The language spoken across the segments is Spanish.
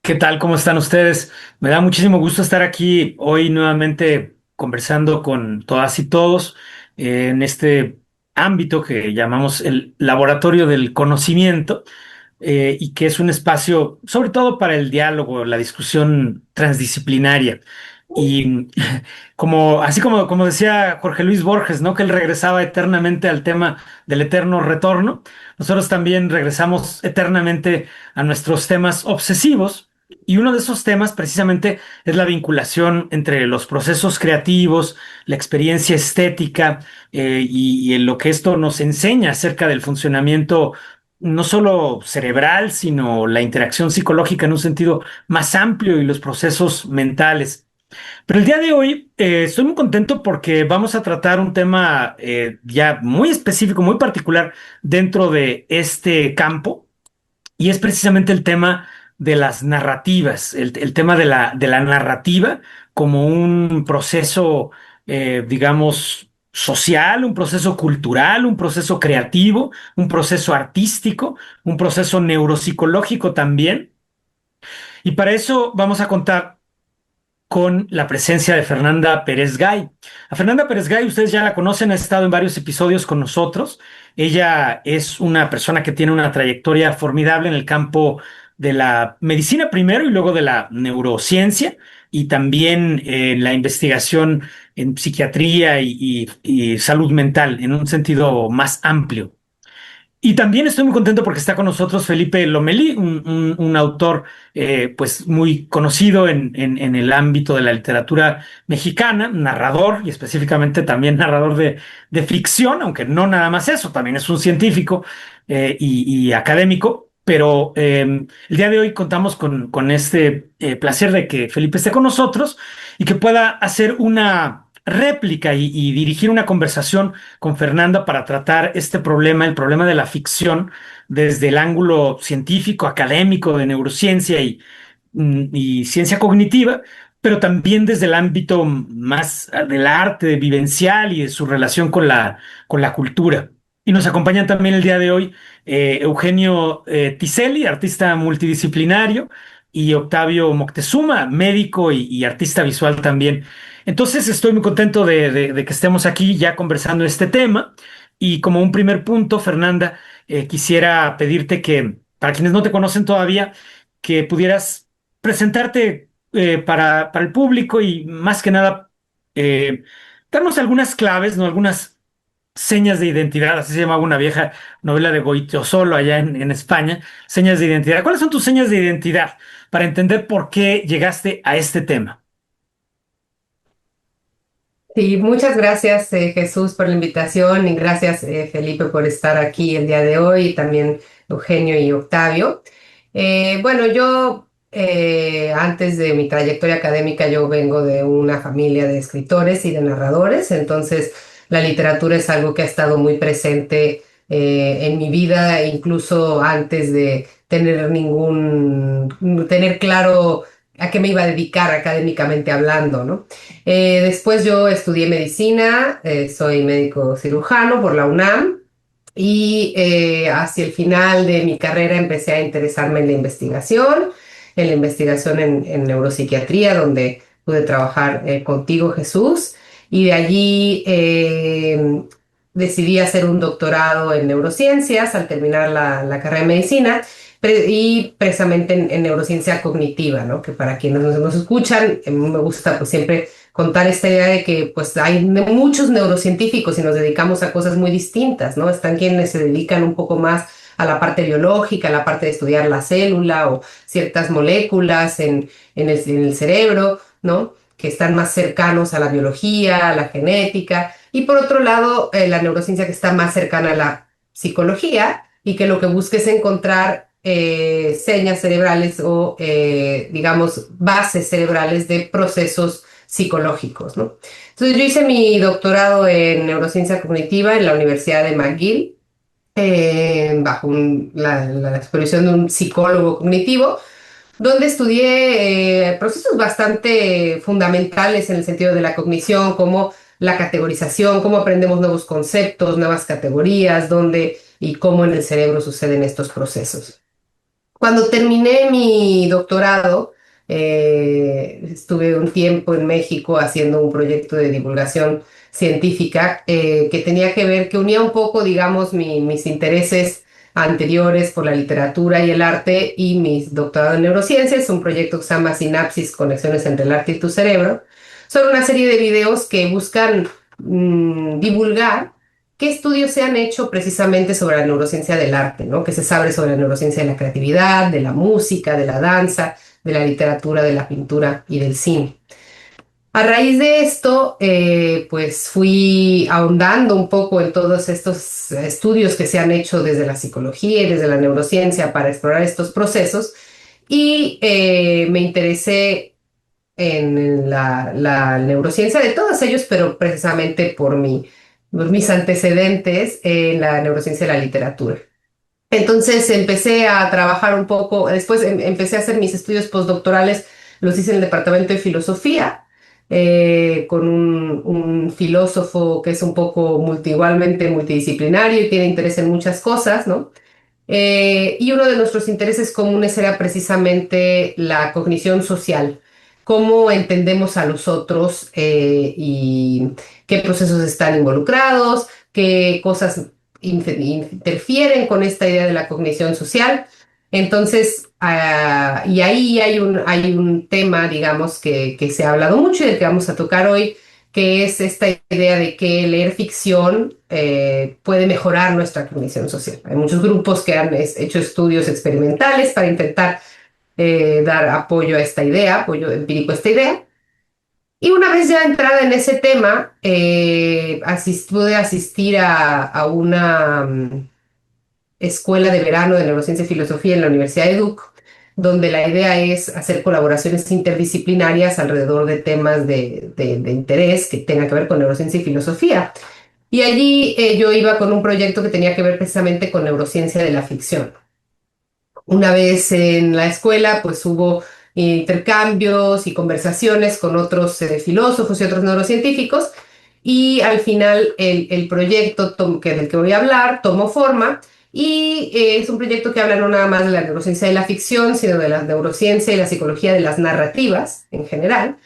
¿Qué tal? ¿Cómo están ustedes? Me da muchísimo gusto estar aquí hoy nuevamente conversando con todas y todos en este ámbito que llamamos el laboratorio del conocimiento, y que es un espacio sobre todo para el diálogo, la discusión transdisciplinaria. Y así como decía Jorge Luis Borges, ¿no? Que él regresaba eternamente al tema del eterno retorno. Nosotros también regresamos eternamente a nuestros temas obsesivos. Y uno de esos temas precisamente es la vinculación entre los procesos creativos, la experiencia estética, y en lo que esto nos enseña acerca del funcionamiento no solo cerebral, sino la interacción psicológica en un sentido más amplio y los procesos mentales. Pero el día de hoy estoy muy contento porque vamos a tratar un tema ya muy específico, muy particular dentro de este campo, y es precisamente el tema de las narrativas, el tema de la narrativa como un proceso, digamos, social, un proceso cultural, un proceso creativo, un proceso artístico, un proceso neuropsicológico también. Y para eso vamos a contar con la presencia de Fernanda Pérez Gay. A Fernanda Pérez Gay, ustedes ya la conocen, ha estado en varios episodios con nosotros. Ella es una persona que tiene una trayectoria formidable en el campo de la medicina primero y luego de la neurociencia, y también en la investigación en psiquiatría y salud mental en un sentido más amplio. Y también estoy muy contento porque está con nosotros Felipe Lomelí, un autor pues muy conocido en el ámbito de la literatura mexicana, narrador y específicamente también narrador de ficción, aunque no nada más eso, también es un científico y académico. Pero el día de hoy contamos con este placer de que Felipe esté con nosotros y que pueda hacer una réplica y dirigir una conversación con Fernanda para tratar este problema, el problema de la ficción, desde el ángulo científico, académico, de neurociencia y ciencia cognitiva, pero también desde el ámbito más del arte vivencial y de su relación con la cultura. Y nos acompañan también el día de hoy Eugenio Tiselli, artista multidisciplinario, y Octavio Moctezuma, médico y artista visual también. Entonces estoy muy contento de que estemos aquí ya conversando este tema. Y como un primer punto, Fernanda, quisiera pedirte que, para quienes no te conocen todavía, que pudieras presentarte para el público y más que nada eh, darnos algunas claves, ¿no? Algunas señas de identidad, así se llamaba una vieja novela de Goytisolo allá en España, señas de identidad. ¿Cuáles son tus señas de identidad para entender por qué llegaste a este tema? Sí, muchas gracias Jesús por la invitación y gracias Felipe por estar aquí el día de hoy y también Eugenio y Octavio. Bueno, yo antes de mi trayectoria académica yo vengo de una familia de escritores y de narradores, entonces la literatura es algo que ha estado muy presente en mi vida, incluso antes de tener claro a qué me iba a dedicar académicamente hablando, ¿no? Después yo estudié medicina, soy médico cirujano por la UNAM y hacia el final de mi carrera empecé a interesarme en la investigación en neuropsiquiatría, donde pude trabajar contigo, Jesús, y de allí decidí hacer un doctorado en neurociencias al terminar la carrera de medicina y precisamente en neurociencia cognitiva, ¿no? Que para quienes nos escuchan, me gusta pues siempre contar esta idea de que pues hay muchos neurocientíficos y nos dedicamos a cosas muy distintas, ¿no? Están quienes se dedican un poco más a la parte biológica, a la parte de estudiar la célula o ciertas moléculas en el cerebro, ¿no? Que están más cercanos a la biología, a la genética. Y por otro lado, la neurociencia que está más cercana a la psicología y que lo que busca es encontrar señas cerebrales o, digamos, bases cerebrales de procesos psicológicos, ¿no? Entonces yo hice mi doctorado en neurociencia cognitiva en la Universidad de McGill, bajo la supervisión de un psicólogo cognitivo, donde estudié procesos bastante fundamentales en el sentido de la cognición, como la categorización, cómo aprendemos nuevos conceptos, nuevas categorías, dónde y cómo en el cerebro suceden estos procesos. Cuando terminé mi doctorado, estuve un tiempo en México haciendo un proyecto de divulgación científica que tenía que ver, que unía un poco, digamos, mis intereses anteriores por la literatura y el arte y mi doctorado en neurociencias, un proyecto que se llama Sinapsis, Conexiones entre el arte y tu cerebro. Son una serie de videos que buscan divulgar qué estudios se han hecho precisamente sobre la neurociencia del arte, ¿no? ¿Qué se sabe sobre la neurociencia de la creatividad, de la música, de la danza, de la literatura, de la pintura y del cine? A raíz de esto, pues fui ahondando un poco en todos estos estudios que se han hecho desde la psicología y desde la neurociencia para explorar estos procesos y me interesé en la neurociencia de todos ellos, pero precisamente por mis antecedentes en la neurociencia de la literatura. Entonces empecé a trabajar un poco, después empecé a hacer mis estudios postdoctorales, los hice en el departamento de filosofía, con un filósofo que es un poco igualmente multidisciplinario y tiene interés en muchas cosas, ¿no? Y uno de nuestros intereses comunes era precisamente la cognición social, cómo entendemos a los otros y qué procesos están involucrados, qué cosas interfieren con esta idea de la cognición social. Entonces, y ahí hay un tema, digamos, que se ha hablado mucho y del que vamos a tocar hoy, que es esta idea de que leer ficción puede mejorar nuestra cognición social. Hay muchos grupos que han hecho estudios experimentales para intentar dar apoyo a esta idea, apoyo empírico a esta idea. Y una vez ya entrada en ese tema, pude asistir a una escuela de verano de neurociencia y filosofía en la Universidad de Duke, donde la idea es hacer colaboraciones interdisciplinarias alrededor de temas de interés que tengan que ver con neurociencia y filosofía. Y allí yo iba con un proyecto que tenía que ver precisamente con neurociencia de la ficción. Una vez en la escuela, pues hubo intercambios y conversaciones con otros filósofos y otros neurocientíficos, y al final el proyecto del que voy a hablar tomó forma y es un proyecto que habla no nada más de la neurociencia de la ficción, sino de la neurociencia y la psicología de las narrativas en general.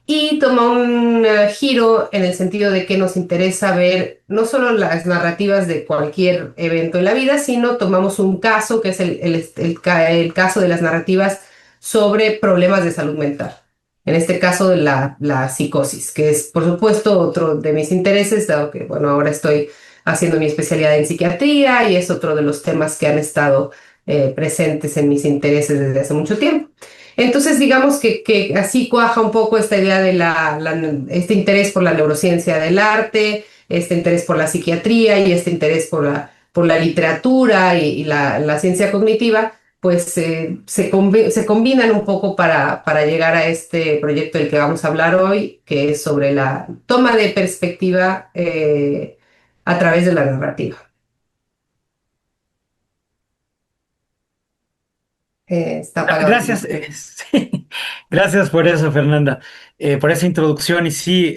Y toma un giro en el sentido de que nos interesa ver no solo las narrativas de cualquier evento en la vida, sino tomamos un caso que es el caso de las narrativas sobre problemas de salud mental. En este caso, de la psicosis, que es, por supuesto, otro de mis intereses, dado que, bueno, ahora estoy haciendo mi especialidad en psiquiatría y es otro de los temas que han estado presentes en mis intereses desde hace mucho tiempo. Entonces, digamos que así cuaja un poco esta idea de este interés por la neurociencia del arte, este interés por la psiquiatría y este interés por la literatura y la ciencia cognitiva, pues se combinan un poco para llegar a este proyecto del que vamos a hablar hoy, que es sobre la toma de perspectiva a través de la narrativa. Está apagado. Gracias, sí, gracias por eso, Fernanda, por esa introducción. Y sí,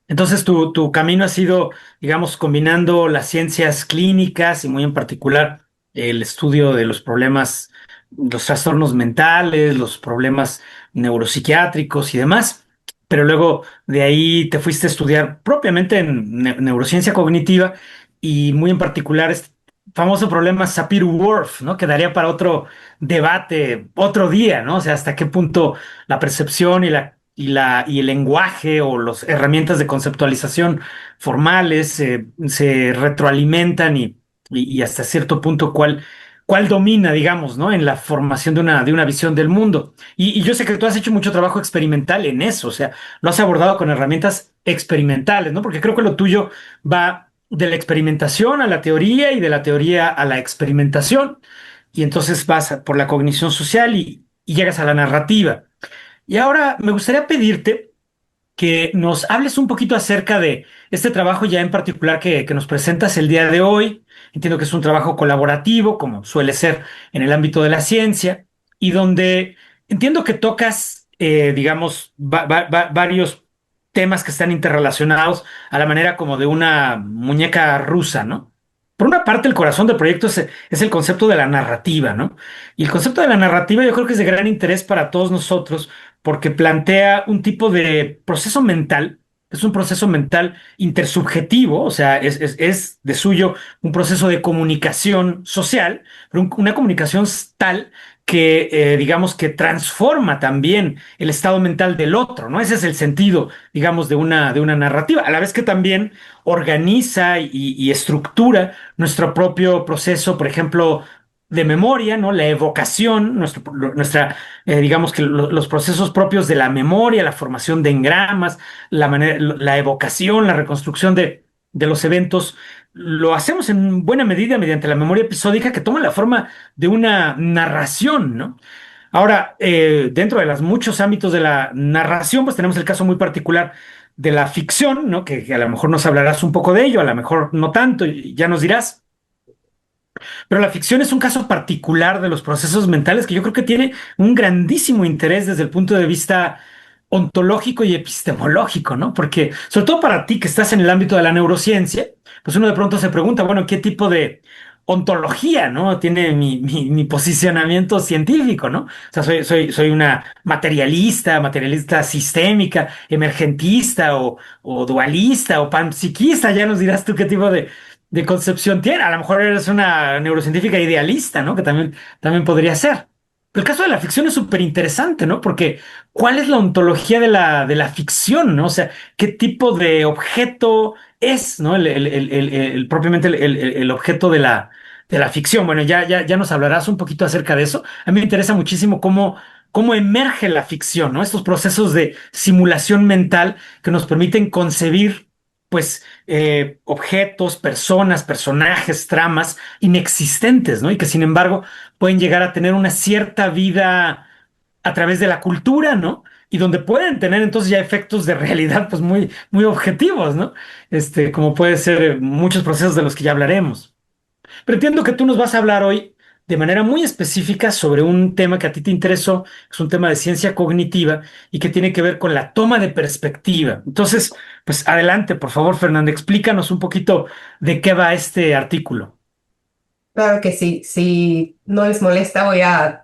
entonces tu camino ha sido, digamos, combinando las ciencias clínicas y muy en particular el estudio de los problemas, los trastornos mentales, los problemas neuropsiquiátricos y demás. Pero luego de ahí te fuiste a estudiar propiamente en neurociencia cognitiva y muy en particular este famoso problema Sapir-Whorf, ¿no? Quedaría para otro debate otro día, ¿no? O sea, hasta qué punto la percepción y el lenguaje o las herramientas de conceptualización formales se retroalimentan y hasta cierto punto cuál domina, digamos, ¿no? En la formación de una visión del mundo. Y yo sé que tú has hecho mucho trabajo experimental en eso, o sea, lo has abordado con herramientas experimentales, ¿no? Porque creo que lo tuyo va de la experimentación a la teoría y de la teoría a la experimentación y entonces vas por la cognición social y llegas a la narrativa. Y ahora me gustaría pedirte que nos hables un poquito acerca de este trabajo ya en particular que nos presentas el día de hoy. Entiendo que es un trabajo colaborativo, como suele ser en el ámbito de la ciencia, y donde entiendo que tocas, digamos, varios temas que están interrelacionados a la manera como de una muñeca rusa, ¿no? por una parte, el corazón del proyecto es el concepto de la narrativa, ¿no? Y el concepto de la narrativa yo creo que es de gran interés para todos nosotros porque plantea un tipo de proceso mental, es un proceso mental intersubjetivo, o sea, es de suyo un proceso de comunicación social, pero una comunicación tal que, digamos, que transforma también el estado mental del otro, ¿no? Ese es el sentido, digamos, de una narrativa, a la vez que también organiza y estructura nuestro propio proceso, por ejemplo, de memoria, ¿no? La evocación, nuestra, digamos que los procesos propios de la memoria, la formación de engramas, la evocación, la reconstrucción de los eventos, lo hacemos en buena medida mediante la memoria episódica que toma la forma de una narración, ¿no? Ahora, dentro de los muchos ámbitos de la narración, pues tenemos el caso muy particular de la ficción, ¿no? Que a lo mejor nos hablarás un poco de ello, a lo mejor no tanto, y ya nos dirás. Pero la ficción es un caso particular de los procesos mentales que yo creo que tiene un grandísimo interés desde el punto de vista ontológico y epistemológico, ¿no? Porque, sobre todo para ti que estás en el ámbito de la neurociencia, pues uno de pronto se pregunta, bueno, ¿qué tipo de ontología, ¿no? Tiene mi posicionamiento científico, ¿no? O sea, soy una materialista sistémica, emergentista o dualista o panpsiquista, ya nos dirás tú qué tipo de concepción tiene. A lo mejor eres una neurocientífica idealista, ¿no? Que también podría ser. Pero el caso de la ficción es súper interesante, ¿no? Porque ¿cuál es la ontología de la ficción, ¿no? O sea, ¿qué tipo de objeto es, ¿no? Propiamente el objeto de la ficción. Bueno, ya nos hablarás un poquito acerca de eso. A mí me interesa muchísimo cómo emerge la ficción, ¿no? Estos procesos de simulación mental que nos permiten concebir, pues, objetos, personas, personajes, tramas inexistentes, ¿no? Y que sin embargo pueden llegar a tener una cierta vida a través de la cultura, ¿no? Y donde pueden tener entonces ya efectos de realidad, pues muy objetivos, ¿no? Como puede ser muchos procesos de los que ya hablaremos. Pero entiendo que tú nos vas a hablar hoy de manera muy específica sobre un tema que a ti te interesó, es un tema de ciencia cognitiva y que tiene que ver con la toma de perspectiva. Entonces, pues adelante, por favor, Fernanda, explícanos un poquito de qué va este artículo. Claro que sí, si no les molesta, voy a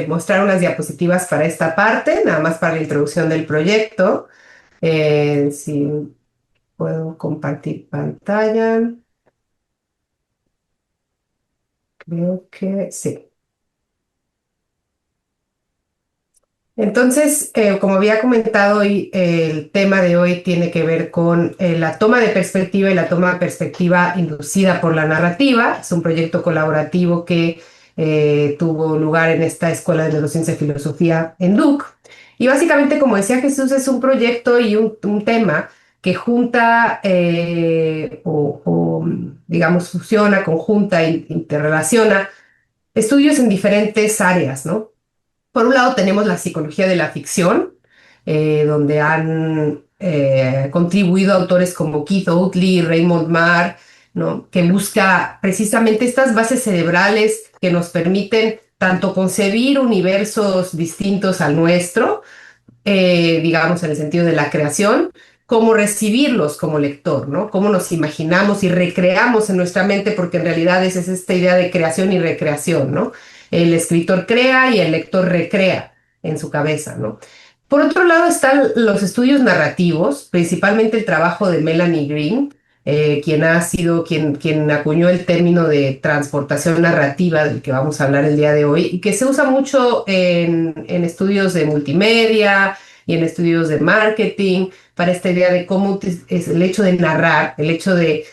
mostrar unas diapositivas para esta parte, nada más para la introducción del proyecto. Si puedo compartir pantalla, creo que sí. Entonces, como había comentado hoy, el tema de hoy tiene que ver con la toma de perspectiva y la toma de perspectiva inducida por la narrativa. Es un proyecto colaborativo que tuvo lugar en esta Escuela de Neurociencia y Filosofía en Duke. Y básicamente, como decía Jesús, es un proyecto y un tema que junta digamos, fusiona, conjunta, interrelaciona estudios en diferentes áreas, ¿no? Por un lado tenemos la psicología de la ficción, donde han contribuido autores como Keith Oatley, Raymond Marr, ¿no? Que busca precisamente estas bases cerebrales que nos permiten tanto concebir universos distintos al nuestro, digamos en el sentido de la creación, como recibirlos como lector, ¿no? Cómo nos imaginamos y recreamos en nuestra mente, porque en realidad es esta idea de creación y recreación, ¿no? El escritor crea y el lector recrea en su cabeza, ¿no? Por otro lado están los estudios narrativos, principalmente el trabajo de Melanie Green, quien acuñó el término de transportación narrativa, del que vamos a hablar el día de hoy, y que se usa mucho en estudios de multimedia y en estudios de marketing, para esta idea de cómo es el hecho de narrar, el hecho de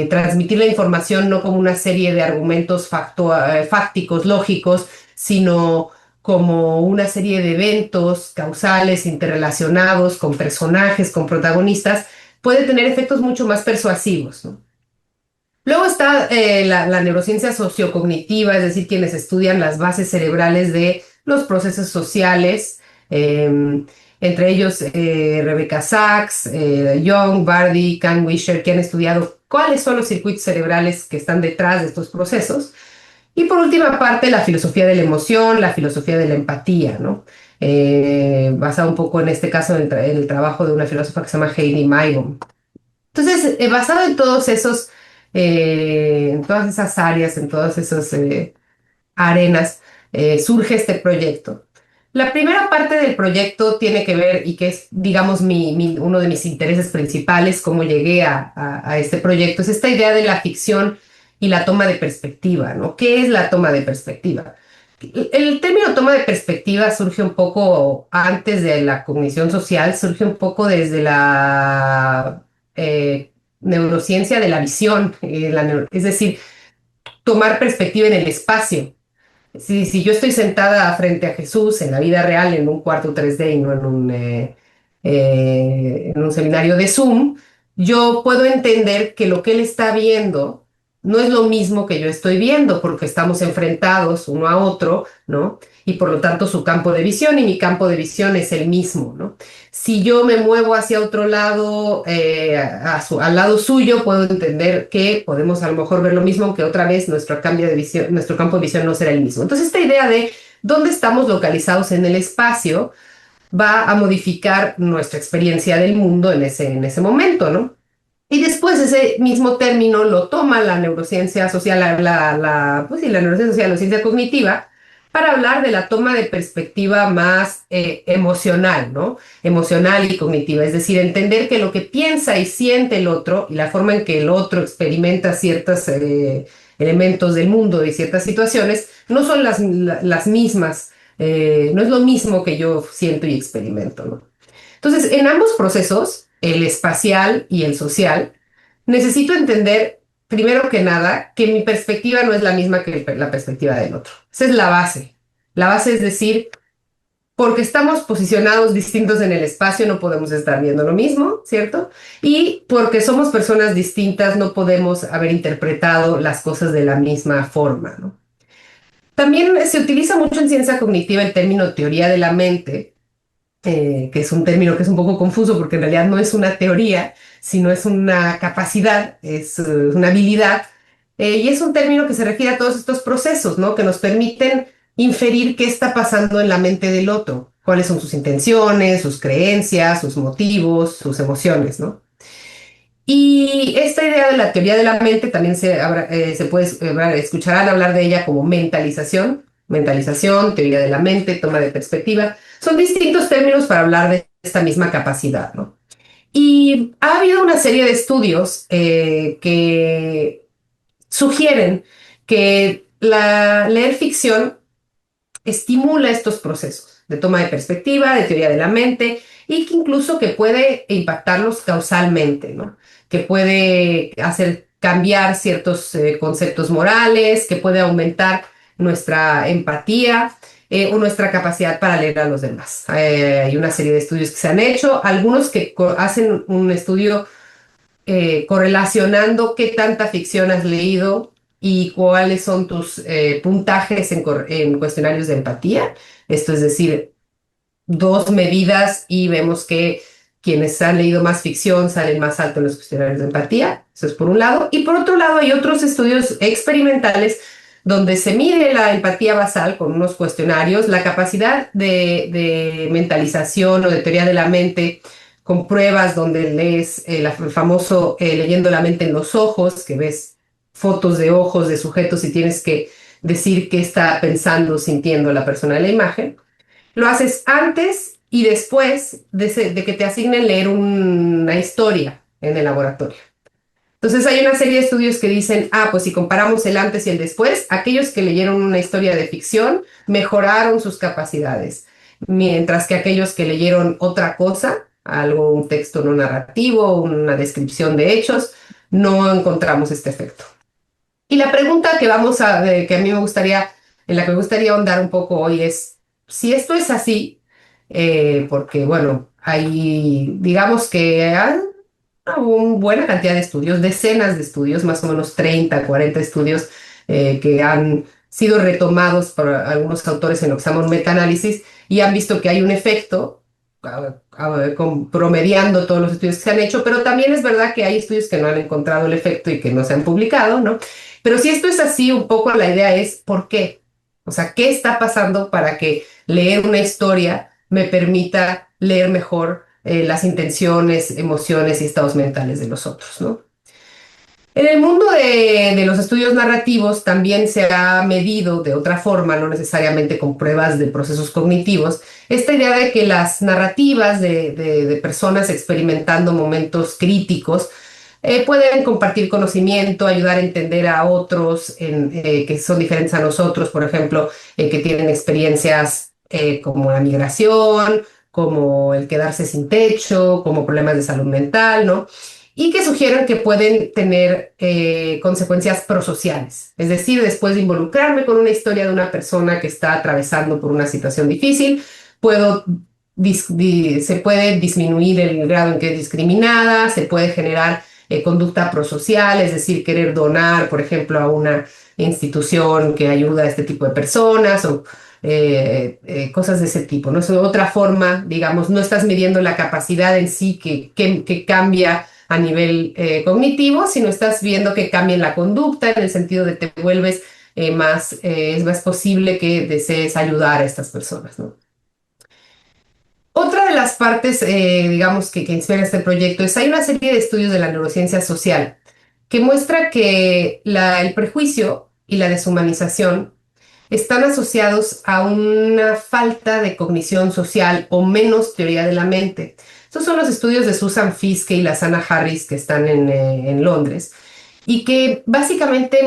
transmitir la información no como una serie de argumentos fácticos, lógicos, sino como una serie de eventos causales, interrelacionados, con personajes, con protagonistas, puede tener efectos mucho más persuasivos, ¿no? Luego está la neurociencia sociocognitiva, es decir, quienes estudian las bases cerebrales de los procesos sociales, entre ellos Rebecca Sachs, Young, Bardy, Can Wisher, que han estudiado cuáles son los circuitos cerebrales que están detrás de estos procesos. Y por última parte, la filosofía de la emoción, la filosofía de la empatía, ¿no? Basada un poco en este caso en el trabajo de una filósofa que se llama Heidi Maibom. Entonces, basado en todos esos en todas esas áreas, en todas esas arenas, surge este proyecto. La primera parte del proyecto tiene que ver, y que es, digamos, uno de mis intereses principales, cómo llegué a este proyecto, es esta idea de la ficción y la toma de perspectiva, ¿no? ¿Qué es la toma de perspectiva? El término toma de perspectiva surge un poco antes de la cognición social, surge un poco desde la neurociencia de la visión, es decir, tomar perspectiva en el espacio. Si yo estoy sentada frente a Jesús en la vida real, en un cuarto 3D y no en un seminario de Zoom, yo puedo entender que lo que él está viendo no es lo mismo que yo estoy viendo, porque estamos enfrentados uno a otro, ¿no? Y por lo tanto su campo de visión y mi campo de visión es el mismo, ¿no? Si yo me muevo hacia otro lado, al lado suyo, puedo entender que podemos a lo mejor ver lo mismo, aunque otra vez nuestro cambio de visión, nuestro campo de visión no será el mismo. Entonces, esta idea de dónde estamos localizados en el espacio va a modificar nuestra experiencia del mundo en ese momento, ¿no? Y después ese mismo término lo toma la neurociencia social, pues sí, la neurociencia social, la ciencia cognitiva, para hablar de la toma de perspectiva más emocional, ¿no? Emocional y cognitiva, es decir, entender que lo que piensa y siente el otro y la forma en que el otro experimenta ciertos elementos del mundo y ciertas situaciones no son las mismas, no es lo mismo que yo siento y experimento, ¿no? Entonces, en ambos procesos, el espacial y el social, necesito entender, primero que nada, que mi perspectiva no es la misma que la perspectiva del otro. Esa es la base. La base es decir, porque estamos posicionados distintos en el espacio, no podemos estar viendo lo mismo, ¿cierto? Y porque somos personas distintas, no podemos haber interpretado las cosas de la misma forma, ¿no? También se utiliza mucho en ciencia cognitiva el término teoría de la mente, que es un término que es un poco confuso porque en realidad no es una teoría, sino es una capacidad, es una habilidad, y es un término que se refiere a todos estos procesos, ¿no? Que nos permiten inferir qué está pasando en la mente del otro, cuáles son sus intenciones, sus creencias, sus motivos, sus emociones, ¿no? Y esta idea de la teoría de la mente también se puede escucharán hablar de ella como mentalización, teoría de la mente, toma de perspectiva. Son distintos términos para hablar de esta misma capacidad, ¿no? Y ha habido una serie de estudios que sugieren que leer ficción estimula estos procesos de toma de perspectiva, de teoría de la mente y que incluso que puede impactarlos causalmente, ¿no? Que puede hacer cambiar ciertos conceptos morales, que puede aumentar nuestra empatía o nuestra capacidad para leer a los demás. Hay una serie de estudios que se han hecho, algunos que hacen un estudio correlacionando qué tanta ficción has leído y cuáles son tus puntajes en cuestionarios de empatía. Esto es decir, dos medidas y vemos que quienes han leído más ficción salen más alto en los cuestionarios de empatía. Eso es por un lado. Y por otro lado, hay otros estudios experimentales donde se mide la empatía basal con unos cuestionarios, la capacidad de mentalización o de teoría de la mente con pruebas donde lees el famoso leyendo la mente en los ojos, que ves fotos de ojos de sujetos y tienes que decir qué está pensando, sintiendo la persona en la imagen. Lo haces antes y después de que te asignen leer una historia en el laboratorio. Entonces hay una serie de estudios que dicen, pues si comparamos el antes y el después, aquellos que leyeron una historia de ficción mejoraron sus capacidades, mientras que aquellos que leyeron otra cosa, algo, un texto no narrativo, una descripción de hechos, no encontramos este efecto. Y la pregunta que a mí me gustaría, en la que me gustaría ahondar un poco hoy es, si esto es así, porque bueno, hay, digamos que hay una buena cantidad de estudios, decenas de estudios, más o menos 30, 40 estudios que han sido retomados por algunos autores en lo que se llama un metaanálisis y han visto que hay un efecto promediando todos los estudios que se han hecho, pero también es verdad que hay estudios que no han encontrado el efecto y que no se han publicado, ¿no? Pero si esto es así, un poco la idea es ¿por qué? O sea, ¿qué está pasando para que leer una historia me permita leer mejor las intenciones, emociones y estados mentales de los otros, ¿no? En el mundo de los estudios narrativos también se ha medido de otra forma, no necesariamente con pruebas de procesos cognitivos, esta idea de que las narrativas de personas experimentando momentos críticos pueden compartir conocimiento, ayudar a entender a otros que son diferentes a nosotros, por ejemplo, que tienen experiencias como la migración, como el quedarse sin techo, como problemas de salud mental, ¿no? Y que sugieren que pueden tener consecuencias prosociales. Es decir, después de involucrarme con una historia de una persona que está atravesando por una situación difícil, puedo se puede disminuir el grado en que es discriminada, se puede generar conducta prosocial, es decir, querer donar, por ejemplo, a una institución que ayuda a este tipo de personas o cosas de ese tipo, ¿no? Es otra forma, digamos, no estás midiendo la capacidad en sí que cambia a nivel cognitivo, sino estás viendo que cambia en la conducta, en el sentido de te vuelves es más posible que desees ayudar a estas personas, ¿no? Otra de las partes, digamos, que inspira este proyecto es hay una serie de estudios de la neurociencia social que muestra que el prejuicio y la deshumanización están asociados a una falta de cognición social o menos teoría de la mente. Estos son los estudios de Susan Fiske y la Sana Harris que están en Londres y que básicamente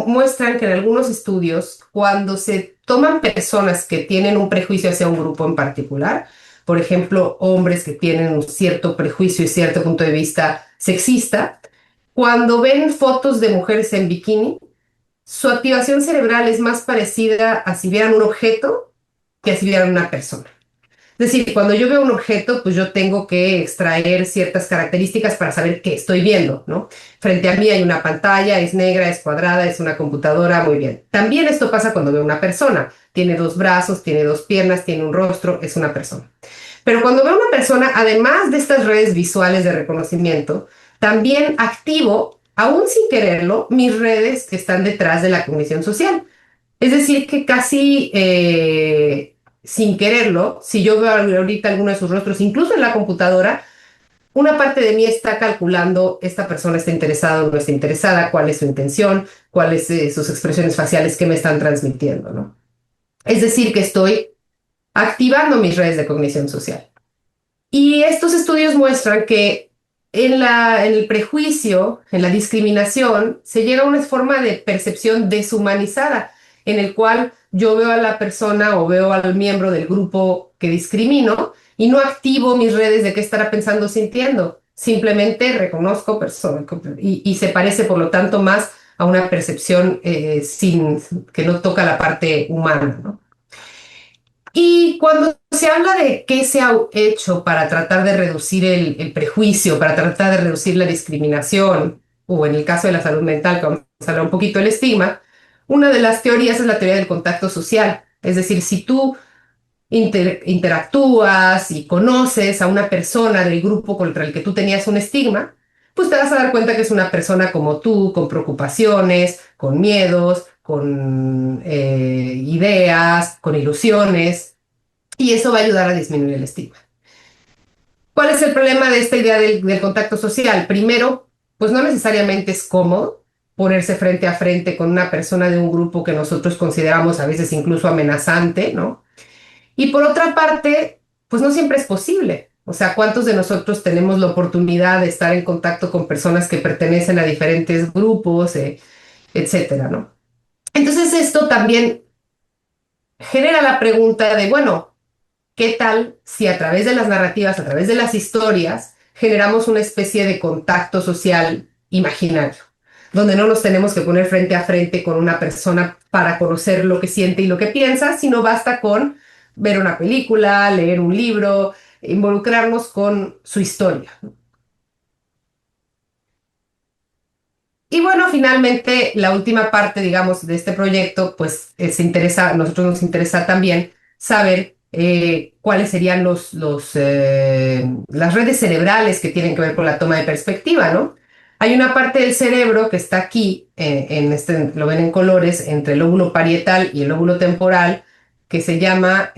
muestran que en algunos estudios, cuando se toman personas que tienen un prejuicio hacia un grupo en particular, por ejemplo, hombres que tienen un cierto prejuicio y cierto punto de vista sexista, cuando ven fotos de mujeres en bikini, su activación cerebral es más parecida a si vieran un objeto que a si vieran una persona. Es decir, cuando yo veo un objeto, pues yo tengo que extraer ciertas características para saber qué estoy viendo, ¿no? Frente a mí hay una pantalla, es negra, es cuadrada, es una computadora, muy bien. También esto pasa cuando veo una persona. Tiene dos brazos, tiene dos piernas, tiene un rostro, es una persona. Pero cuando veo una persona, además de estas redes visuales de reconocimiento, también activo, aún sin quererlo, mis redes que están detrás de la cognición social. Es decir, que casi sin quererlo, si yo veo ahorita alguno de sus rostros, incluso en la computadora, una parte de mí está calculando, esta persona está interesada o no está interesada, cuál es su intención, cuáles sus expresiones faciales que me están transmitiendo, ¿no? Es decir, que estoy activando mis redes de cognición social. Y estos estudios muestran que en el prejuicio, en la discriminación, se llega a una forma de percepción deshumanizada, en el cual yo veo a la persona o veo al miembro del grupo que discrimino y no activo mis redes de qué estará pensando o sintiendo. Simplemente reconozco persona y se parece, por lo tanto, más a una percepción que no toca la parte humana, ¿no? Y cuando se habla de qué se ha hecho para tratar de reducir el prejuicio, para tratar de reducir la discriminación, o en el caso de la salud mental, que vamos a hablar un poquito del estigma, una de las teorías es la teoría del contacto social. Es decir, si tú interactúas y conoces a una persona del grupo contra el que tú tenías un estigma, pues te vas a dar cuenta que es una persona como tú, con preocupaciones, con miedos, con ideas, con ilusiones, y eso va a ayudar a disminuir el estigma. ¿Cuál es el problema de esta idea del contacto social? Primero, pues no necesariamente es cómodo ponerse frente a frente con una persona de un grupo que nosotros consideramos a veces incluso amenazante, ¿no? Y por otra parte, pues no siempre es posible. O sea, ¿cuántos de nosotros tenemos la oportunidad de estar en contacto con personas que pertenecen a diferentes grupos, etcétera, ¿no? Entonces esto también genera la pregunta de, bueno, ¿qué tal si a través de las narrativas, a través de las historias, generamos una especie de contacto social imaginario, donde no nos tenemos que poner frente a frente con una persona para conocer lo que siente y lo que piensa, sino basta con ver una película, leer un libro, involucrarnos con su historia? Y bueno, finalmente, la última parte, digamos, de este proyecto, pues nosotros nos interesa también saber cuáles serían las redes cerebrales que tienen que ver con la toma de perspectiva, ¿no? Hay una parte del cerebro que está aquí, lo ven en colores, entre el lóbulo parietal y el lóbulo temporal, que se llama,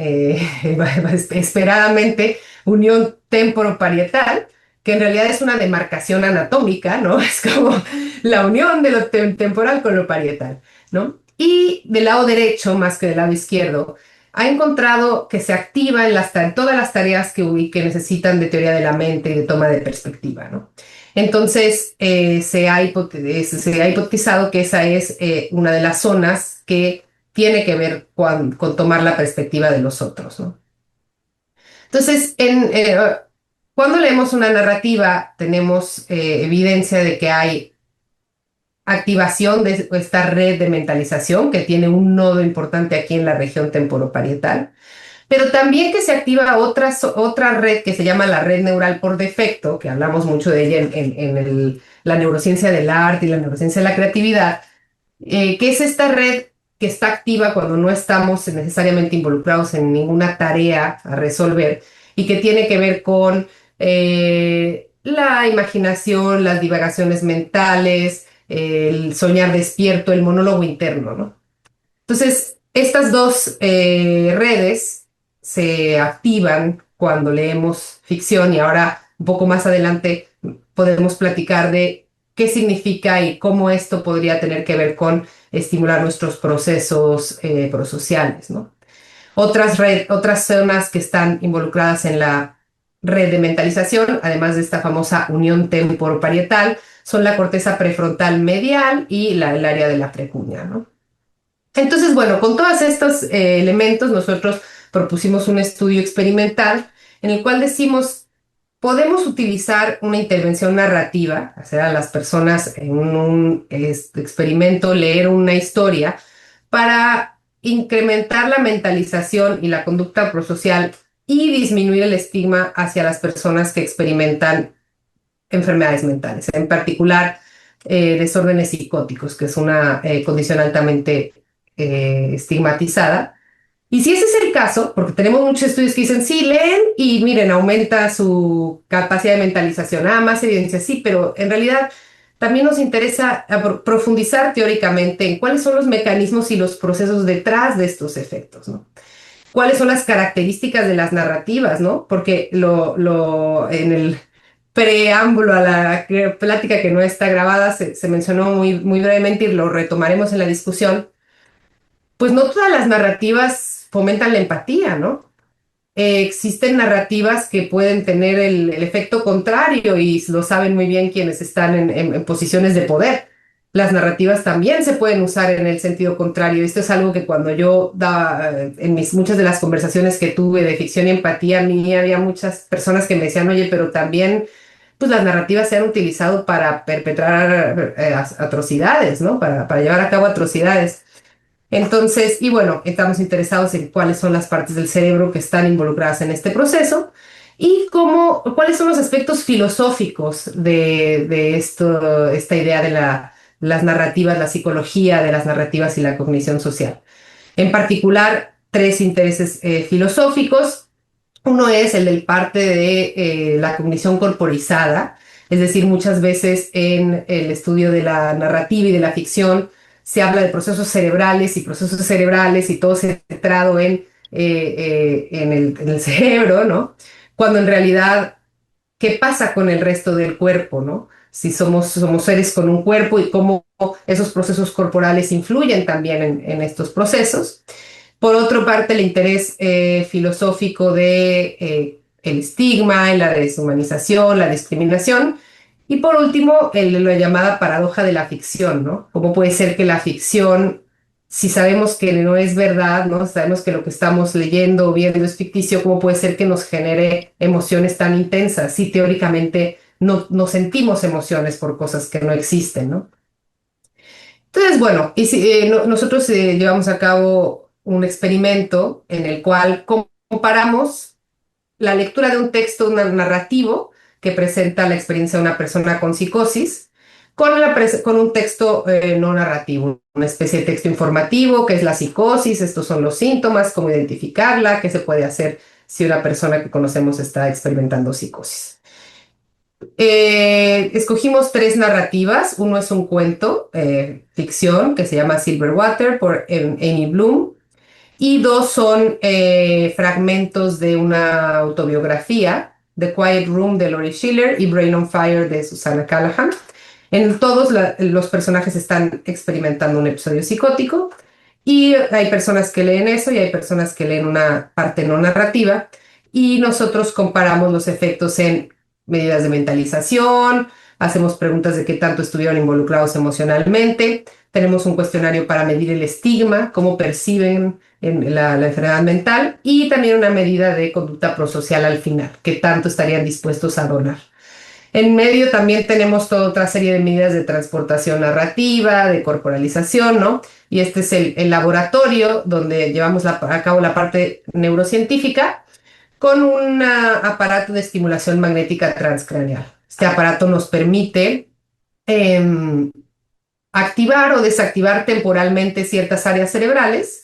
esperadamente, unión temporoparietal, que en realidad es una demarcación anatómica, ¿no? Es como la unión de lo temporal con lo parietal, ¿no? Y del lado derecho, más que del lado izquierdo, ha encontrado que se activa en todas las tareas que necesitan de teoría de la mente y de toma de perspectiva, ¿no? Entonces, se ha hipotizado que esa es una de las zonas que tiene que ver con tomar la perspectiva de los otros, ¿no? Entonces, cuando leemos una narrativa, tenemos evidencia de que hay activación de esta red de mentalización que tiene un nodo importante aquí en la región temporoparietal, pero también que se activa otra red que se llama la red neural por defecto, que hablamos mucho de ella en la neurociencia del arte y la neurociencia de la creatividad, que es esta red que está activa cuando no estamos necesariamente involucrados en ninguna tarea a resolver y que tiene que ver con la imaginación, las divagaciones mentales, el soñar despierto, el monólogo interno, ¿no? Entonces, estas dos redes se activan cuando leemos ficción y ahora un poco más adelante podemos platicar de qué significa y cómo esto podría tener que ver con estimular nuestros procesos prosociales, ¿no? Otras zonas que están involucradas en la red de mentalización, además de esta famosa unión temporoparietal, son la corteza prefrontal medial y el área de la precunia, ¿no? Entonces, bueno, con todos estos elementos nosotros propusimos un estudio experimental en el cual decimos, podemos utilizar una intervención narrativa, hacer a las personas en un experimento, leer una historia, para incrementar la mentalización y la conducta prosocial y disminuir el estigma hacia las personas que experimentan enfermedades mentales, en particular desórdenes psicóticos, que es una condición altamente estigmatizada. Y si ese es el caso, porque tenemos muchos estudios que dicen, sí, leen y miren, aumenta su capacidad de mentalización. Ah, más evidencia, sí, pero en realidad también nos interesa profundizar teóricamente en cuáles son los mecanismos y los procesos detrás de estos efectos, ¿no? Cuáles son las características de las narrativas, ¿no? Porque en el preámbulo a la plática que no está grabada se mencionó muy brevemente y lo retomaremos en la discusión, pues no todas las narrativas fomentan la empatía, ¿no? Existen narrativas que pueden tener el efecto contrario y lo saben muy bien quienes están en posiciones de poder. Las narrativas también se pueden usar en el sentido contrario. Esto es algo que cuando yo daba, en muchas de las conversaciones que tuve de ficción y empatía, a mí había muchas personas que me decían, oye, pero también pues las narrativas se han utilizado para perpetrar atrocidades, ¿no? Para llevar a cabo atrocidades. Entonces, y bueno, estamos interesados en cuáles son las partes del cerebro que están involucradas en este proceso y cuáles son los aspectos filosóficos de esta idea de las narrativas, la psicología de las narrativas y la cognición social. En particular, tres intereses filosóficos. Uno es el del parte de la cognición corporizada, es decir, muchas veces en el estudio de la narrativa y de la ficción se habla de procesos cerebrales y todo centrado en el cerebro, ¿no? Cuando en realidad, ¿qué pasa con el resto del cuerpo, ¿no? Si somos seres con un cuerpo y cómo esos procesos corporales influyen también en estos procesos. Por otra parte, el interés filosófico de el estigma, la deshumanización, la discriminación. Y por último, la llamada paradoja de la ficción, ¿no? ¿Cómo puede ser que la ficción, si sabemos que no es verdad, ¿no? Sabemos que lo que estamos leyendo o viendo es ficticio, ¿cómo puede ser que nos genere emociones tan intensas si teóricamente no sentimos emociones por cosas que no existen, ¿no? Entonces, bueno, nosotros llevamos a cabo un experimento en el cual comparamos la lectura de un texto narrativo que presenta la experiencia de una persona con psicosis con un texto no narrativo, una especie de texto informativo, que es la psicosis, estos son los síntomas, cómo identificarla, qué se puede hacer si una persona que conocemos está experimentando psicosis. Escogimos tres narrativas. Uno es un cuento, ficción, que se llama Silverwater por Amy Bloom. Y dos son fragmentos de una autobiografía. The Quiet Room de Laurie Schiller y Brain on Fire de Susana Callahan. En todos los personajes están experimentando un episodio psicótico y hay personas que leen eso y hay personas que leen una parte no narrativa y nosotros comparamos los efectos en medidas de mentalización, hacemos preguntas de qué tanto estuvieron involucrados emocionalmente, tenemos un cuestionario para medir el estigma, cómo perciben la enfermedad mental y también una medida de conducta prosocial al final, qué tanto estarían dispuestos a donar. En medio también tenemos toda otra serie de medidas de transportación narrativa, de corporalización, ¿no? Y este es el laboratorio donde llevamos a cabo la parte neurocientífica con un aparato de estimulación magnética transcraneal. Este aparato nos permite eh, activar o desactivar temporalmente ciertas áreas cerebrales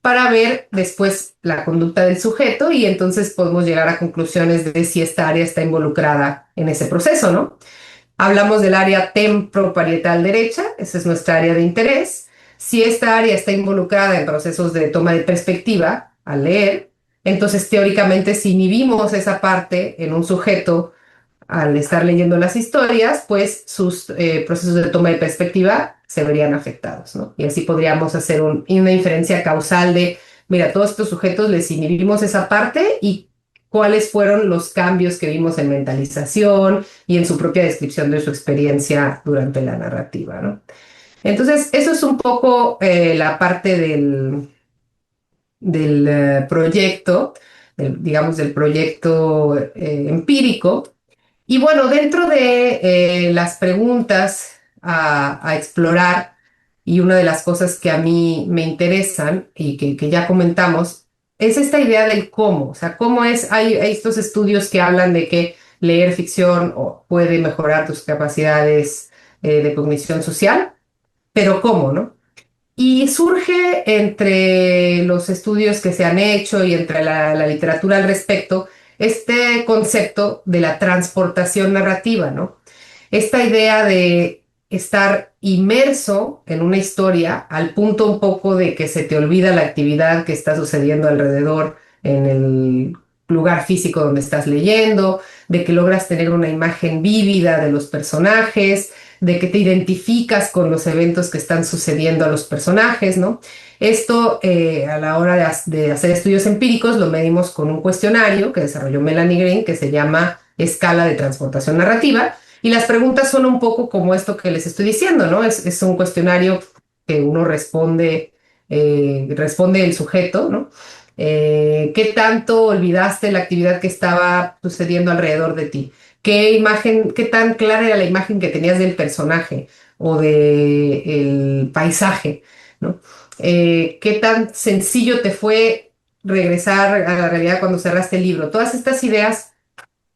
para ver después la conducta del sujeto y entonces podemos llegar a conclusiones de si esta área está involucrada en ese proceso, ¿no? Hablamos del área temporoparietal derecha, esa es nuestra área de interés. Si esta área está involucrada en procesos de toma de perspectiva al leer, entonces teóricamente si inhibimos esa parte en un sujeto al estar leyendo las historias, pues sus procesos de toma de perspectiva se verían afectados, ¿no? Y así podríamos hacer una inferencia causal de, mira, todos estos sujetos les inhibimos esa parte y cuáles fueron los cambios que vimos en mentalización y en su propia descripción de su experiencia durante la narrativa, ¿no? Entonces, eso es un poco la parte del proyecto, digamos, del proyecto empírico. Y bueno, dentro de las preguntas a explorar, y una de las cosas que a mí me interesan y que ya comentamos, es esta idea del cómo. O sea, cómo es, hay estos estudios que hablan de que leer ficción puede mejorar tus capacidades de cognición social, pero ¿cómo, no? Y surge entre los estudios que se han hecho y entre la literatura al respecto este concepto de la transportación narrativa, ¿no? Esta idea de estar inmerso en una historia al punto un poco de que se te olvida la actividad que está sucediendo alrededor en el lugar físico donde estás leyendo, de que logras tener una imagen vívida de los personajes, de que te identificas con los eventos que están sucediendo a los personajes, ¿no? Esto a la hora de hacer estudios empíricos lo medimos con un cuestionario que desarrolló Melanie Green que se llama Escala de Transportación Narrativa y las preguntas son un poco como esto que les estoy diciendo, ¿no? Es un cuestionario que uno responde el sujeto, ¿no? ¿Qué tanto olvidaste la actividad que estaba sucediendo alrededor de ti? ¿Qué imagen, qué tan clara era la imagen que tenías del personaje o del paisaje, ¿no? ¿Qué tan sencillo te fue regresar a la realidad cuando cerraste el libro? Todas estas ideas,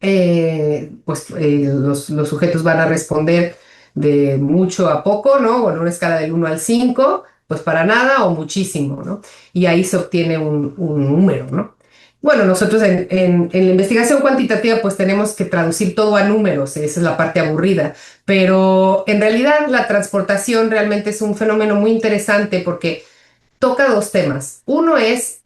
los sujetos van a responder de mucho a poco, ¿no? O en una escala del 1 al 5, pues para nada o muchísimo, ¿no? Y ahí se obtiene un número, ¿no? Bueno, nosotros en la investigación cuantitativa pues tenemos que traducir todo a números, esa es la parte aburrida, pero en realidad la transportación realmente es un fenómeno muy interesante porque toca dos temas. Uno es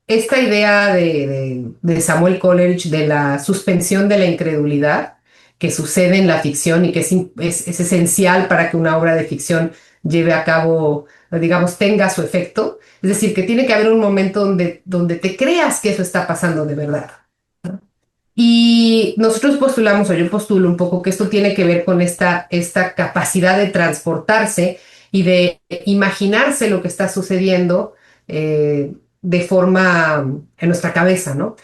esta idea de Samuel Coleridge de la suspensión de la incredulidad que sucede en la ficción y que es esencial para que una obra de ficción lleve a cabo, digamos, tenga su efecto. Es decir, que tiene que haber un momento donde te creas que eso está pasando de verdad. Y nosotros postulamos, o yo postulo un poco, que esto tiene que ver con esta capacidad de transportarse y de imaginarse lo que está sucediendo de forma en nuestra cabeza, ¿no?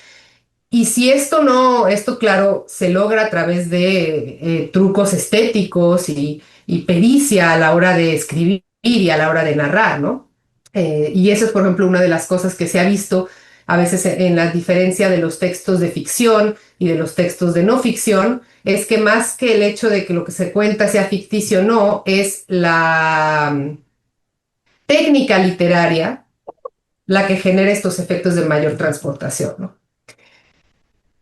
Y si esto no, esto claro, se logra a través de trucos estéticos y pericia a la hora de escribir y a la hora de narrar, ¿no? Y eso es, por ejemplo, una de las cosas que se ha visto a veces en la diferencia de los textos de ficción y de los textos de no ficción, es que más que el hecho de que lo que se cuenta sea ficticio o no, es la técnica literaria la que genera estos efectos de mayor transportación, ¿no?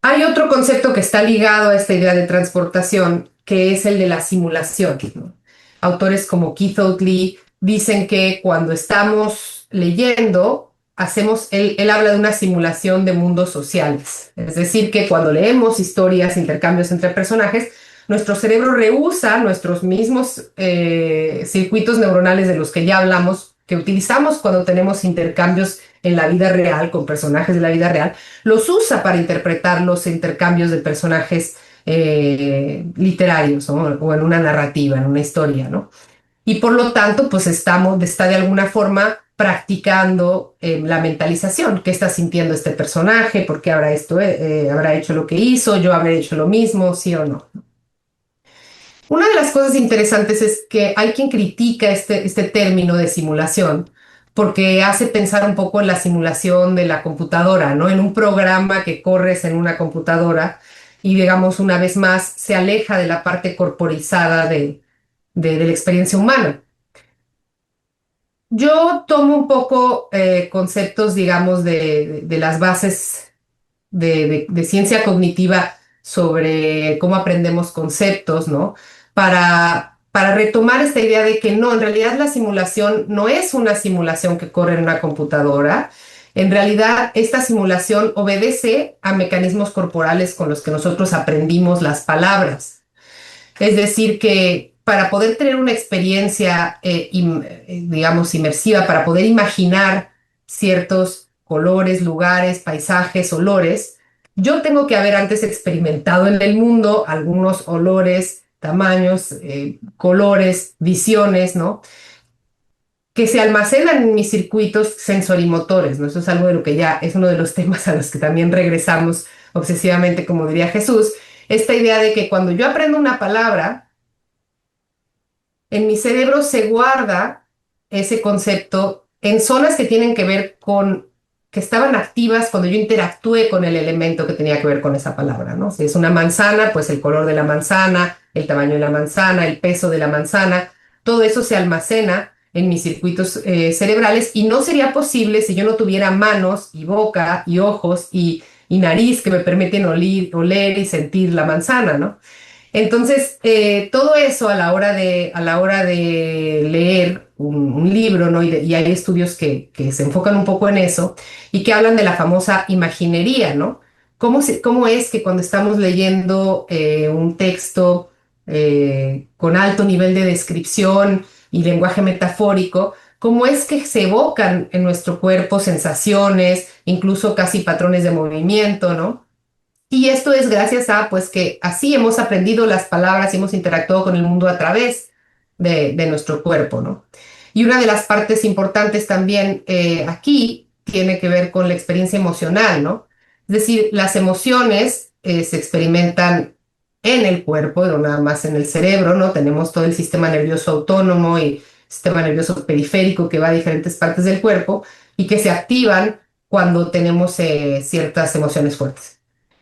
Hay otro concepto que está ligado a esta idea de transportación, que es el de la simulación, ¿no? Autores como Keith Oatley dicen que cuando estamos leyendo, él habla de una simulación de mundos sociales. Es decir, que cuando leemos historias, intercambios entre personajes, nuestro cerebro rehúsa nuestros mismos circuitos neuronales de los que ya hablamos, que utilizamos cuando tenemos intercambios en la vida real, con personajes de la vida real, los usa para interpretar los intercambios de personajes literarios, ¿no? O en una narrativa, en una historia, ¿no? Y por lo tanto, pues está de alguna forma practicando la mentalización. ¿Qué está sintiendo este personaje? ¿Por qué habrá hecho lo que hizo? ¿Yo habré hecho lo mismo? ¿Sí o no? Una de las cosas interesantes es que hay quien critica este término de simulación porque hace pensar un poco en la simulación de la computadora, ¿no? En un programa que corres en una computadora y, digamos, una vez más se aleja de la parte corporizada de la experiencia humana. Yo tomo un poco conceptos, digamos, de las bases de ciencia cognitiva sobre cómo aprendemos conceptos, ¿no? Para retomar esta idea de que no, en realidad la simulación no es una simulación que corre en una computadora. En realidad, esta simulación obedece a mecanismos corporales con los que nosotros aprendimos las palabras. Es decir, que para poder tener una experiencia, digamos, inmersiva, para poder imaginar ciertos colores, lugares, paisajes, olores, yo tengo que haber antes experimentado en el mundo algunos olores, tamaños, colores, visiones, ¿no? Que se almacenan en mis circuitos sensorimotores, ¿no? Eso es algo de lo que ya es uno de los temas a los que también regresamos obsesivamente, como diría Jesús, esta idea de que cuando yo aprendo una palabra, en mi cerebro se guarda ese concepto en zonas que tienen que ver que estaban activas cuando yo interactué con el elemento que tenía que ver con esa palabra, ¿no? Si es una manzana, pues el color de la manzana, el tamaño de la manzana, el peso de la manzana, todo eso se almacena en mis circuitos cerebrales y no sería posible si yo no tuviera manos y boca y ojos y nariz que me permiten oler y sentir la manzana, ¿no? Entonces, todo eso a la hora de leer un libro, ¿no? Y hay estudios que se enfocan un poco en eso y que hablan de la famosa imaginería, ¿no? ¿Cómo es que cuando estamos leyendo un texto con alto nivel de descripción y lenguaje metafórico, cómo es que se evocan en nuestro cuerpo sensaciones, incluso casi patrones de movimiento, ¿no? Y esto es gracias a, pues, que así hemos aprendido las palabras y hemos interactuado con el mundo a través de nuestro cuerpo, ¿no? Y una de las partes importantes también aquí tiene que ver con la experiencia emocional, ¿no? Es decir, las emociones se experimentan en el cuerpo, no nada más en el cerebro, ¿no? Tenemos todo el sistema nervioso autónomo y sistema nervioso periférico que va a diferentes partes del cuerpo y que se activan cuando tenemos ciertas emociones fuertes.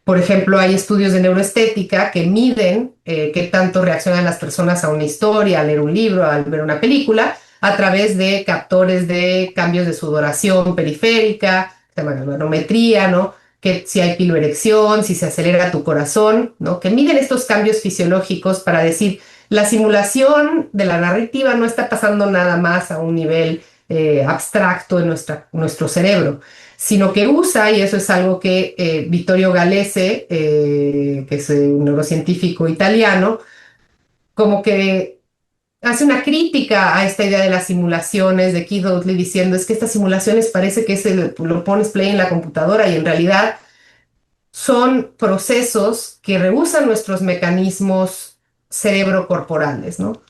Por ejemplo, hay estudios de neuroestética que miden qué tanto reaccionan las personas a una historia, a leer un libro, a ver una película, a través de captores de cambios de sudoración periférica, se llama galvanometría, ¿no? Que si hay piloerección, si se acelera tu corazón, ¿no? Que miden estos cambios fisiológicos para decir, la simulación de la narrativa no está pasando nada más a un nivel abstracto en nuestro cerebro, sino que usa, y eso es algo que Vittorio Galese, que es un neurocientífico italiano, como que hace una crítica a esta idea de las simulaciones de Keith Oatley diciendo es que estas simulaciones parece que lo pones play en la computadora y en realidad son procesos que rehusan nuestros mecanismos cerebrocorporales, ¿no?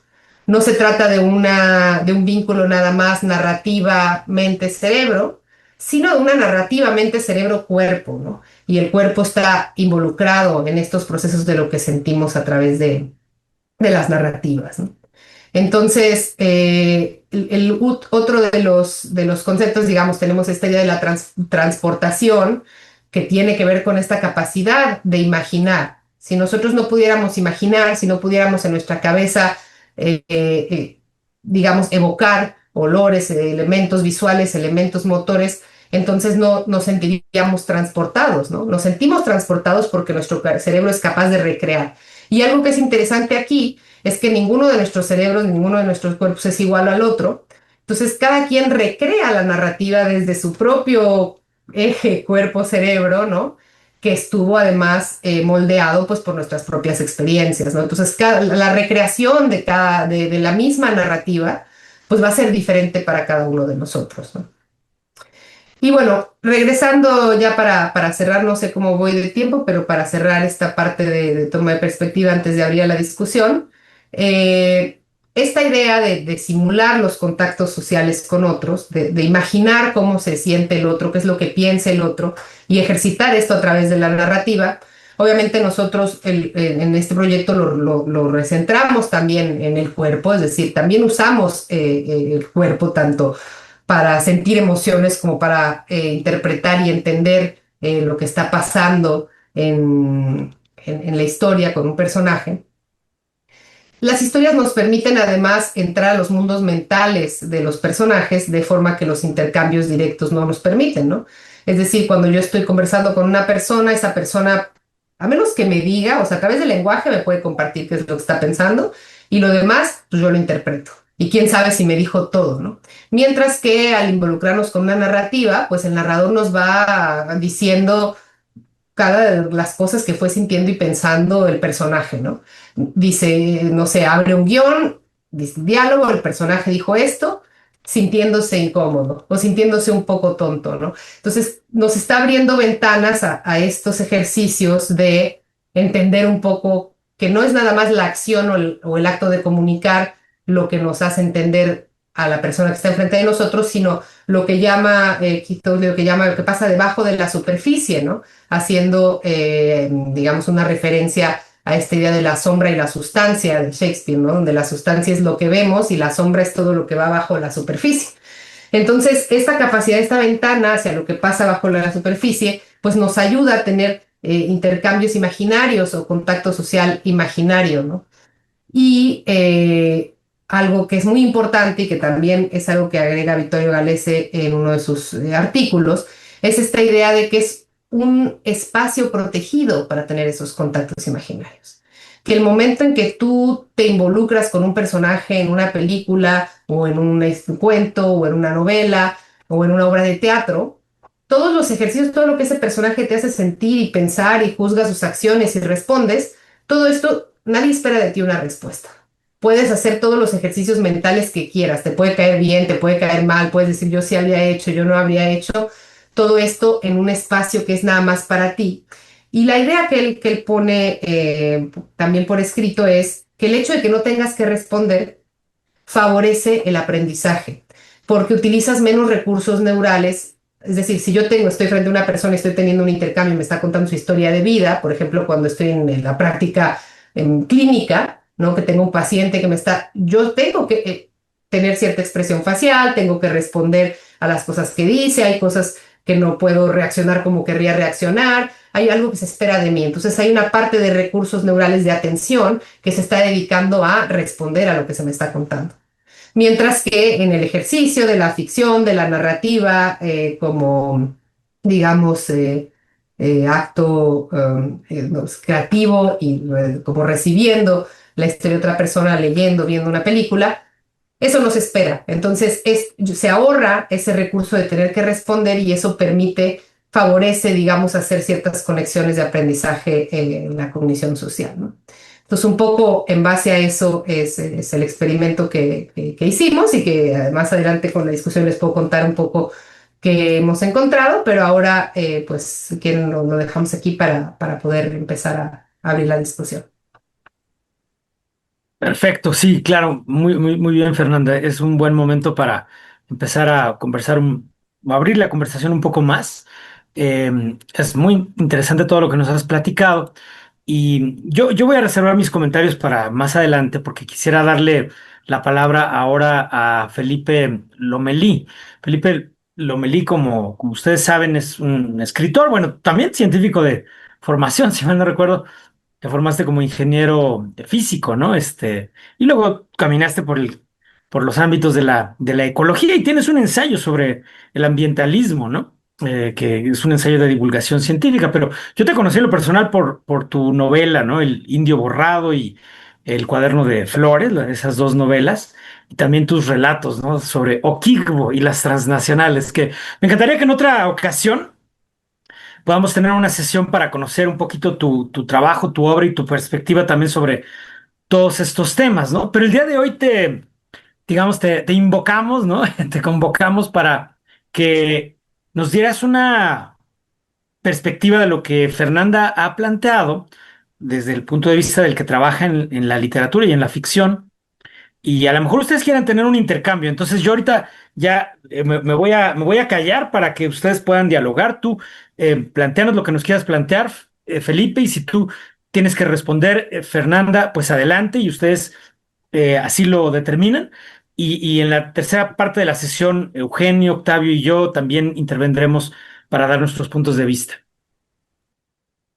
No se trata de un vínculo nada más narrativa mente-cerebro, sino de una narrativa mente-cerebro-cuerpo, ¿no? Y el cuerpo está involucrado en estos procesos de lo que sentimos a través de las narrativas, ¿no? Entonces, otro de los conceptos, digamos, tenemos esta idea de la transportación que tiene que ver con esta capacidad de imaginar. Si nosotros no pudiéramos imaginar, si no pudiéramos en nuestra cabeza, digamos, evocar olores, elementos visuales, elementos motores, entonces no nos sentiríamos transportados, ¿no? Nos sentimos transportados porque nuestro cerebro es capaz de recrear. Y algo que es interesante aquí es que ninguno de nuestros cerebros, ninguno de nuestros cuerpos es igual al otro Entonces, cada quien recrea la narrativa desde su propio eje cuerpo-cerebro, ¿no? Que estuvo además moldeado pues por nuestras propias experiencias, ¿no? Entonces, la recreación de la misma narrativa pues va a ser diferente para cada uno de nosotros, ¿no? Y bueno, regresando ya para cerrar, no sé cómo voy de tiempo, pero para cerrar esta parte de toma de perspectiva antes de abrir a la discusión, eh, esta idea de simular los contactos sociales con otros, de imaginar cómo se siente el otro, qué es lo que piensa el otro, y ejercitar esto a través de la narrativa. Obviamente nosotros en este proyecto lo recentramos también en el cuerpo, es decir, también usamos el cuerpo tanto para sentir emociones como para interpretar y entender lo que está pasando en la historia con un personaje. Las historias nos permiten además entrar a los mundos mentales de los personajes de forma que los intercambios directos no nos permiten, ¿no? Es decir, cuando yo estoy conversando con una persona, esa persona, a menos que me diga, o sea, a través del lenguaje me puede compartir qué es lo que está pensando y lo demás, pues yo lo interpreto. Y quién sabe si me dijo todo, ¿no? Mientras que al involucrarnos con una narrativa, pues el narrador nos va diciendo cada de las cosas que fue sintiendo y pensando el personaje, ¿no? Dice, no sé, abre un guión, dice diálogo, el personaje dijo esto, sintiéndose incómodo o sintiéndose un poco tonto, ¿no? Entonces, nos está abriendo ventanas a estos ejercicios de entender un poco que no es nada más la acción o el acto de comunicar lo que nos hace entender a la persona que está enfrente de nosotros, sino lo que llama, lo que pasa debajo de la superficie, ¿no? Haciendo, digamos, una referencia a esta idea de la sombra y la sustancia de Shakespeare, ¿no? Donde la sustancia es lo que vemos y la sombra es todo lo que va bajo la superficie. Entonces, esta capacidad, esta ventana hacia lo que pasa bajo la superficie, pues nos ayuda a tener intercambios imaginarios o contacto social imaginario, ¿no? Y algo que es muy importante y que también es algo que agrega Vittorio Galese en uno de sus artículos, es esta idea de que es un espacio protegido para tener esos contactos imaginarios. Que el momento en que tú te involucras con un personaje en una película o en un cuento o en una novela o en una obra de teatro, todos los ejercicios, todo lo que ese personaje te hace sentir y pensar y juzga sus acciones y respondes, todo esto, nadie espera de ti una respuesta. Puedes hacer todos los ejercicios mentales que quieras, te puede caer bien, te puede caer mal, puedes decir yo sí habría hecho, yo no habría hecho, todo esto en un espacio que es nada más para ti. Y la idea que él pone también por escrito es que el hecho de que no tengas que responder favorece el aprendizaje, porque utilizas menos recursos neurales. Es decir, si yo estoy frente a una persona y estoy teniendo un intercambio y me está contando su historia de vida, por ejemplo, cuando estoy en la práctica en clínica, ¿no? Que tengo un paciente que yo tengo que tener cierta expresión facial, tengo que responder a las cosas que dice, hay cosas que no puedo reaccionar como querría reaccionar, hay algo que se espera de mí. Entonces hay una parte de recursos neurales de atención que se está dedicando a responder a lo que se me está contando. Mientras que en el ejercicio de la ficción, de la narrativa, como, digamos, acto no, creativo y como recibiendo la historia de otra persona, leyendo, viendo una película, eso no se espera. Entonces se ahorra ese recurso de tener que responder y eso favorece, digamos, hacer ciertas conexiones de aprendizaje en la cognición social, ¿no? Entonces, un poco en base a eso es el experimento que hicimos y que más adelante con la discusión les puedo contar un poco qué hemos encontrado, pero ahora, pues, si quieren, lo dejamos aquí para poder empezar a abrir la discusión. Perfecto, sí, claro, muy bien, Fernanda. Es un buen momento para empezar a conversar, a abrir la conversación un poco más. Es muy interesante todo lo que nos has platicado y yo voy a reservar mis comentarios para más adelante porque quisiera darle la palabra ahora a Felipe Lomelí. Felipe Lomelí, como ustedes saben, es un escritor, bueno, también científico de formación, si mal no recuerdo. Te formaste como ingeniero de físico, ¿no? Y luego caminaste por los ámbitos de la ecología y tienes un ensayo sobre el ambientalismo, ¿no? Que es un ensayo de divulgación científica, pero yo te conocí en lo personal por tu novela, ¿no? El Indio Borrado y El Cuaderno de Flores, esas dos novelas. y también tus relatos, ¿no? Sobre Okigbo y las transnacionales, que me encantaría que en otra ocasión podamos tener una sesión para conocer un poquito tu trabajo, tu obra y tu perspectiva también sobre todos estos temas, ¿no? Pero el día de hoy digamos, te invocamos, ¿no? Te convocamos para que nos dieras una perspectiva de lo que Fernanda ha planteado desde el punto de vista del que trabaja en la literatura y en la ficción. Y a lo mejor ustedes quieran tener un intercambio. Entonces yo ahorita ya me voy a callar para que ustedes puedan dialogar. Tú planteanos lo que nos quieras plantear, Felipe, y si tú tienes que responder, Fernanda, pues adelante y ustedes así lo determinan. Y en la tercera parte de la sesión, Eugenio, Octavio y yo también intervendremos para dar nuestros puntos de vista.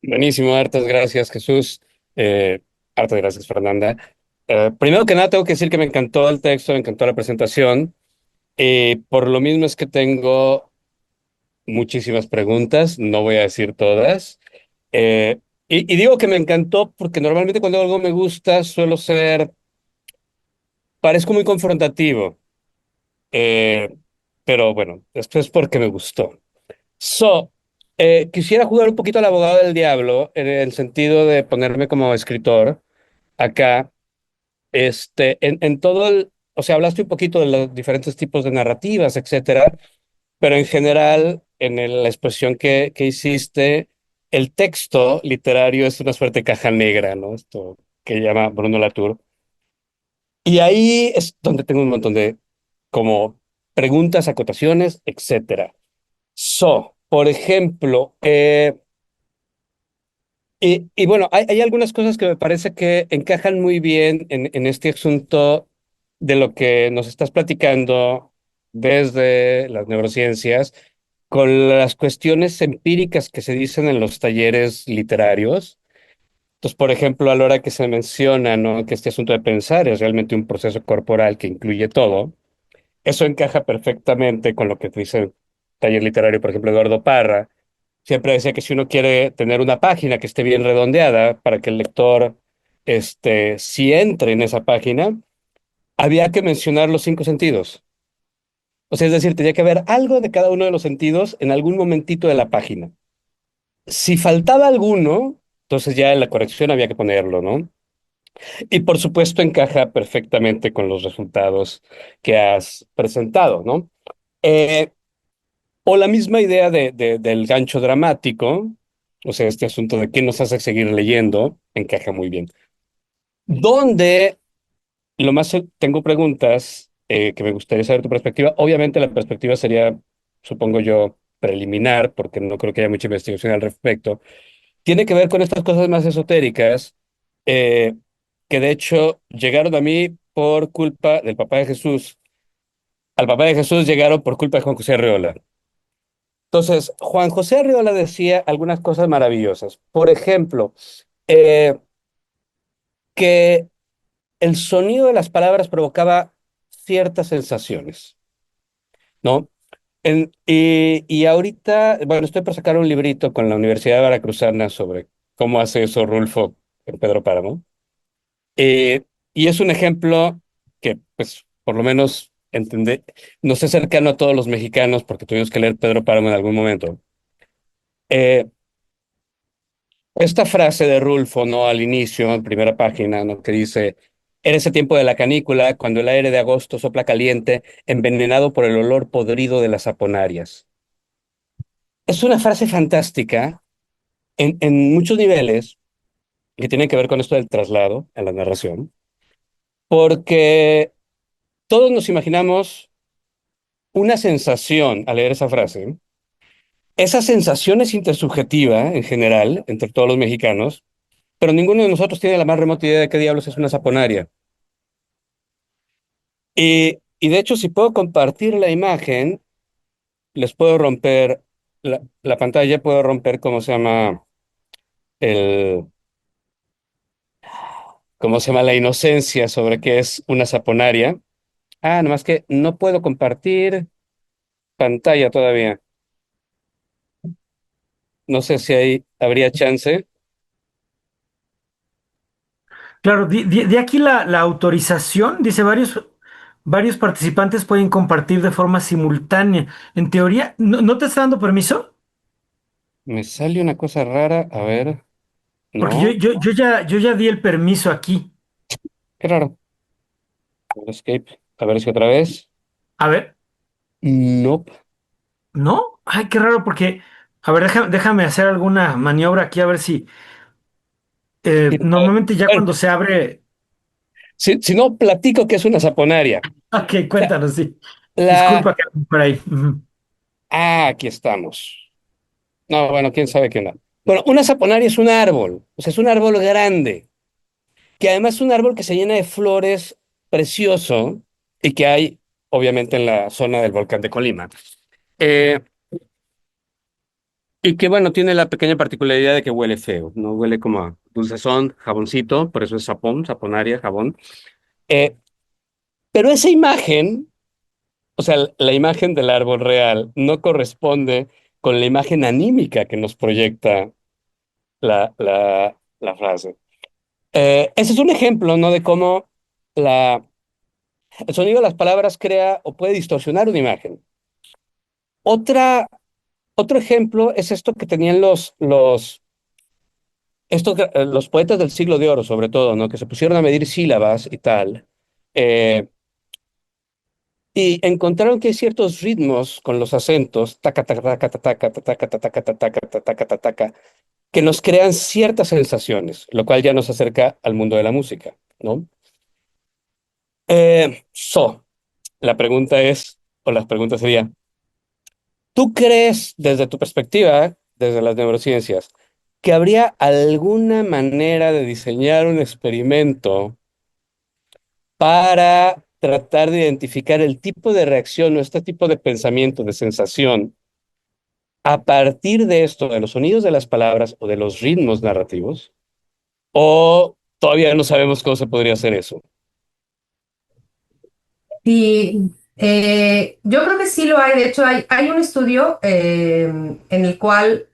Buenísimo, hartas gracias, Jesús. Eh, Hartas gracias, Fernanda. Primero que nada, tengo que decir que me encantó el texto, me encantó la presentación. Por lo mismo es que tengo muchísimas preguntas, no voy a decir todas. Eh, y digo que me encantó porque normalmente cuando algo me gusta parezco muy confrontativo. Eh, pero bueno, esto es porque me gustó. So, Quisiera jugar un poquito al abogado del diablo en el sentido de ponerme como escritor acá, en todo o sea, hablaste un poquito de los diferentes tipos de narrativas, etcétera, pero en general, la expresión que hiciste, el texto literario es una suerte de caja negra, ¿no? Esto que llama Bruno Latour. Y ahí es donde tengo un montón de como preguntas, acotaciones, etcétera. Por ejemplo, y bueno, hay algunas cosas que me parece que encajan muy bien en este asunto de lo que nos estás platicando desde las neurociencias, con las cuestiones empíricas que se dicen en los talleres literarios. Entonces, por ejemplo, a la hora que se menciona, ¿no?, que este asunto de pensar es realmente un proceso corporal que incluye todo, eso encaja perfectamente con lo que dice el taller literario, por ejemplo, Eduardo Parra. Siempre decía que si uno quiere tener una página que esté bien redondeada para que el lector, si entre en esa página, había que mencionar los cinco sentidos. O sea, es decir, tenía que haber algo de cada uno de los sentidos en algún momentito de la página. Si faltaba alguno, entonces ya en la corrección había que ponerlo, ¿no? Y por supuesto encaja perfectamente con los resultados que has presentado, ¿no? Eh, O la misma idea del gancho dramático, o sea, este asunto de qué nos hace seguir leyendo, encaja muy bien. ¿Dónde? Tengo preguntas que me gustaría saber tu perspectiva. Obviamente la perspectiva sería, supongo yo, preliminar, porque no creo que haya mucha investigación al respecto. Tiene que ver con estas cosas más esotéricas, eh, que de hecho llegaron a mí por culpa del papá de Jesús. Al papá de Jesús llegaron por culpa de Juan José Arreola. Entonces, Juan José Arriola decía algunas cosas maravillosas. Por ejemplo, eh, que el sonido de las palabras provocaba ciertas sensaciones, ¿no? Y ahorita, bueno, estoy por sacar un librito con la Universidad de Veracruzana sobre cómo hace eso Rulfo en Pedro Páramo. Eh, y es un ejemplo que, pues, por lo menos nos es cercano a todos los mexicanos porque tuvimos que leer Pedro Páramo en algún momento. Eh, Esta frase de Rulfo, ¿no? Al inicio, en primera página, ¿no? Que dice, era ese tiempo de la canícula, cuando el aire de agosto sopla caliente, envenenado por el olor podrido de las aponarias. Es una frase fantástica en muchos niveles que tienen que ver con esto del traslado en la narración, porque todos nos imaginamos una sensación al leer esa frase. Esa sensación es intersubjetiva en general entre todos los mexicanos, pero ninguno de nosotros tiene la más remota idea de qué diablos es una saponaria. Y de hecho, si puedo compartir la imagen, les puedo romper la pantalla, puedo romper, ¿cómo se llama? El, ¿Cómo se llama? La inocencia sobre qué es una saponaria. Ah, nomás que no puedo compartir pantalla todavía. No sé si ahí habría chance. Claro, de aquí la autorización, dice varios. varios participantes pueden compartir de forma simultánea. En teoría, ¿no te está dando permiso? Me sale una cosa rara. A ver, Porque yo, no, yo, yo ya di el permiso aquí. qué raro. A ver, escape. A ver si otra vez. A ver, Nope. ¿no? Ay, qué raro, porque, a ver, déjame hacer alguna maniobra aquí, a ver si, Sí, normalmente ya bueno, cuando se abre, si no, platico que es una saponaria. ok, La, cuéntanos, sí. la... Disculpa que por ahí. Ujú. Aquí estamos. No, bueno, quién sabe qué onda. Bueno, una saponaria es un árbol. O sea, es un árbol grande. Que además es un árbol que se llena de flores precioso y que hay, obviamente, en la zona del volcán de Colima. Eh, y que, bueno, tiene la pequeña particularidad de que huele feo, no huele como a dulcezón, jaboncito, por eso es sapón, saponaria, jabón. Eh, pero esa imagen, o sea, la imagen del árbol real, no corresponde con la imagen anímica que nos proyecta la frase. Ese es un ejemplo, ¿no? De cómo la el sonido de las palabras crea o puede distorsionar una imagen. Otra, otro ejemplo es esto que tenían los poetas del siglo de oro, sobre todo, ¿no? Que se pusieron a medir sílabas y tal. eh, y encontraron que hay ciertos ritmos con los acentos, taca, taca, taca, taca, taca, taca, taca, taca, taca, taca, taca, que nos crean ciertas sensaciones, lo cual ya nos acerca al mundo de la música, ¿no? La pregunta es, o las preguntas serían, ¿tú crees, desde tu perspectiva, desde las neurociencias, que habría alguna manera de diseñar un experimento para tratar de identificar el tipo de reacción o este tipo de pensamiento, de sensación, a partir de esto, de los sonidos de las palabras o de los ritmos narrativos? ¿O todavía no sabemos cómo se podría hacer eso? Y yo creo que sí lo hay. De hecho, hay un estudio en el cual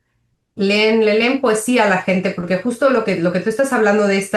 le leen poesía a la gente, porque justo lo que tú estás hablando de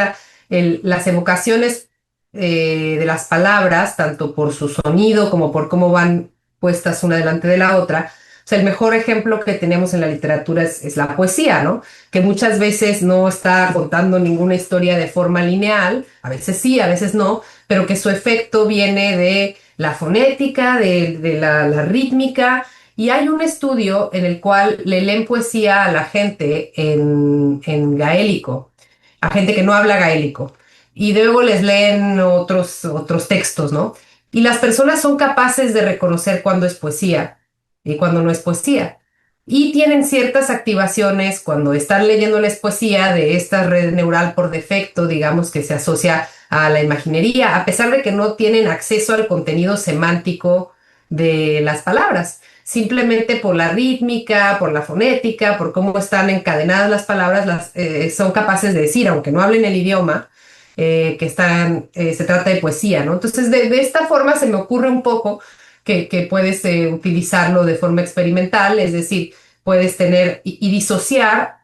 las evocaciones de las palabras, tanto por su sonido como por cómo van puestas una delante de la otra. O sea, el mejor ejemplo que tenemos en la literatura es la poesía, ¿no? Que muchas veces no está contando ninguna historia de forma lineal, a veces sí, a veces no, pero que su efecto viene de la fonética, de la rítmica. Y hay un estudio en el cual le leen poesía a la gente en gaélico, a gente que no habla gaélico, y luego les leen otros textos, ¿no? Y las personas son capaces de reconocer cuándo es poesía y cuándo no es poesía. Y tienen ciertas activaciones cuando están leyéndoles poesía de esta red neural por defecto, digamos, que se asocia a la imaginería, a pesar de que no tienen acceso al contenido semántico de las palabras. Simplemente por la rítmica, por la fonética, por cómo están encadenadas las palabras, son capaces de decir, aunque no hablen el idioma, se trata de poesía, ¿no? Entonces, de esta forma se me ocurre un poco que puedes utilizarlo de forma experimental, es decir, puedes tener y disociar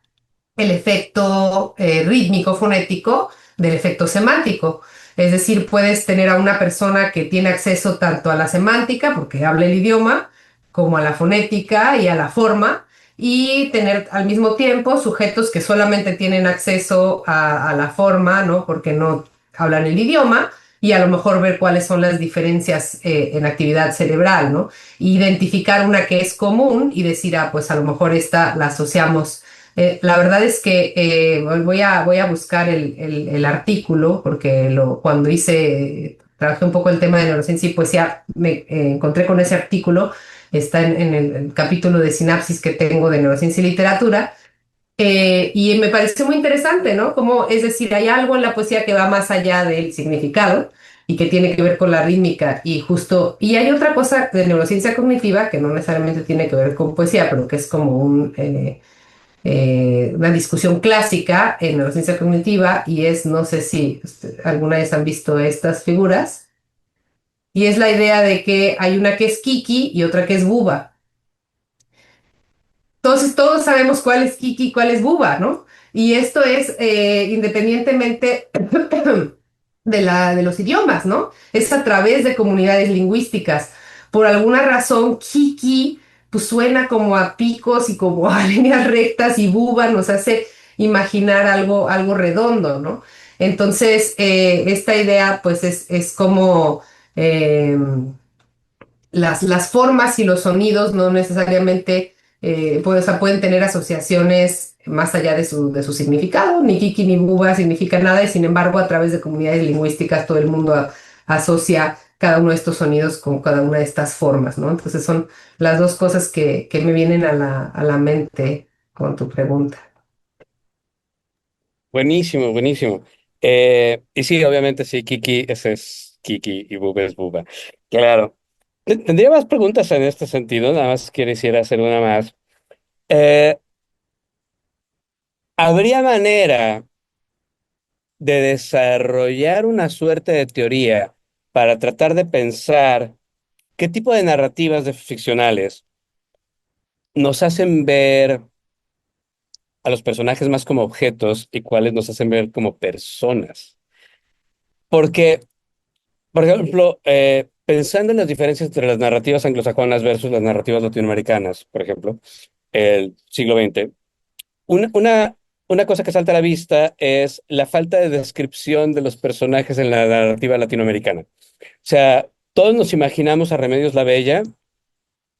el efecto rítmico fonético del efecto semántico. Es decir, puedes tener a una persona que tiene acceso tanto a la semántica, porque habla el idioma, como a la fonética y a la forma, y tener al mismo tiempo sujetos que solamente tienen acceso a la forma, ¿no? Porque no hablan el idioma, y a lo mejor ver cuáles son las diferencias en actividad cerebral, ¿no? Identificar una que es común y decir, ah, pues a lo mejor esta la asociamos. La verdad es que voy a buscar el artículo porque cuando trabajé un poco el tema de neurociencia y poesía, me encontré con ese artículo, está en el capítulo de sinapsis que tengo de neurociencia y literatura, y me pareció muy interesante, ¿no? Como, es decir, hay algo en la poesía que va más allá del significado y que tiene que ver con la rítmica y hay otra cosa de neurociencia cognitiva que no necesariamente tiene que ver con poesía, pero que es como una discusión clásica en neurociencia cognitiva y no sé si alguna vez han visto estas figuras, y es la idea de que hay una que es Kiki y otra que es Buba. Entonces todos sabemos cuál es Kiki y cuál es Buba, ¿no? Y esto es independientemente de los idiomas, ¿no? Es a través de comunidades lingüísticas. Por alguna razón, Kiki pues suena como a picos y como a líneas rectas y buba nos hace imaginar algo redondo, ¿no? Entonces, esta idea pues es como las formas y los sonidos no necesariamente o sea, pueden tener asociaciones más allá de su significado. Ni Kiki ni Buba significa nada y sin embargo a través de comunidades lingüísticas todo el mundo asocia cada uno de estos sonidos con cada una de estas formas, ¿no? Entonces son las dos cosas que me vienen a la mente con tu pregunta. Buenísimo, buenísimo. Y sí, obviamente sí, Kiki, ese es Kiki y Buba es Buba. Claro. Tendría más preguntas en este sentido, nada más quisiera hacer una más. Eh, ¿Habría manera de desarrollar una suerte de teoría para tratar de pensar qué tipo de narrativas de ficcionales nos hacen ver a los personajes más como objetos y cuáles nos hacen ver como personas? Porque, por ejemplo, pensando en las diferencias entre las narrativas anglosajonas versus las narrativas latinoamericanas, por ejemplo, el siglo XX, una, una, una cosa que salta a la vista es la falta de descripción de los personajes en la narrativa latinoamericana. O sea, todos nos imaginamos a Remedios la Bella,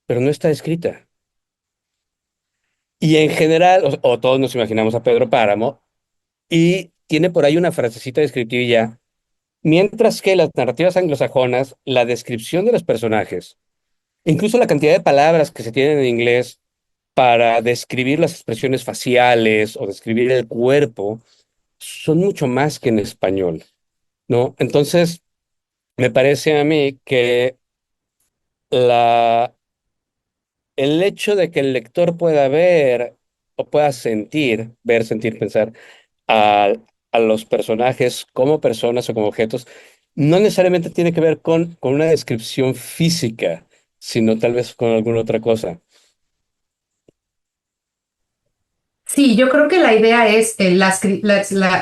pero no está escrita. Y en general, o todos nos imaginamos a Pedro Páramo, y tiene por ahí una frasecita descriptiva. Mientras que las narrativas anglosajonas, la descripción de los personajes, incluso la cantidad de palabras que se tienen en inglés para describir las expresiones faciales o describir el cuerpo, son mucho más que en español, ¿no? Entonces, me parece a mí que la, el hecho de que el lector pueda ver o pueda sentir, ver, sentir, pensar a, a los personajes como personas o como objetos, no necesariamente tiene que ver con una descripción física, sino tal vez con alguna otra cosa. Sí, yo creo que la idea es la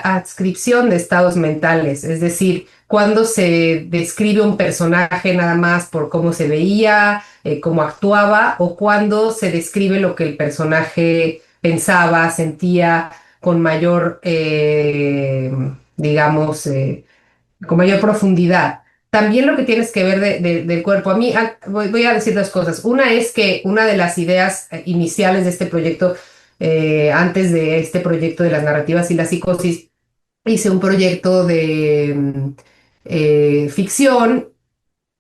adscripción de estados mentales, es decir, cuando se describe un personaje nada más por cómo se veía, cómo actuaba, o cuando se describe lo que el personaje pensaba, sentía con mayor, digamos, con mayor profundidad. También lo que tienes que ver del cuerpo. A mí, voy a decir dos cosas. Una es que una de las ideas iniciales de este proyecto, antes de este proyecto de las narrativas y la psicosis, hice un proyecto de ficción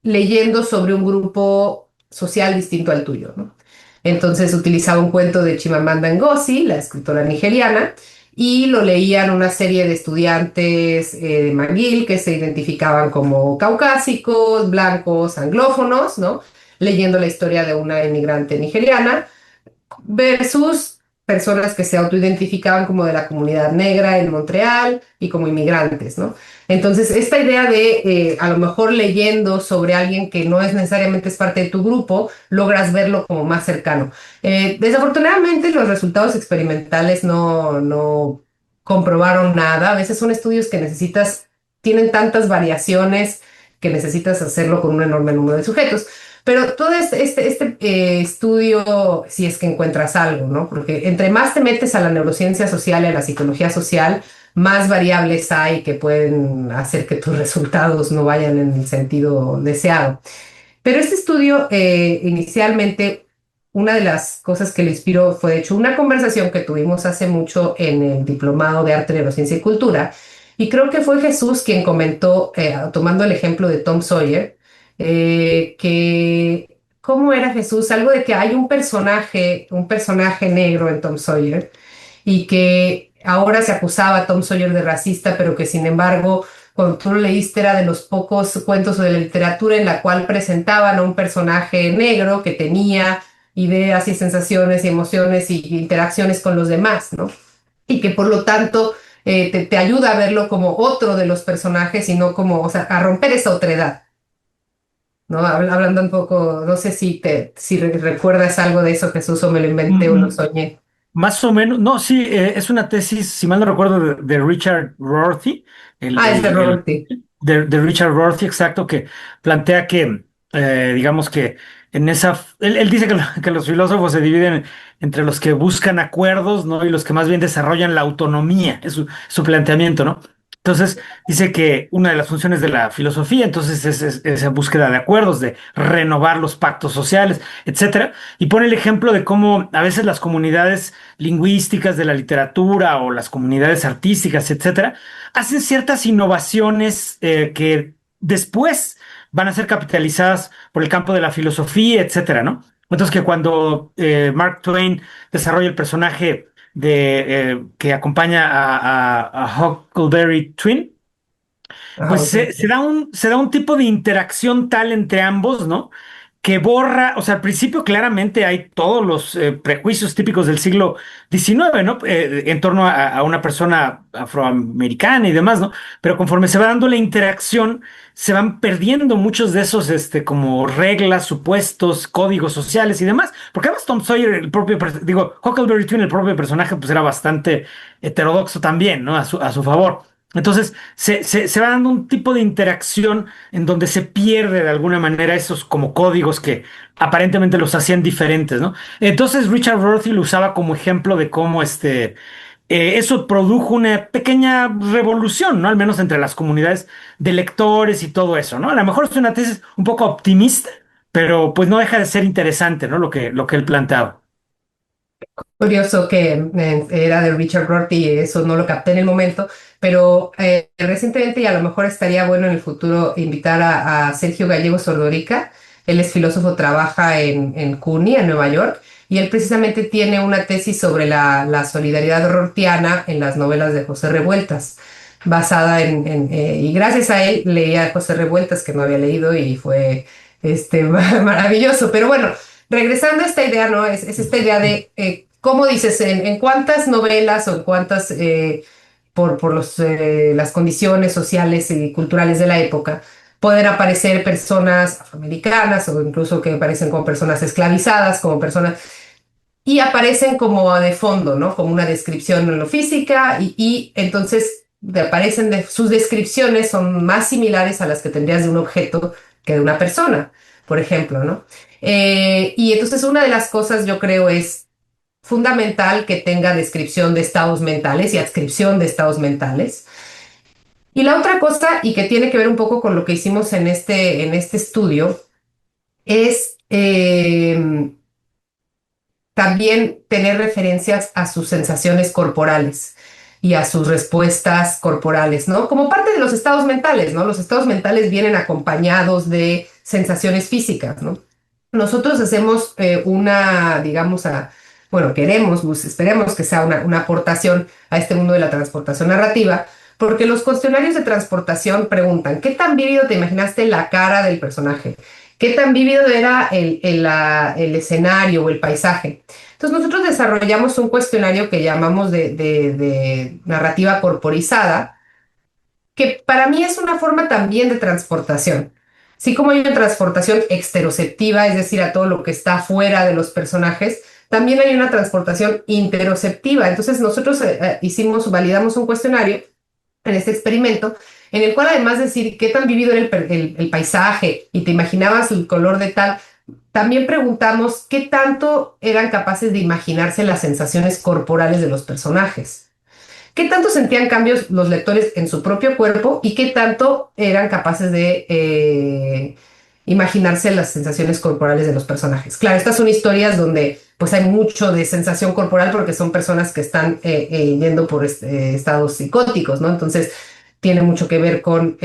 leyendo sobre un grupo social distinto al tuyo, ¿no? Entonces utilizaba un cuento de Chimamanda Ngozi, la escritora nigeriana, y lo leían una serie de estudiantes de McGill que se identificaban como caucásicos, blancos, anglófonos, ¿no? Leyendo la historia de una inmigrante nigeriana versus personas que se autoidentificaban como de la comunidad negra en Montreal y como inmigrantes, ¿no? Entonces, esta idea de a lo mejor leyendo sobre alguien que no es necesariamente es parte de tu grupo, logras verlo como más cercano. Desafortunadamente, los resultados experimentales no comprobaron nada. A veces son estudios que tienen tantas variaciones que necesitas hacerlo con un enorme número de sujetos. Pero todo este estudio, si es que encuentras algo, ¿no? Porque entre más te metes a la neurociencia social y a la psicología social, más variables hay que pueden hacer que tus resultados no vayan en el sentido deseado. Pero este estudio, inicialmente, una de las cosas que lo inspiró fue, de hecho, una conversación que tuvimos hace mucho en el Diplomado de Arte, Neurociencia y Cultura. Y creo que fue Jesús quien comentó, tomando el ejemplo de Tom Sawyer, que, ¿cómo era Jesús? Algo de que hay un personaje negro en Tom Sawyer y que ahora se acusaba a Tom Sawyer de racista, pero que sin embargo cuando tú lo leíste era de los pocos cuentos de la literatura en la cual presentaban a un personaje negro que tenía ideas y sensaciones y emociones y interacciones con los demás, ¿no? Y que por lo tanto te ayuda a verlo como otro de los personajes y no como, o sea, a romper esa otredad, ¿no? Hablando un poco, no sé si recuerdas algo de eso, Jesús, o me lo inventé o lo Mm, soñé. Más o menos, no, sí, es una tesis, si mal no recuerdo, de Richard Rorty, el, Ah, es de el, el- Rorty. de Richard Rorty, exacto, que plantea que, digamos que en esa, él dice que, que los filósofos se dividen entre los que buscan acuerdos, ¿no? Y los que más bien desarrollan la autonomía, es su planteamiento, ¿no? Entonces, dice que una de las funciones de la filosofía, entonces, es esa búsqueda de acuerdos, de renovar los pactos sociales, etcétera. Y pone el ejemplo de cómo a veces las comunidades lingüísticas de la literatura o las comunidades artísticas, etcétera, hacen ciertas innovaciones que después van a ser capitalizadas por el campo de la filosofía, etcétera, ¿no? Entonces que cuando Mark Twain desarrolla el personaje que acompaña a Huckleberry Twin, Ah, pues ok. se da un tipo de interacción tal entre ambos, ¿no? Que borra, o sea, al principio claramente hay todos los prejuicios típicos del siglo XIX, ¿no? En torno a una persona afroamericana y demás, ¿no? Pero conforme se va dando la interacción, se van perdiendo muchos de esos, como reglas, supuestos, códigos sociales y demás. Porque además Tom Sawyer, digo, Huckleberry Twin, el propio personaje, pues era bastante heterodoxo también, ¿no? A su favor. Entonces, se va dando un tipo de interacción en donde se pierde de alguna manera esos como códigos que aparentemente los hacían diferentes, ¿no? Entonces, Richard Rorty lo usaba como ejemplo de cómo eso produjo una pequeña revolución, ¿no? Al menos entre las comunidades de lectores y todo eso, ¿no? A lo mejor es una tesis un poco optimista, pero pues no deja de ser interesante, ¿no? Lo que él planteaba. Curioso que era de Richard Rorty y eso no lo capté en el momento, pero recientemente y a lo mejor estaría bueno en el futuro invitar a Sergio Gallegos Ordorica. Él es filósofo, trabaja en CUNY, en Nueva York, y él precisamente tiene una tesis sobre la solidaridad rortiana en las novelas de José Revueltas, basada y gracias a él leí a José Revueltas, que no había leído y fue maravilloso. Pero bueno, regresando a esta idea, ¿no? Es esta idea de, ¿cómo dices? En cuántas novelas o en cuántas, las condiciones sociales y culturales de la época, pueden aparecer personas afroamericanas o incluso que aparecen como personas esclavizadas, como personas, y aparecen como de fondo, ¿no? Como una descripción en lo física y entonces sus descripciones son más similares a las que tendrías de un objeto que de una persona, por ejemplo, ¿no? Y entonces una de las cosas yo creo es fundamental que tenga descripción de estados mentales y adscripción de estados mentales. Y la otra cosa, y que tiene que ver un poco con lo que hicimos en este estudio, es también tener referencias a sus sensaciones corporales y a sus respuestas corporales, ¿no? Como parte de los estados mentales, ¿no? Los estados mentales vienen acompañados de sensaciones físicas, ¿no? Nosotros hacemos digamos, bueno, queremos, pues, esperemos que sea una aportación a este mundo de la transportación narrativa, porque los cuestionarios de transportación preguntan, ¿qué tan vívido te imaginaste la cara del personaje? ¿Qué tan vívido era el escenario o el paisaje? Entonces nosotros desarrollamos un cuestionario que llamamos de narrativa corporizada, que para mí es una forma también de transportación. Así como hay una transportación exteroceptiva, es decir, a todo lo que está fuera de los personajes, también hay una transportación interoceptiva. Entonces nosotros validamos un cuestionario en este experimento, en el cual además de decir qué tan vivido era el paisaje y te imaginabas el color de tal, también preguntamos qué tanto eran capaces de imaginarse las sensaciones corporales de los personajes. ¿Qué tanto sentían cambios los lectores en su propio cuerpo y qué tanto eran capaces de imaginarse las sensaciones corporales de los personajes? Claro, estas son historias donde pues hay mucho de sensación corporal porque son personas que están yendo por estados psicóticos, ¿no? Entonces tiene mucho que ver con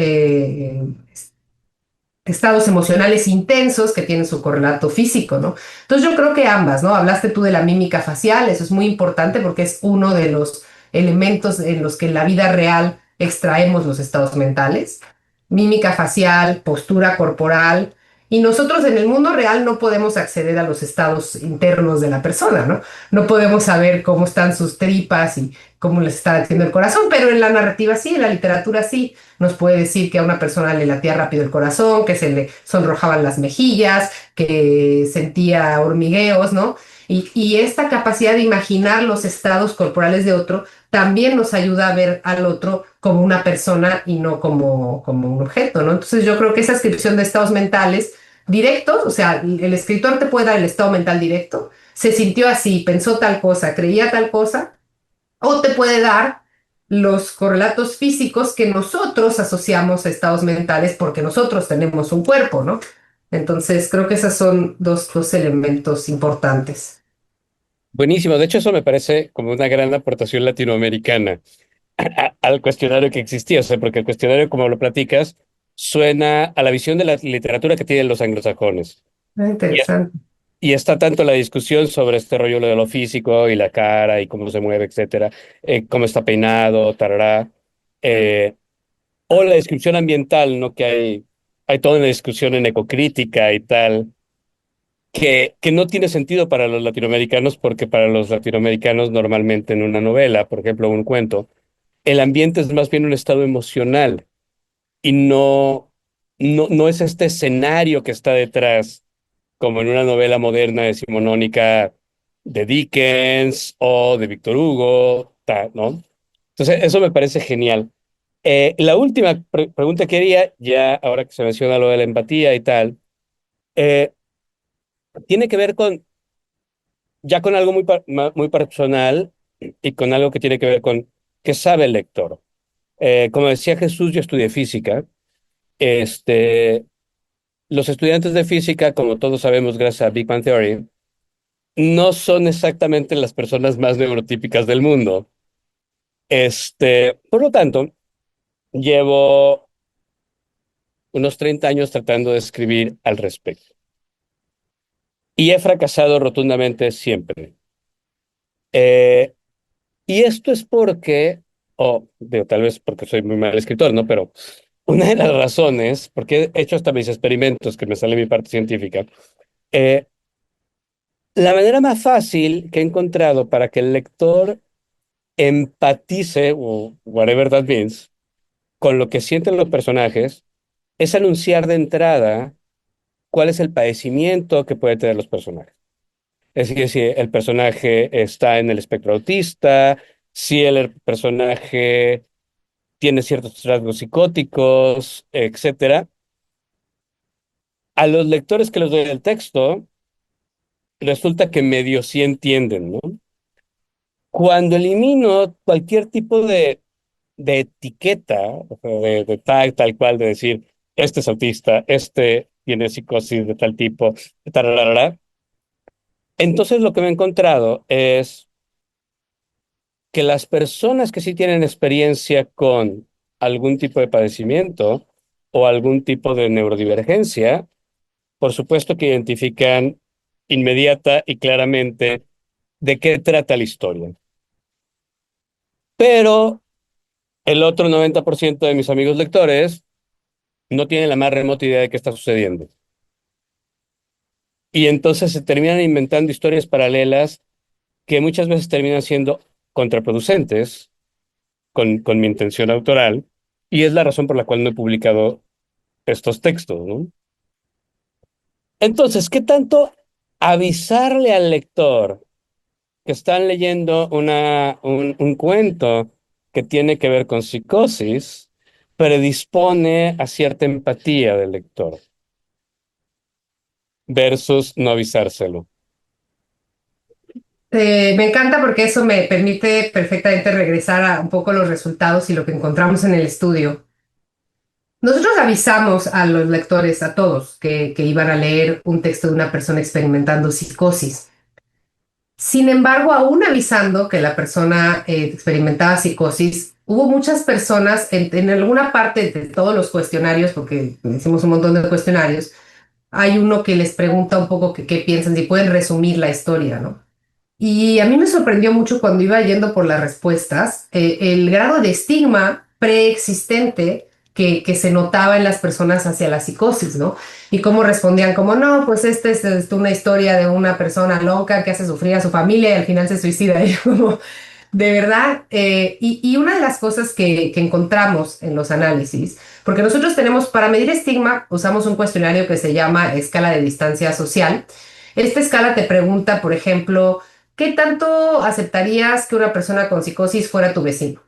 estados emocionales intensos que tienen su correlato físico, ¿no? Entonces yo creo que ambas, ¿no? Hablaste tú de la mímica facial, eso es muy importante porque es uno de los elementos en los que en la vida real extraemos los estados mentales. Mímica facial, postura corporal. Y nosotros en el mundo real no podemos acceder a los estados internos de la persona, ¿no? No podemos saber cómo están sus tripas y cómo les está latiendo el corazón, pero en la narrativa sí, en la literatura sí. Nos puede decir que a una persona le latía rápido el corazón, que se le sonrojaban las mejillas, que sentía hormigueos, ¿no? Y esta capacidad de imaginar los estados corporales de otro también nos ayuda a ver al otro como una persona y no como un objeto, ¿no? Entonces yo creo que esa descripción de estados mentales directos, o sea, el escritor te puede dar el estado mental directo, se sintió así, pensó tal cosa, creía tal cosa, o te puede dar los correlatos físicos que nosotros asociamos a estados mentales porque nosotros tenemos un cuerpo, ¿no? Entonces, creo que esos son dos elementos importantes. Buenísimo. De hecho, eso me parece como una gran aportación latinoamericana al cuestionario que existía. O sea, porque el cuestionario, como lo platicas, suena a la visión de la literatura que tienen los anglosajones. Y, Interesante. y está tanto la discusión sobre este rollo de lo físico y la cara y cómo se mueve, etcétera, cómo está peinado, tarará, eh, o la descripción ambiental, ¿no? Que hay toda una discusión en ecocrítica y tal que no tiene sentido para los latinoamericanos porque para los latinoamericanos normalmente en una novela, por ejemplo, un cuento, el ambiente es más bien un estado emocional y no es este escenario que está detrás, como en una novela moderna decimonónica de Dickens o de Víctor Hugo, ¿no? Entonces, eso me parece genial. La última pregunta que haría, ya ahora que se menciona lo de la empatía y tal, eh, tiene que ver con ya con algo muy personal y con algo que tiene que ver con qué sabe el lector. Como decía Jesús, yo estudié física. Este, los estudiantes de física, como todos sabemos gracias a Big Bang Theory, no son exactamente las personas más neurotípicas del mundo. Por lo tanto, llevo unos 30 años tratando de escribir al respecto. Y he fracasado rotundamente siempre. Eh, Y esto es porque, o digo, tal vez porque soy muy mal escritor, ¿no? Pero una de las razones, porque he hecho hasta mis experimentos, que me sale mi parte científica, eh, la manera más fácil que he encontrado para que el lector empatice, o whatever that means, con lo que sienten los personajes, es anunciar de entrada cuál es el padecimiento que puede tener los personajes. Es decir, si el personaje está en el espectro autista, si el personaje tiene ciertos rasgos psicóticos, etcétera. A los lectores que les doy el texto, resulta que medio sí entienden, ¿no? Cuando elimino cualquier tipo de etiqueta, o sea, de tag tal cual, de decir, este es autista, este tiene psicosis de tal tipo, tararara, entonces lo que me he encontrado es que las personas que sí tienen experiencia con algún tipo de padecimiento o algún tipo de neurodivergencia, por supuesto que identifican inmediata y claramente de qué trata la historia. Pero el otro 90% de mis amigos lectores no tienen la más remota idea de qué está sucediendo. Y entonces se terminan inventando historias paralelas que muchas veces terminan siendo contraproducentes con mi intención autoral. Y es la razón por la cual no he publicado estos textos, ¿no? Entonces, ¿qué tanto avisarle al lector que están leyendo un cuento que tiene que ver con psicosis, predispone a cierta empatía del lector versus no avisárselo? Me encanta porque eso me permite perfectamente regresar a un poco los resultados y lo que encontramos en el estudio. Nosotros avisamos a los lectores, a todos, que iban a leer un texto de una persona experimentando psicosis. Sin embargo, aún avisando que la persona experimentaba psicosis, hubo muchas personas en alguna parte de todos los cuestionarios, porque hicimos un montón de cuestionarios, hay uno que les pregunta un poco qué piensan, si pueden resumir la historia, ¿no? Y a mí me sorprendió mucho cuando iba yendo por las respuestas, el grado de estigma preexistente que se notaba en las personas hacia la psicosis, ¿no? Y cómo respondían como, no, pues esta es una historia de una persona loca que hace sufrir a su familia y al final se suicida. Y yo como, de verdad, y una de las cosas que encontramos en los análisis, porque nosotros tenemos, para medir estigma, usamos un cuestionario que se llama escala de distancia social. Esta escala te pregunta, por ejemplo, ¿qué tanto aceptarías que una persona con psicosis fuera tu vecino?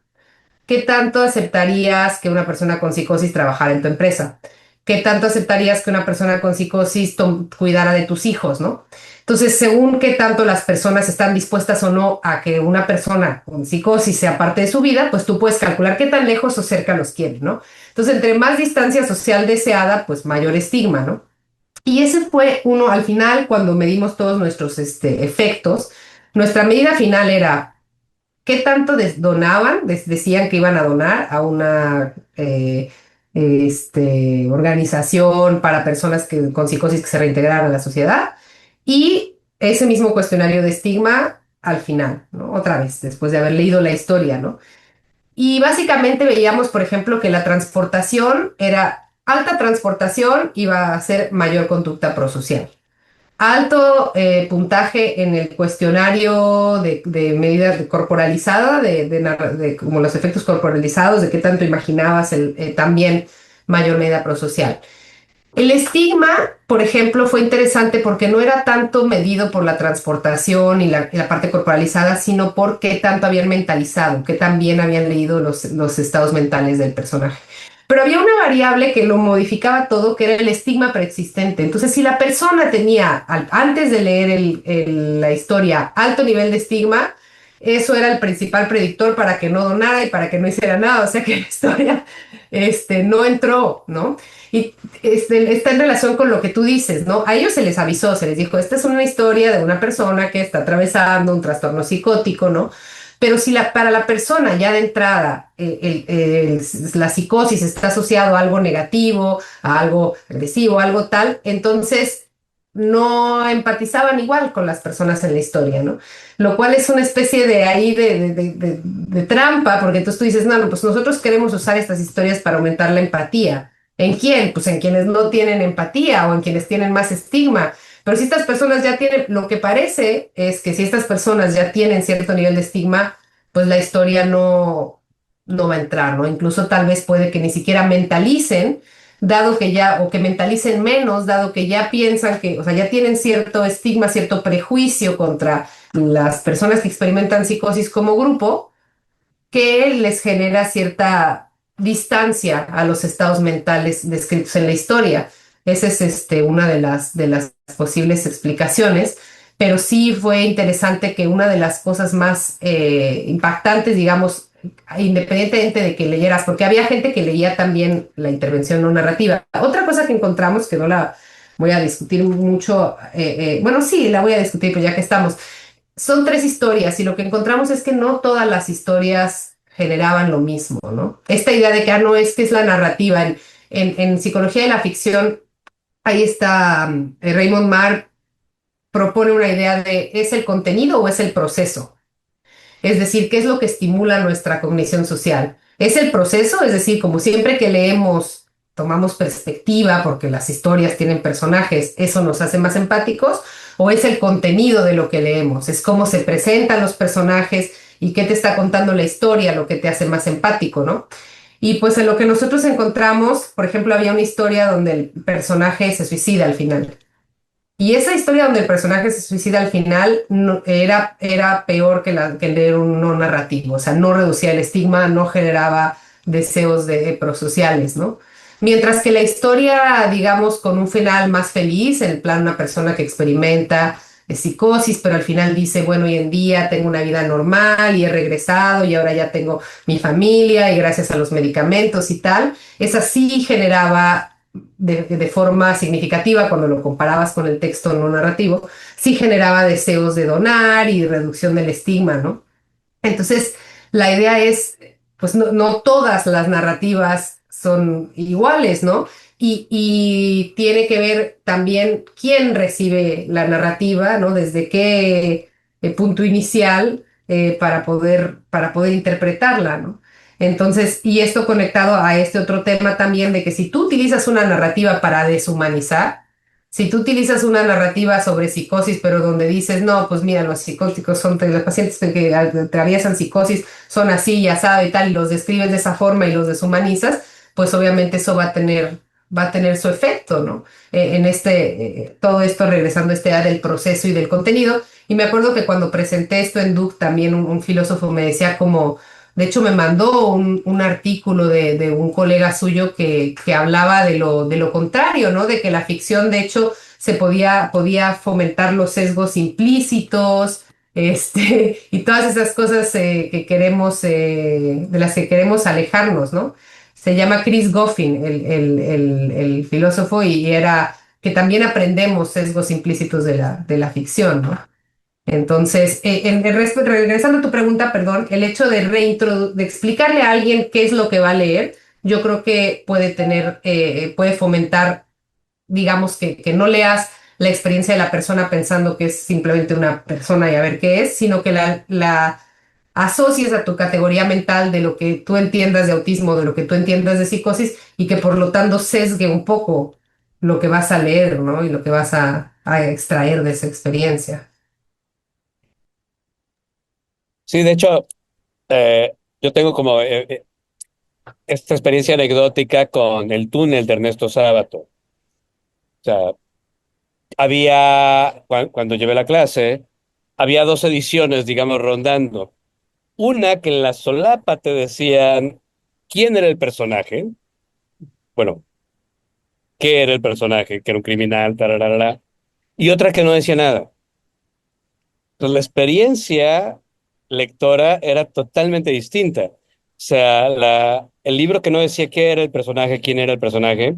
¿Qué tanto aceptarías que una persona con psicosis trabajara en tu empresa? ¿Qué tanto aceptarías que una persona con psicosis cuidara de tus hijos, ¿no? Entonces, según qué tanto las personas están dispuestas o no a que una persona con psicosis sea parte de su vida, pues tú puedes calcular qué tan lejos o cerca los quieres, ¿no? Entonces, entre más distancia social deseada, pues mayor estigma, ¿no? Y ese fue uno, al final, cuando medimos todos nuestros efectos, nuestra medida final era qué tanto donaban, decían que iban a donar a una organización para personas con psicosis que se reintegraran a la sociedad, y ese mismo cuestionario de estigma al final, ¿no? Otra vez, después de haber leído la historia, ¿no? Y básicamente veíamos, por ejemplo, que la transportación era alta transportación, iba a ser mayor conducta prosocial. Alto puntaje en el cuestionario de medida corporalizada, como los efectos corporalizados, de qué tanto imaginabas también mayor medida prosocial. El estigma, por ejemplo, fue interesante porque no era tanto medido por la transportación y la parte corporalizada, sino por qué tanto habían mentalizado, qué tan bien habían leído los estados mentales del personaje. Pero había una variable que lo modificaba todo, que era el estigma preexistente. Entonces, si la persona tenía, antes de leer la historia, alto nivel de estigma, eso era el principal predictor para que no donara y para que no hiciera nada. O sea que la historia no entró, ¿no? Y está en relación con lo que tú dices, ¿no? A ellos se les avisó, se les dijo, esta es una historia de una persona que está atravesando un trastorno psicótico, ¿no? Pero si para la persona ya de entrada la psicosis está asociado a algo negativo, a algo agresivo, a algo tal, entonces no empatizaban igual con las personas en la historia, ¿no? Lo cual es una especie de ahí de trampa, porque entonces tú dices, no, no, pues nosotros queremos usar estas historias para aumentar la empatía. ¿En quién? Pues en quienes no tienen empatía o en quienes tienen más estigma. Pero si estas personas ya tienen, lo que parece es que si estas personas ya tienen cierto nivel de estigma, pues la historia no va a entrar, ¿no? Incluso tal vez puede que ni siquiera mentalicen, dado que ya, o que mentalicen menos, dado que ya piensan que, o sea, ya tienen cierto estigma, cierto prejuicio contra las personas que experimentan psicosis como grupo, que les genera cierta distancia a los estados mentales descritos en la historia. Esa es una de las posibles explicaciones, pero sí fue interesante que una de las cosas más impactantes, digamos, independientemente de que leyeras, porque había gente que leía también la intervención no narrativa. Otra cosa que encontramos, que no la voy a discutir mucho, bueno, sí, la voy a discutir, pero ya que estamos, son tres historias y lo que encontramos es que no todas las historias generaban lo mismo, ¿no? Esta idea de que no es que es la narrativa. En psicología de la ficción, ahí está Raymond Marr propone una idea de ¿es el contenido o es el proceso? Es decir, ¿qué es lo que estimula nuestra cognición social? ¿Es el proceso? Es decir, como siempre que leemos, tomamos perspectiva porque las historias tienen personajes, eso nos hace más empáticos, ¿o es el contenido de lo que leemos? Es cómo se presentan los personajes y qué te está contando la historia, lo que te hace más empático, ¿no? Y pues en lo que nosotros encontramos, por ejemplo, había una historia donde el personaje se suicida al final. Y esa historia donde el personaje se suicida al final era peor que leer un no narrativo, o sea, no reducía el estigma, no generaba deseos prosociales, ¿no? Mientras que la historia, digamos, con un final más feliz, en plan una persona que experimenta psicosis, pero al final dice, bueno, hoy en día tengo una vida normal y he regresado y ahora ya tengo mi familia y gracias a los medicamentos y tal, esa sí generaba de forma significativa, cuando lo comparabas con el texto no narrativo, sí generaba deseos de donar y reducción del estigma, ¿no? Entonces, la idea es, pues no todas las narrativas son iguales, ¿no? Y tiene que ver también quién recibe la narrativa, ¿no? Desde qué punto inicial para poder interpretarla, ¿no? Entonces, y esto conectado a este otro tema también de que si tú utilizas una narrativa para deshumanizar, si tú utilizas una narrativa sobre psicosis, pero donde dices, no, pues mira, los psicóticos son, los pacientes que atraviesan psicosis son así y asado y tal, y los describes de esa forma y los deshumanizas, pues obviamente eso va a tener va a tener su efecto, ¿no? Todo esto regresando a esta idea del proceso y del contenido. Y me acuerdo que cuando presenté esto en Duke, también un filósofo me decía como, de hecho me mandó un artículo de un colega suyo que hablaba de lo contrario, ¿no? De que la ficción, de hecho, podía fomentar los sesgos implícitos, y todas esas cosas que queremos, de las que queremos alejarnos, ¿no? Se llama Chris Goffin, el filósofo, y era que también aprendemos sesgos implícitos de la ficción, ¿no? Entonces, regresando a tu pregunta, perdón, el hecho de explicarle a alguien qué es lo que va a leer, yo creo que puede fomentar, digamos, que no leas la experiencia de la persona pensando que es simplemente una persona y a ver qué es, sino que la asocies a tu categoría mental de lo que tú entiendas de autismo, de lo que tú entiendas de psicosis, y que por lo tanto sesgue un poco lo que vas a leer, ¿no? Y lo que vas a extraer de esa experiencia. Sí, de hecho, yo tengo como esta experiencia anecdótica con el túnel de Ernesto Sábato. O sea, cuando llevé la clase, había dos ediciones, digamos, rondando. Una que en la solapa te decían quién era el personaje, bueno, qué era el personaje, que era un criminal, tararara, y otra que no decía nada. Entonces, la experiencia lectora era totalmente distinta. O sea, el libro que no decía qué era el personaje, quién era el personaje,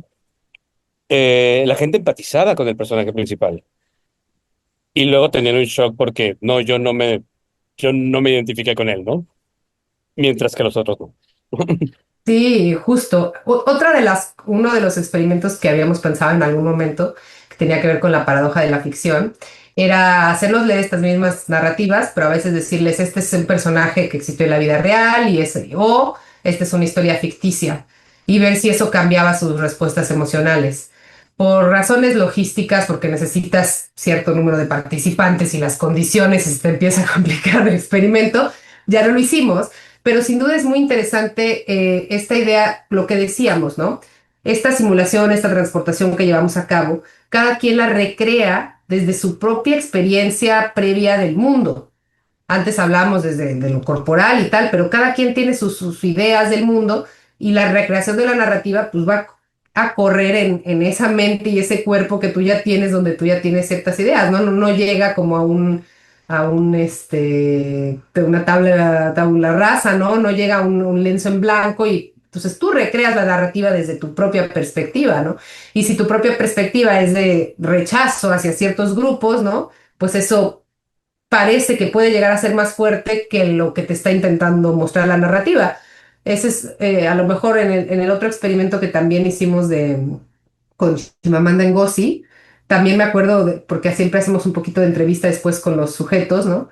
la gente empatizaba con el personaje principal. Y luego tenían un shock porque no, yo no me identifiqué con él, ¿no? Mientras que los otros no. Sí, justo. Uno de los experimentos que habíamos pensado en algún momento, que tenía que ver con la paradoja de la ficción, era hacerlos leer estas mismas narrativas, pero a veces decirles, este es un personaje que existió en la vida real o esta es una historia ficticia, y ver si eso cambiaba sus respuestas emocionales. Por razones logísticas, porque necesitas cierto número de participantes y las condiciones, y se te empieza a complicar el experimento, ya no lo hicimos. Pero sin duda es muy interesante esta idea, lo que decíamos, ¿no? Esta simulación, esta transportación que llevamos a cabo, cada quien la recrea desde su propia experiencia previa del mundo. Antes hablamos desde de lo corporal y tal, pero cada quien tiene sus ideas del mundo, y la recreación de la narrativa pues va a correr en esa mente y ese cuerpo que tú ya tienes, donde tú ya tienes ciertas ideas, ¿no? No llega como de una tabla rasa, ¿no? No llega a un lienzo en blanco, y entonces tú recreas la narrativa desde tu propia perspectiva, ¿no? Y si tu propia perspectiva es de rechazo hacia ciertos grupos, ¿no? Pues eso parece que puede llegar a ser más fuerte que lo que te está intentando mostrar la narrativa. Ese es, a lo mejor en el otro experimento que también hicimos con Chimamanda Ngozi, también me acuerdo, porque siempre hacemos un poquito de entrevista después con los sujetos, ¿no?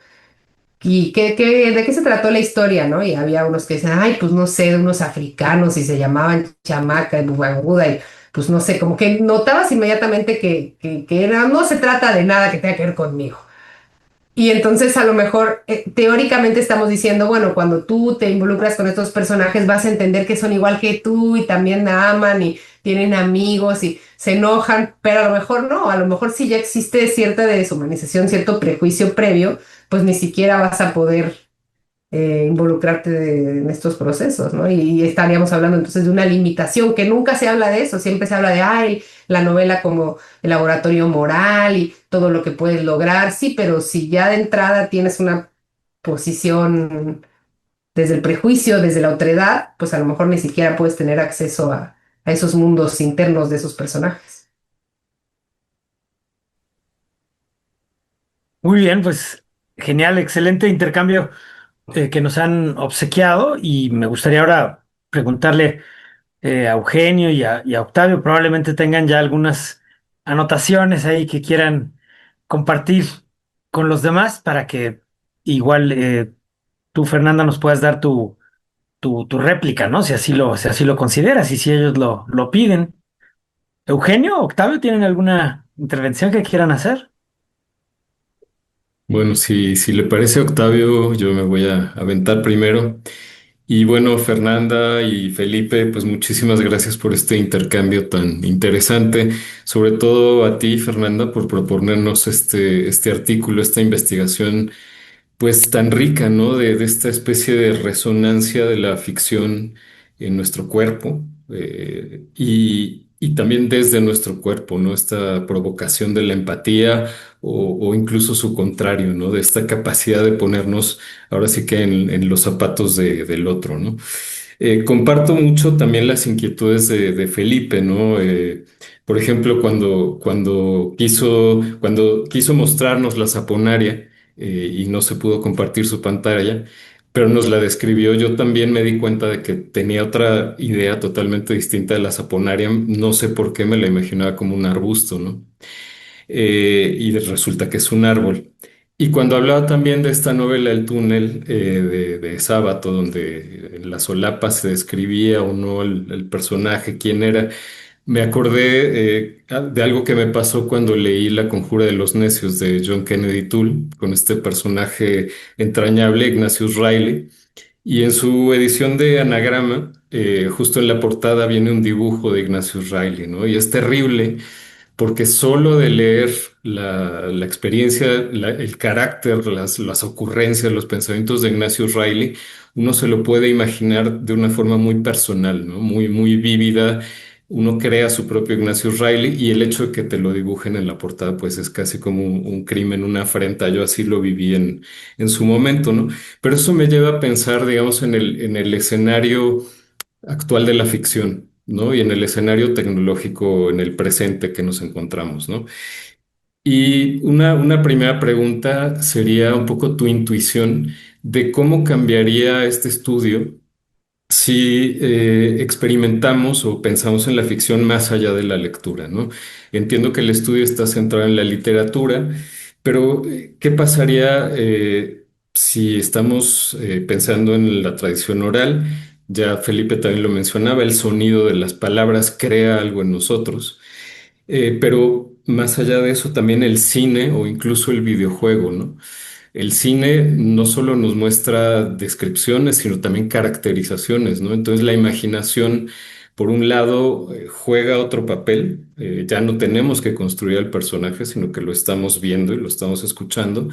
¿Y de qué se trató la historia, no? Y había unos que decían, ay, pues no sé, de unos africanos y se llamaban Chamaca y Bubanguda, y pues no sé, como que notabas inmediatamente no se trata de nada que tenga que ver conmigo. Y entonces a lo mejor teóricamente estamos diciendo, bueno, cuando tú te involucras con estos personajes vas a entender que son igual que tú y también aman y tienen amigos y se enojan, pero a lo mejor no, a lo mejor si ya existe cierta deshumanización, cierto prejuicio previo, pues ni siquiera vas a poder involucrarte en estos procesos, ¿no? Y estaríamos hablando entonces de una limitación, que nunca se habla de eso, siempre se habla de, ay, la novela como el laboratorio moral y todo lo que puedes lograr, sí, pero si ya de entrada tienes una posición desde el prejuicio, desde la otredad, pues a lo mejor ni siquiera puedes tener acceso a esos mundos internos de esos personajes. Muy bien, pues genial, excelente intercambio que nos han obsequiado y me gustaría ahora preguntarle a Eugenio y a Octavio, probablemente tengan ya algunas anotaciones ahí que quieran compartir con los demás para que igual tú, Fernanda, nos puedas dar tu réplica, ¿no? Si así lo consideras y si ellos lo piden. Eugenio, Octavio, ¿tienen alguna intervención que quieran hacer? Bueno, si le parece a Octavio, yo me voy a aventar primero. Y bueno, Fernanda y Felipe, pues muchísimas gracias por este intercambio tan interesante, sobre todo a ti, Fernanda, por proponernos este artículo, esta investigación pues tan rica, ¿no? De esta especie de resonancia de la ficción en nuestro cuerpo, y también desde nuestro cuerpo, ¿no? Esta provocación de la empatía o incluso su contrario, ¿no? De esta capacidad de ponernos ahora sí que en los zapatos del otro, ¿no? Comparto mucho también las inquietudes de Felipe, ¿no? Por ejemplo, cuando quiso mostrarnos la saponaria, y no se pudo compartir su pantalla, pero nos la describió. Yo también me di cuenta de que tenía otra idea totalmente distinta de la saponaria. No sé por qué me la imaginaba como un arbusto, ¿no? Y resulta que es un árbol. Y cuando hablaba también de esta novela El túnel, de Sábato, donde en la solapa se describía o no el personaje, quién era, me acordé de algo que me pasó cuando leí La conjura de los necios de John Kennedy Toole, con este personaje entrañable, Ignatius Reilly. Y en su edición de Anagrama, justo en la portada viene un dibujo de Ignatius Reilly, ¿no? Y es terrible porque solo de leer la experiencia, el carácter, las ocurrencias, los pensamientos de Ignatius Reilly, uno se lo puede imaginar de una forma muy personal, ¿no? Muy, muy vívida. Uno crea su propio Ignatius Reilly y el hecho de que te lo dibujen en la portada, pues es casi como un crimen, una afrenta. Yo así lo viví en su momento, ¿no? Pero eso me lleva a pensar, digamos, en el escenario actual de la ficción, ¿no? Y en el escenario tecnológico, en el presente que nos encontramos, ¿no? Y una primera pregunta sería un poco tu intuición de cómo cambiaría este estudio si experimentamos o pensamos en la ficción más allá de la lectura, ¿no? Entiendo que el estudio está centrado en la literatura, pero ¿qué pasaría si estamos pensando en la tradición oral? Ya Felipe también lo mencionaba, el sonido de las palabras crea algo en nosotros. Pero más allá de eso, también el cine o incluso el videojuego, ¿no? El cine no solo nos muestra descripciones, sino también caracterizaciones, ¿no? Entonces la imaginación, por un lado, juega otro papel. Ya no tenemos que construir al personaje, sino que lo estamos viendo y lo estamos escuchando.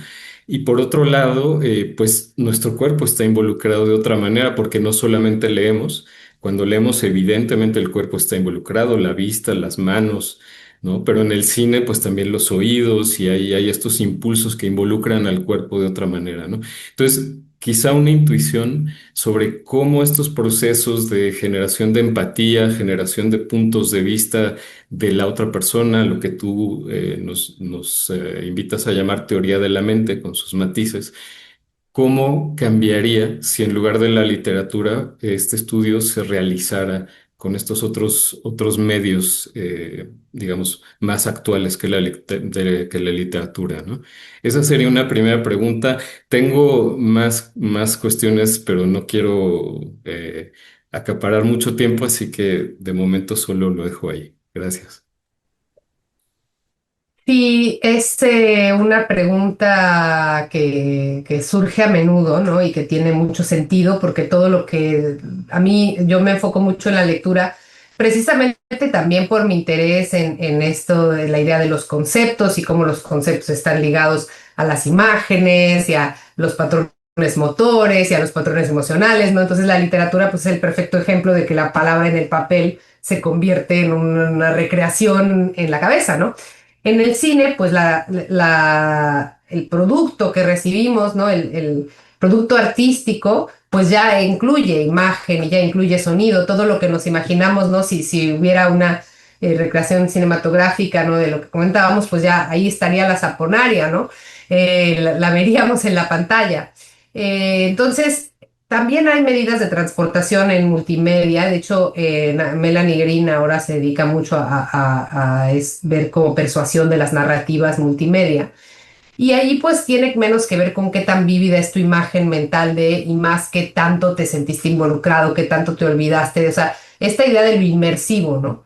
Y por otro lado, pues nuestro cuerpo está involucrado de otra manera, porque no solamente leemos. Cuando leemos, evidentemente el cuerpo está involucrado, la vista, las manos, ¿no? Pero en el cine, pues también los oídos y hay estos impulsos que involucran al cuerpo de otra manera, ¿no? Entonces, quizá una intuición sobre cómo estos procesos de generación de empatía, generación de puntos de vista de la otra persona, lo que tú nos invitas a llamar teoría de la mente con sus matices. ¿Cómo cambiaría si en lugar de la literatura este estudio se realizara con estos otros medios, digamos, más actuales que que la literatura, ¿no? Esa sería una primera pregunta. Tengo más cuestiones, pero no quiero acaparar mucho tiempo, así que de momento solo lo dejo ahí. Gracias. Sí, es una pregunta que surge a menudo, ¿no? Y que tiene mucho sentido porque todo lo que a mí, yo me enfoco mucho en la lectura, precisamente también por mi interés en esto, de la idea de los conceptos y cómo los conceptos están ligados a las imágenes y a los patrones motores y a los patrones emocionales, ¿no? Entonces la literatura pues es el perfecto ejemplo de que la palabra en el papel se convierte en una recreación en la cabeza, ¿no? En el cine, pues el producto que recibimos, ¿no? El producto artístico, pues ya incluye imagen y ya incluye sonido, todo lo que nos imaginamos, ¿no? Si hubiera una recreación cinematográfica, ¿no? De lo que comentábamos, pues ya ahí estaría la saponaria, ¿no? La veríamos en la pantalla. Entonces, también hay medidas de transportación en multimedia. De hecho, Melanie Green ahora se dedica mucho a ver como persuasión de las narrativas multimedia. Y ahí pues tiene menos que ver con qué tan vívida es tu imagen mental y más qué tanto te sentiste involucrado, qué tanto te olvidaste. O sea, esta idea de lo inmersivo, ¿no?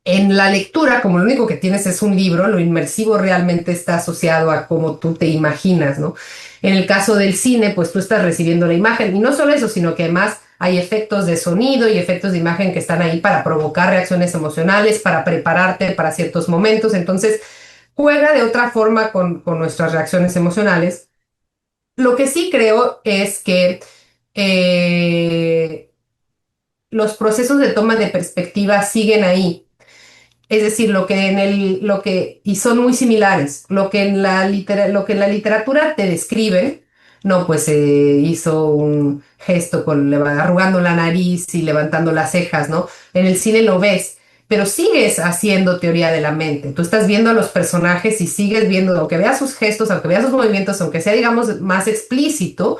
En la lectura, como lo único que tienes es un libro, lo inmersivo realmente está asociado a cómo tú te imaginas, ¿no? En el caso del cine, pues tú estás recibiendo la imagen y no solo eso, sino que además hay efectos de sonido y efectos de imagen que están ahí para provocar reacciones emocionales, para prepararte para ciertos momentos. Entonces, juega de otra forma con nuestras reacciones emocionales. Lo que sí creo es que eh, los procesos de toma de perspectiva siguen ahí. Es decir, y son muy similares. Lo que en la literatura te describen, no, pues hizo un gesto arrugando la nariz y levantando las cejas, ¿no? En el cine lo ves, pero sigues haciendo teoría de la mente. Tú estás viendo a los personajes y sigues viendo, aunque veas sus gestos, aunque veas sus movimientos, aunque sea, digamos, más explícito,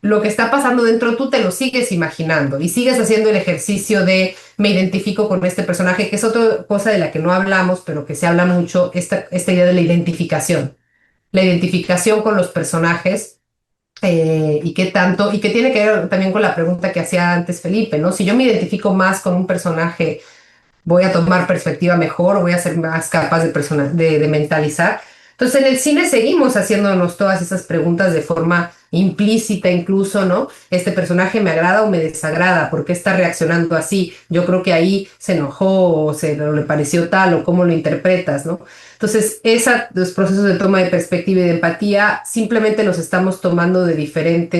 lo que está pasando dentro tú te lo sigues imaginando y sigues haciendo el ejercicio de me identifico con este personaje, que es otra cosa de la que no hablamos, pero que se habla mucho, esta idea de la identificación con los personajes y qué tanto, y que tiene que ver también con la pregunta que hacía antes Felipe, ¿no? Si yo me identifico más con un personaje, voy a tomar perspectiva mejor o voy a ser más capaz de mentalizar. Entonces, en el cine seguimos haciéndonos todas esas preguntas de forma implícita incluso, ¿no? ¿Este personaje me agrada o me desagrada? ¿Por qué está reaccionando así? Yo creo que ahí se enojó o le pareció tal o cómo lo interpretas, ¿no? Entonces, los procesos de toma de perspectiva y de empatía simplemente los estamos tomando de diferente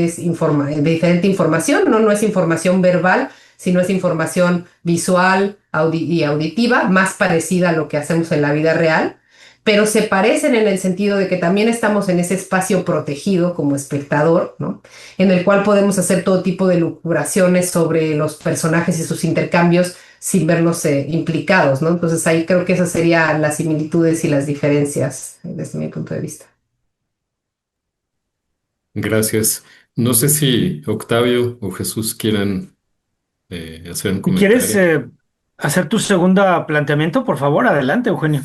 información, ¿no? No es información verbal, sino es información visual y auditiva, más parecida a lo que hacemos en la vida real, pero se parecen en el sentido de que también estamos en ese espacio protegido como espectador, ¿no? En el cual podemos hacer todo tipo de lucubraciones sobre los personajes y sus intercambios sin vernos implicados, ¿no? Entonces ahí creo que esas serían las similitudes y las diferencias desde mi punto de vista. Gracias. No sé si Octavio o Jesús quieran hacer un ¿Quieres comentario. hacer tu segunda planteamiento? Por favor, adelante, Eugenio.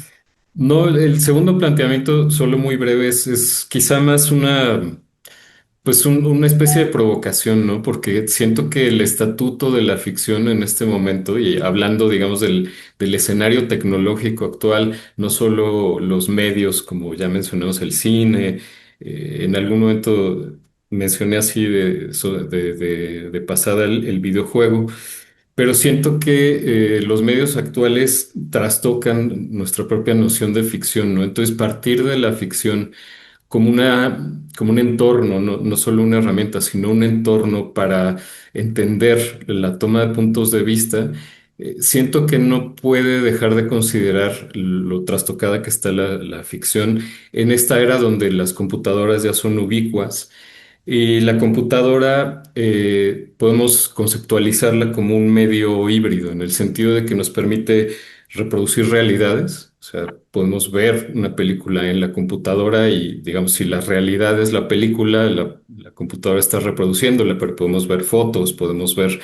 No, el segundo planteamiento, solo muy breve, es quizá más una especie de provocación, ¿no? Porque siento que el estatuto de la ficción en este momento, y hablando, digamos, del escenario tecnológico actual, no solo los medios, como ya mencionamos, el cine, en algún momento mencioné así de pasada el videojuego. Pero siento que los medios actuales trastocan nuestra propia noción de ficción, ¿no? Entonces, partir de la ficción como un entorno, no solo una herramienta, sino un entorno para entender la toma de puntos de vista, siento que no puede dejar de considerar lo trastocada que está la ficción en esta era donde las computadoras ya son ubicuas y la computadora podemos conceptualizarla como un medio híbrido, en el sentido de que nos permite reproducir realidades. O sea, podemos ver una película en la computadora y, digamos, si la realidad es la película, la computadora está reproduciéndola, pero podemos ver fotos, podemos ver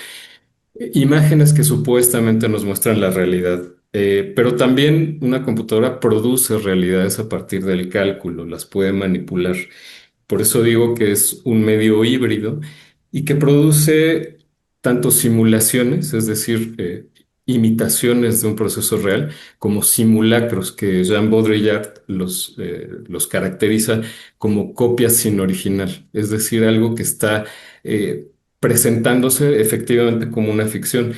imágenes que supuestamente nos muestran la realidad. Pero también una computadora produce realidades a partir del cálculo, las puede manipular. Por eso digo que es un medio híbrido y que produce tanto simulaciones, es decir, imitaciones de un proceso real, como simulacros, que Jean Baudrillard los caracteriza como copias sin original, es decir, algo que está presentándose efectivamente como una ficción.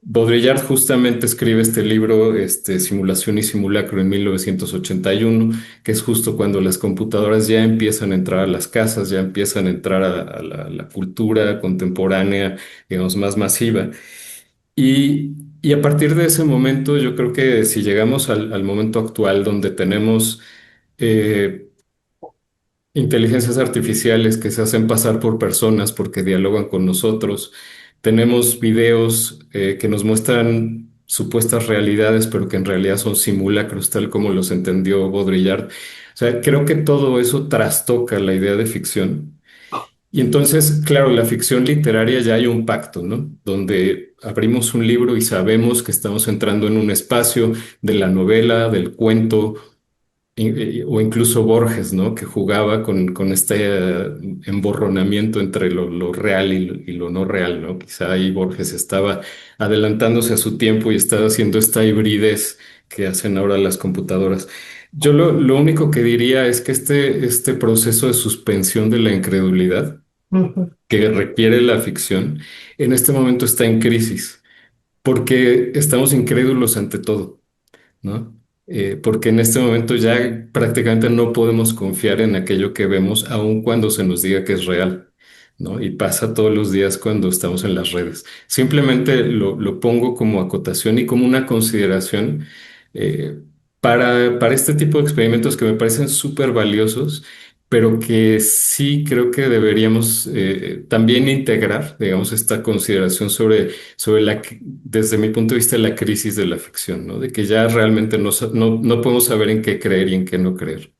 Baudrillard justamente escribe este libro, Simulación y Simulacro, en 1981, que es justo cuando las computadoras ya empiezan a entrar a las casas, ya empiezan a entrar a la cultura contemporánea, digamos, más masiva. Y a partir de ese momento, yo creo que si llegamos al momento actual donde tenemos eh, inteligencias artificiales que se hacen pasar por personas porque dialogan con nosotros. Tenemos videos que nos muestran supuestas realidades, pero que en realidad son simulacros, tal como los entendió Baudrillard. O sea, creo que todo eso trastoca la idea de ficción. Y entonces, claro, la ficción literaria ya hay un pacto, ¿no? Donde abrimos un libro y sabemos que estamos entrando en un espacio de la novela, del cuento o incluso Borges, ¿no? Que jugaba con este emborronamiento entre lo real y lo no real, ¿no? Quizá ahí Borges estaba adelantándose a su tiempo y estaba haciendo esta hibridez que hacen ahora las computadoras. Yo lo único que diría es que este proceso de suspensión de la incredulidad Ujú. que requiere la ficción, en este momento está en crisis, porque estamos incrédulos ante todo, ¿no? Porque en este momento ya prácticamente no podemos confiar en aquello que vemos, aun cuando se nos diga que es real, ¿no? Y pasa todos los días cuando estamos en las redes. Simplemente lo pongo como acotación y como una consideración eh, para este tipo de experimentos que me parecen súper valiosos, pero que sí creo que deberíamos también integrar, digamos, esta consideración sobre desde mi punto de vista, la crisis de la ficción, ¿no? De que ya realmente no podemos saber en qué creer y en qué no creer.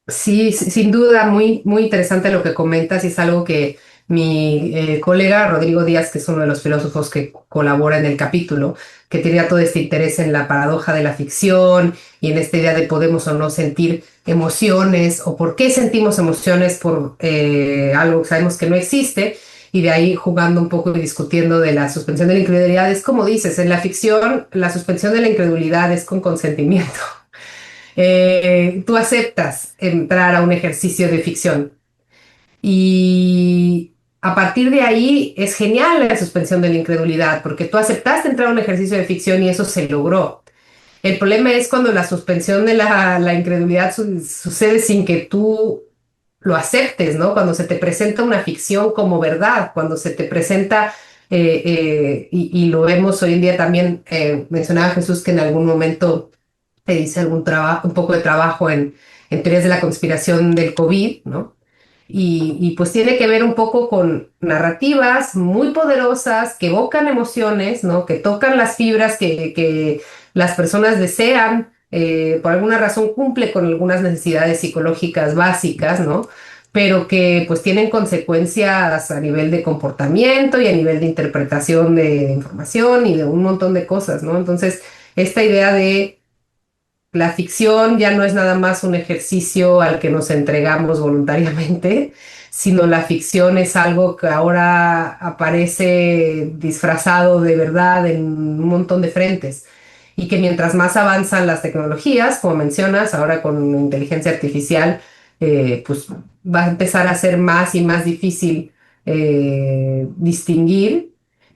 Sí, sin duda, muy, muy interesante lo que comentas y es algo que mi colega Rodrigo Díaz, que es uno de los filósofos que colabora en el capítulo, que tenía todo este interés en la paradoja de la ficción y en esta idea de podemos o no sentir emociones o por qué sentimos emociones por algo que sabemos que no existe, y de ahí jugando un poco y discutiendo de la suspensión de la incredulidad. Es como dices, en la ficción la suspensión de la incredulidad es con consentimiento. Tú aceptas entrar a un ejercicio de ficción y a partir de ahí es genial la suspensión de la incredulidad porque tú aceptaste entrar a un ejercicio de ficción y eso se logró. El problema es cuando la suspensión de la incredulidad sucede sin que tú lo aceptes, ¿no? Cuando se te presenta una ficción como verdad, cuando se te presenta, y lo vemos hoy en día también, mencionaba Jesús que en algún momento te dice algún trabajo, un poco de trabajo en teorías de la conspiración del COVID, ¿no? Y pues tiene que ver un poco con narrativas muy poderosas que evocan emociones, ¿no? Que tocan las fibras que las personas desean, por alguna razón cumple con algunas necesidades psicológicas básicas, ¿no? Pero que pues tienen consecuencias a nivel de comportamiento y a nivel de interpretación de información y de un montón de cosas, ¿no? Entonces, esta idea de la ficción ya no es nada más un ejercicio al que nos entregamos voluntariamente, sino la ficción es algo que ahora aparece disfrazado de verdad en un montón de frentes. Y que mientras más avanzan las tecnologías, como mencionas, ahora con inteligencia artificial, pues va a empezar a ser más y más difícil distinguir,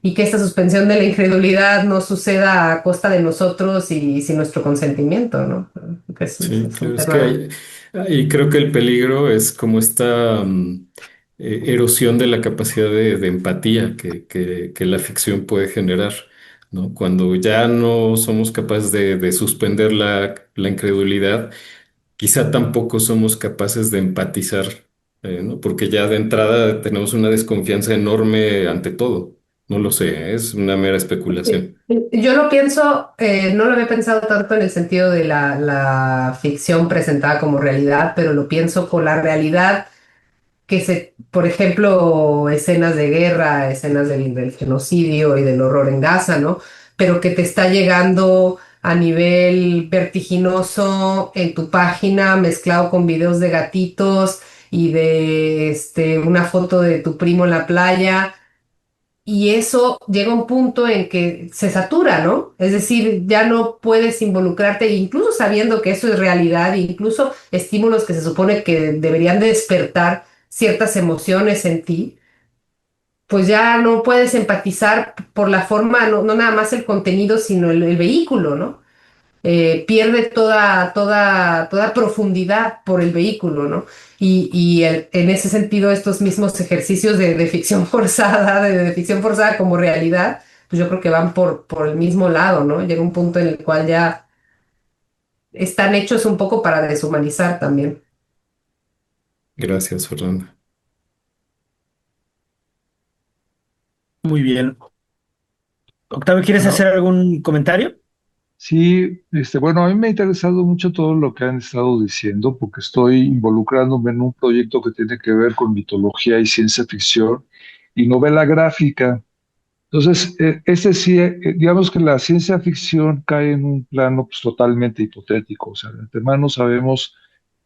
y que esta suspensión de la incredulidad no suceda a costa de nosotros y sin nuestro consentimiento, ¿no? Que Sí, es un claro, es que tema. ahí creo que el peligro es como esta erosión de la capacidad de empatía que la ficción puede generar, ¿no? Cuando ya no somos capaces de suspender la incredulidad, quizá tampoco somos capaces de empatizar, ¿no? Porque ya de entrada tenemos una desconfianza enorme ante todo. No lo sé, es una mera especulación. Yo lo pienso, no lo había pensado tanto en el sentido de la ficción presentada como realidad, pero lo pienso con la realidad por ejemplo, escenas de guerra, escenas del genocidio y del horror en Gaza, ¿no? Pero que te está llegando a nivel vertiginoso en tu página, mezclado con videos de gatitos y de una foto de tu primo en la playa. Y eso llega a un punto en que se satura, ¿no? Es decir, ya no puedes involucrarte, incluso sabiendo que eso es realidad, incluso estímulos que se supone que deberían de despertar ciertas emociones en ti, pues ya no puedes empatizar por la forma, no, no nada más el contenido, sino el vehículo, ¿no? Pierde toda profundidad por el vehículo, ¿no? En ese sentido, estos mismos ejercicios de ficción forzada, de ficción forzada como realidad, pues yo creo que van por el mismo lado, ¿no? Llega un punto en el cual ya están hechos un poco para deshumanizar también. Gracias, Fernanda. Muy bien. Octavio, ¿quieres hacer Bueno, algún comentario? sí, bueno, a mí me ha interesado mucho todo lo que han estado diciendo porque estoy involucrándome en un proyecto que tiene que ver con mitología y ciencia ficción y novela gráfica. Entonces, sí, digamos que la ciencia ficción cae en un plano pues, totalmente hipotético. O sea, de antemano sabemos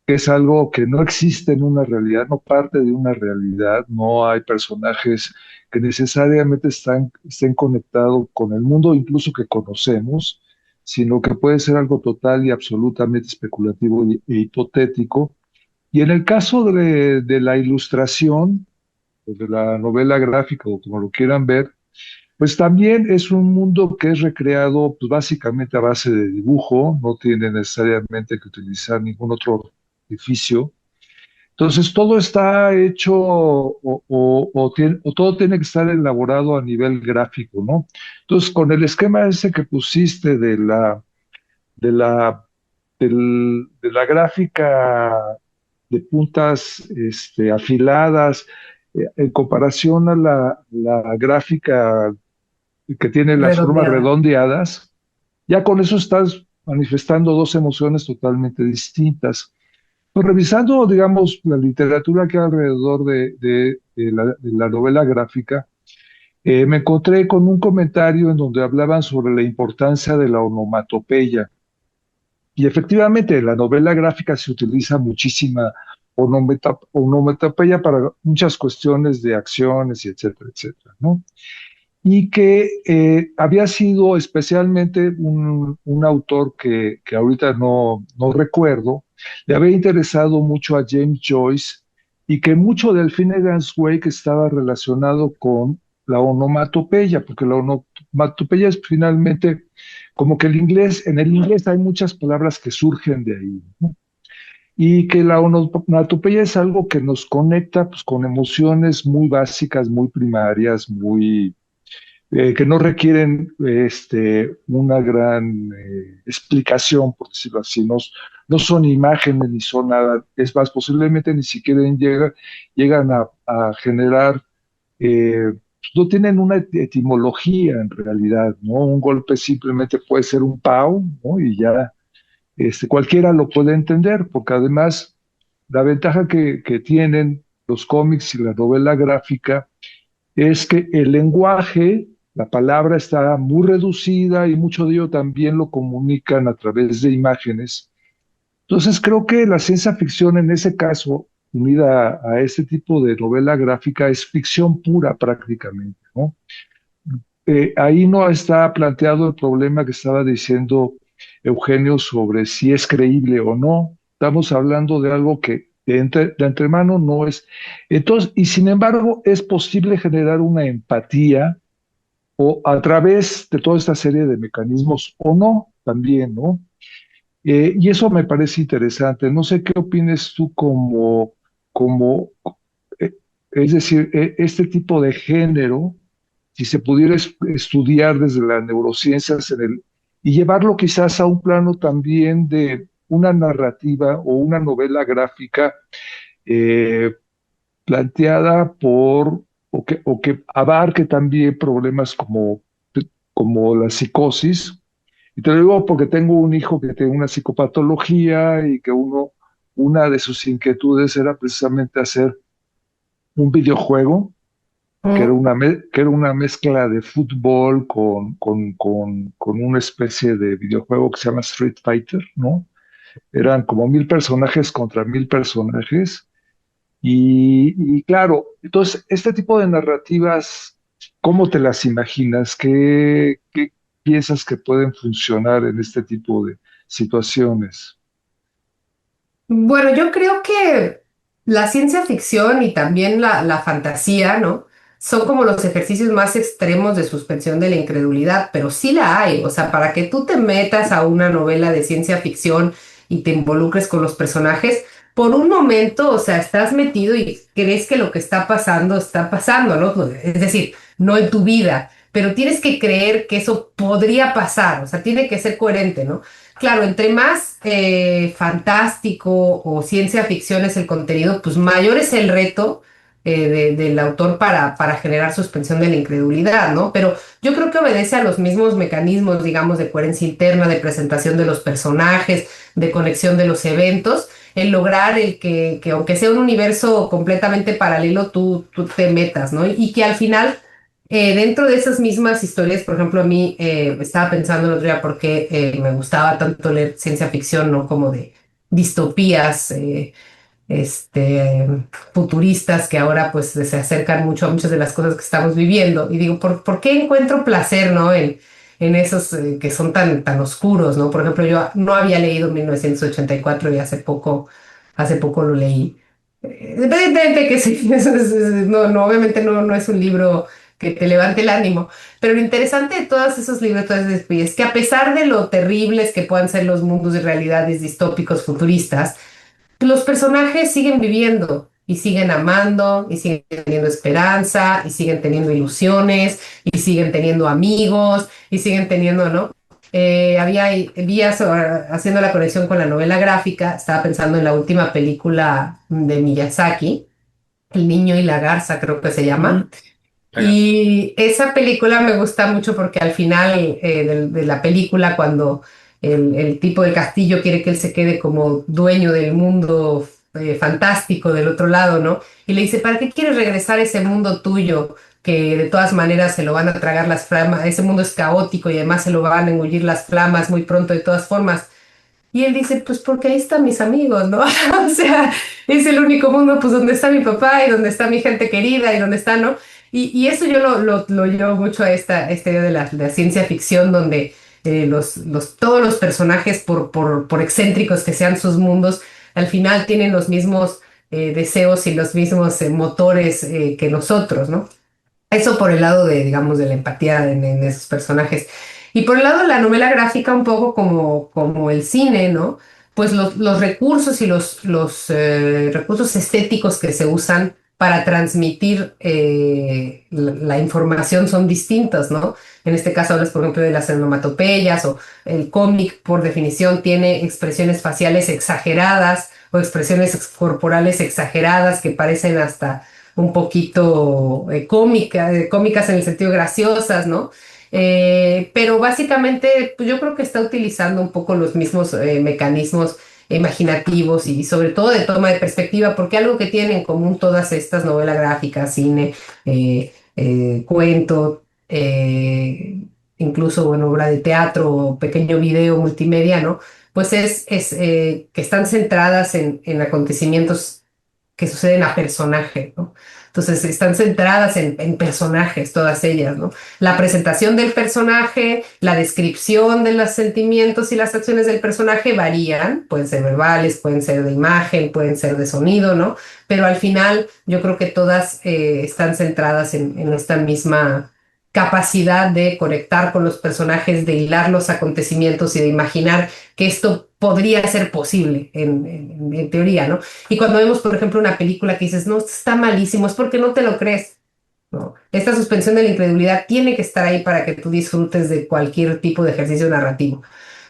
que es algo que no existe en una realidad, no parte de una realidad, no hay personajes que necesariamente estén conectados con el mundo, incluso que conocemos, sino que puede ser algo total y absolutamente especulativo e hipotético. Y en el caso de la ilustración, o de la novela gráfica, o como lo quieran ver, pues también es un mundo que es recreado pues básicamente a base de dibujo, no tiene necesariamente que utilizar ningún otro artificio. Entonces todo está hecho o todo tiene que estar elaborado a nivel gráfico, ¿no? Entonces con el esquema ese que pusiste de la, de la gráfica de puntas afiladas, en comparación a la gráfica que tiene las formas redondeada. redondeadas, ya con eso estás manifestando dos emociones totalmente distintas. Pues revisando, digamos, la literatura que hay alrededor de la novela gráfica, me encontré con un comentario en donde hablaban sobre la importancia de la onomatopeya. Y efectivamente, en la novela gráfica se utiliza muchísima onomatopeya para muchas cuestiones de acciones y etcétera, etcétera, ¿no? Y que había sido especialmente un autor que ahorita no recuerdo, le había interesado mucho a James Joyce y que mucho del Finnegan's Wake estaba relacionado con la onomatopeya, porque la onomatopeya es finalmente como que en el inglés hay muchas palabras que surgen de ahí, ¿no? Y que la onomatopeya es algo que nos conecta pues, con emociones muy básicas, muy primarias, muy que no requieren una gran explicación, por decirlo así, no son imágenes ni son nada, es más, posiblemente ni siquiera llegan a generar, no tienen una etimología en realidad, ¿no? Un golpe simplemente puede ser un pau, ¿no? Y ya cualquiera lo puede entender, porque además la ventaja que tienen los cómics y la novela gráfica es que el lenguaje, la palabra está muy reducida y mucho de ello también lo comunican a través de imágenes. Entonces creo que la ciencia ficción en ese caso, unida a este tipo de novela gráfica, es ficción pura prácticamente, ¿no? Ahí no está planteado el problema que estaba diciendo Eugenio sobre si es creíble o no. Estamos hablando de algo que de antemano no es. Entonces, y sin embargo, es posible generar una empatía o a través de toda esta serie de mecanismos o no, también, ¿no? Y eso me parece interesante. No sé qué opines tú como eh, es decir, este tipo de género si se pudiera estudiar desde las neurociencias y llevarlo quizás a un plano también de una narrativa o una novela gráfica eh, planteada o que abarque también problemas como la psicosis. Y te lo digo porque tengo un hijo que tiene una psicopatología y que una de sus inquietudes era precisamente hacer un videojuego Mm. que era una mezcla de fútbol con una especie de videojuego que se llama Street Fighter, ¿no? Eran como 1000 personajes contra 1000 personajes. Y claro, entonces, este tipo de narrativas, ¿cómo te las imaginas? ¿Qué piensas que pueden funcionar en este tipo de situaciones? Bueno, yo creo que la ciencia ficción y también la fantasía, ¿no? Son como los ejercicios más extremos de suspensión de la incredulidad, pero sí la hay. O sea, para que tú te metas a una novela de ciencia ficción y te involucres con los personajes, por un momento, o sea, estás metido y crees que lo que está pasando, ¿no? Es decir, no en tu vida, pero tienes que creer que eso podría pasar, o sea, tiene que ser coherente, ¿no? Claro, entre más fantástico o ciencia ficción es el contenido, pues mayor es el reto del autor para generar suspensión de la incredulidad, ¿no? Pero yo creo que obedece a los mismos mecanismos, digamos, de coherencia interna, de presentación de los personajes, de conexión de los eventos, el lograr el que aunque sea un universo completamente paralelo, tú te metas, ¿no? Y que al final Dentro de esas mismas historias, por ejemplo, a mí estaba pensando el otro día por qué me gustaba tanto leer ciencia ficción, ¿no? Como de distopías, este, futuristas que ahora pues se acercan mucho a muchas de las cosas que estamos viviendo. Y digo, ¿por qué encuentro placer, ¿no? En esos que son tan oscuros, ¿no? Por ejemplo, yo no había leído 1984 y hace poco lo leí. Independientemente de que sí, no, obviamente no es un libro que te levante el ánimo, pero lo interesante de todos esos libros es que a pesar de lo terribles que puedan ser los mundos de realidades distópicos futuristas, los personajes siguen viviendo y siguen amando y siguen teniendo esperanza y siguen teniendo ilusiones y siguen teniendo amigos y siguen teniendo, ¿no? Haciendo la conexión con la novela gráfica, estaba pensando en la última película de Miyazaki, El niño y la garza, creo que se llama. Ujú. Y esa película me gusta mucho porque al final de la película, cuando el tipo del castillo quiere que él se quede como dueño del mundo fantástico del otro lado, ¿no? Y le dice, ¿para qué quieres regresar a ese mundo tuyo? Que de todas maneras se lo van a tragar las flamas, ese mundo es caótico y además se lo van a engullir las flamas muy pronto de todas formas. Y él dice, pues porque ahí están mis amigos, ¿no? O sea, es el único mundo, pues donde está mi papá y donde está mi gente querida y donde está, ¿no? Y eso yo lo llevo mucho a esta idea de la ciencia ficción, donde todos los personajes, por excéntricos que sean sus mundos, al final tienen los mismos deseos y los mismos motores que nosotros, ¿no? Eso por el lado de, digamos, de la empatía en esos personajes. Y por el lado de la novela gráfica, un poco como el cine, ¿no? Pues los recursos y los recursos estéticos que se usan para transmitir la información son distintos, ¿no? En este caso hablas, por ejemplo, de las onomatopeyas o el cómic, por definición, tiene expresiones faciales exageradas o expresiones corporales exageradas que parecen hasta un poquito cómicas en el sentido graciosas, ¿no? Pero básicamente pues yo creo que está utilizando un poco los mismos mecanismos imaginativos y sobre todo de toma de perspectiva, porque algo que tienen en común todas estas novelas gráficas, cine, cuento, incluso bueno, obra de teatro, pequeño video multimedia, ¿no? Pues es que están centradas en acontecimientos que suceden a personaje, ¿no? Entonces están centradas en personajes, todas ellas, ¿no? La presentación del personaje, la descripción de los sentimientos y las acciones del personaje varían, pueden ser verbales, pueden ser de imagen, pueden ser de sonido, ¿no? Pero al final yo creo que todas están centradas en esta misma capacidad de conectar con los personajes, de hilar los acontecimientos y de imaginar que esto podría ser posible en teoría, ¿no? Y cuando vemos, por ejemplo, una película que dices, no, esto está malísimo, es porque no te lo crees, ¿no? Esta suspensión de la incredulidad tiene que estar ahí para que tú disfrutes de cualquier tipo de ejercicio narrativo.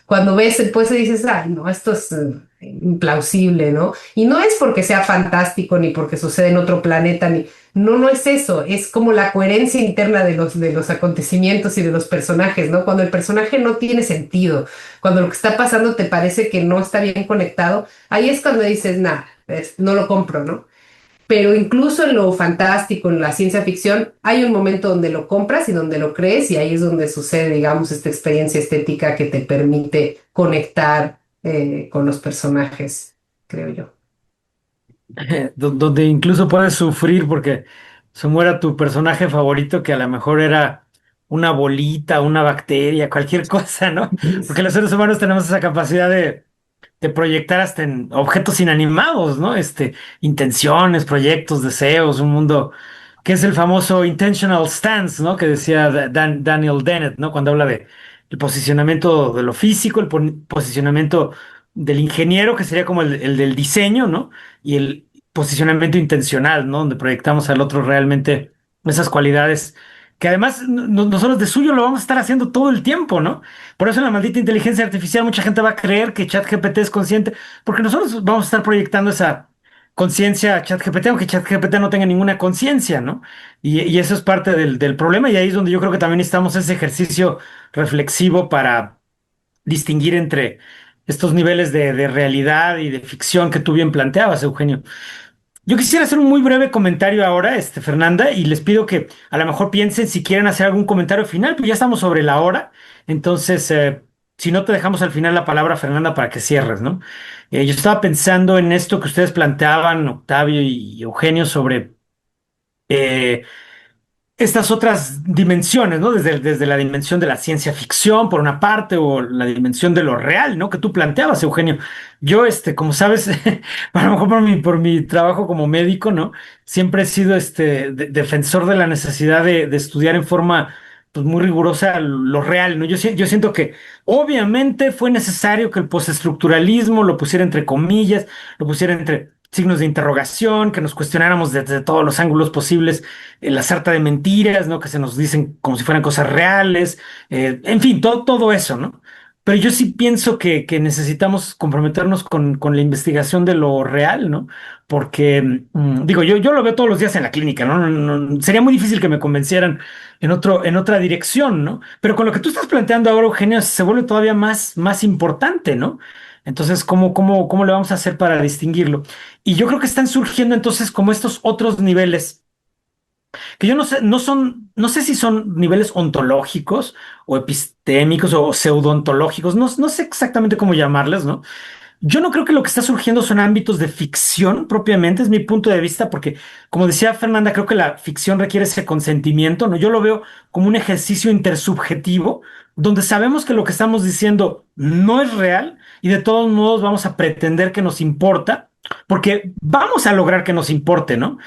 Cuando ves, pues dices, ay, no, esto es implausible, ¿no? Y no es porque sea fantástico ni porque sucede en otro planeta, ni... No es eso, es como la coherencia interna de los acontecimientos y de los personajes, ¿no? Cuando el personaje no tiene sentido, cuando lo que está pasando te parece que no está bien conectado, ahí es cuando dices, nada, no lo compro, ¿no? Pero incluso en lo fantástico, en la ciencia ficción, hay un momento donde lo compras y donde lo crees y ahí es donde sucede, digamos, esta experiencia estética que te permite conectar con los personajes, creo yo. Donde incluso puedes sufrir porque se muera tu personaje favorito que a lo mejor era una bolita, una bacteria, cualquier cosa, ¿no? Porque los seres humanos tenemos esa capacidad de proyectar hasta en objetos inanimados, ¿no? Intenciones, proyectos, deseos, un mundo que es el famoso intentional stance, ¿no? Que decía Daniel Dennett, ¿no? Cuando habla de el posicionamiento de lo físico, el posicionamiento del ingeniero, que sería como el del diseño, ¿no? Y el posicionamiento intencional, ¿no? Donde proyectamos al otro realmente esas cualidades que además nosotros de suyo lo vamos a estar haciendo todo el tiempo, ¿no? Por eso en la maldita inteligencia artificial mucha gente va a creer que ChatGPT es consciente, porque nosotros vamos a estar proyectando esa conciencia a ChatGPT, aunque ChatGPT no tenga ninguna conciencia, ¿no? Y eso es parte del problema y ahí es donde yo creo que también necesitamos ese ejercicio reflexivo para distinguir entre estos niveles de realidad y de ficción que tú bien planteabas, Eugenio. Yo quisiera hacer un muy breve comentario ahora, Fernanda, y les pido que a lo mejor piensen si quieren hacer algún comentario final, pues ya estamos sobre la hora. Entonces, si no, te dejamos al final la palabra, Fernanda, para que cierres, ¿no? Yo estaba pensando en esto que ustedes planteaban, Octavio y Eugenio, sobre eh, estas otras dimensiones, ¿no? Desde la dimensión de la ciencia ficción, por una parte, o la dimensión de lo real, ¿no? Que tú planteabas, Eugenio. Yo, como sabes, a lo mejor por mi trabajo como médico, ¿no? Siempre he sido, defensor de la necesidad de estudiar en forma, pues, muy rigurosa lo real, ¿no? Yo siento que obviamente fue necesario que el postestructuralismo lo pusiera entre comillas, lo pusiera entre signos de interrogación, que nos cuestionáramos desde todos los ángulos posibles la sarta de mentiras, ¿no? Que se nos dicen como si fueran cosas reales, en fin, todo eso, ¿no? Pero yo sí pienso que necesitamos comprometernos con la investigación de lo real, ¿no? Porque, digo, yo lo veo todos los días en la clínica, ¿no? Sería muy difícil que me convencieran en otra dirección, ¿no? Pero con lo que tú estás planteando ahora, Eugenio, se vuelve todavía más importante, ¿no? Entonces, ¿cómo le vamos a hacer para distinguirlo? Y yo creo que están surgiendo entonces como estos otros niveles que yo no sé, no sé si son niveles ontológicos o epistémicos o pseudoontológicos, no sé exactamente cómo llamarles, ¿no? Yo no creo que lo que está surgiendo son ámbitos de ficción propiamente, es mi punto de vista, porque como decía Fernanda, creo que la ficción requiere ese consentimiento, ¿no? Yo lo veo como un ejercicio intersubjetivo, donde sabemos que lo que estamos diciendo no es real y de todos modos vamos a pretender que nos importa, porque vamos a lograr que nos importe, ¿no?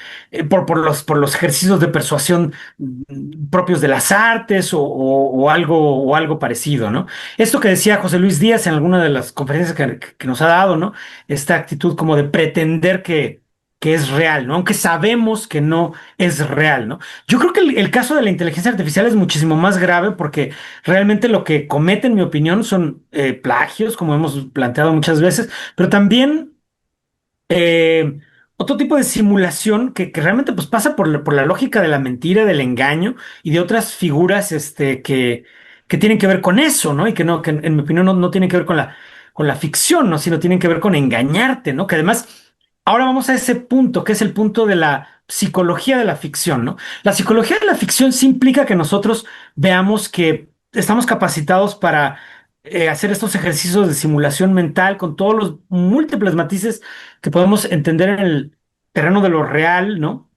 Por los ejercicios de persuasión propios de las artes o algo parecido, ¿no? Esto que decía José Luis Díaz en alguna de las conferencias que nos ha dado, ¿no? Esta actitud como de pretender que es real, ¿no? Aunque sabemos que no es real, ¿no? Yo creo que el caso de la inteligencia artificial es muchísimo más grave porque realmente lo que comete, en mi opinión, son plagios, como hemos planteado muchas veces, pero también eh, otro tipo de simulación que realmente pues pasa por la lógica de la mentira, del engaño y de otras figuras que tienen que ver con eso, ¿no? Y que en mi opinión no tienen que ver con la ficción, ¿no? Sino tienen que ver con engañarte, ¿no? Que además, ahora vamos a ese punto, que es el punto de la psicología de la ficción, ¿no? La psicología de la ficción sí implica que nosotros veamos que estamos capacitados para hacer estos ejercicios de simulación mental con todos los múltiples matices que podemos entender en el terreno de lo real, ¿no?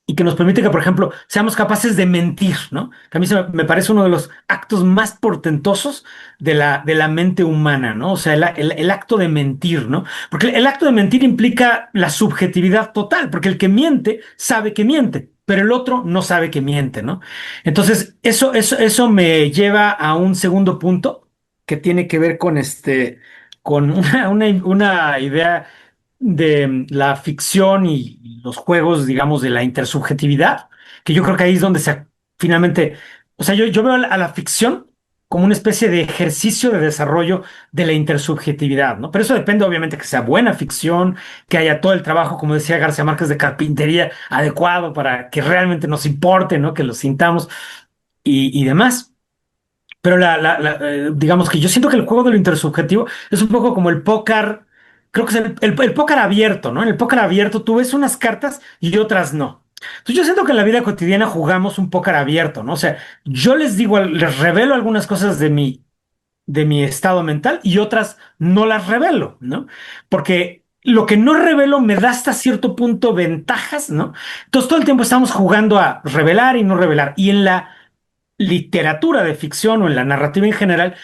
Y que nos permite que, por ejemplo, seamos capaces de mentir, ¿no? Que a mí me parece uno de los actos más portentosos de la mente humana, ¿no? O sea, el acto de mentir, ¿no? Porque el acto de mentir implica la subjetividad total, porque el que miente sabe que miente, pero el otro no sabe que miente, ¿no? Entonces, eso me lleva a un segundo punto que tiene que ver con una idea de la ficción y los juegos, digamos, de la intersubjetividad, que yo creo que ahí es donde finalmente, o sea, yo veo a la ficción como una especie de ejercicio de desarrollo de la intersubjetividad, ¿no? Pero eso depende, obviamente, que sea buena ficción, que haya todo el trabajo, como decía García Márquez, de carpintería adecuado para que realmente nos importe, ¿no? Que lo sintamos y demás. Pero digamos que yo siento que el juego de lo intersubjetivo es un poco como el póker, creo que es el póker abierto, ¿no? En el póker abierto tú ves unas cartas y otras no. Entonces yo siento que en la vida cotidiana jugamos un póker abierto, ¿no? O sea, yo les digo, les revelo algunas cosas de mi estado mental y otras no las revelo, ¿no? Porque lo que no revelo me da hasta cierto punto ventajas, ¿no? Entonces todo el tiempo estamos jugando a revelar y no revelar. Y en la literatura de ficción o en la narrativa en general,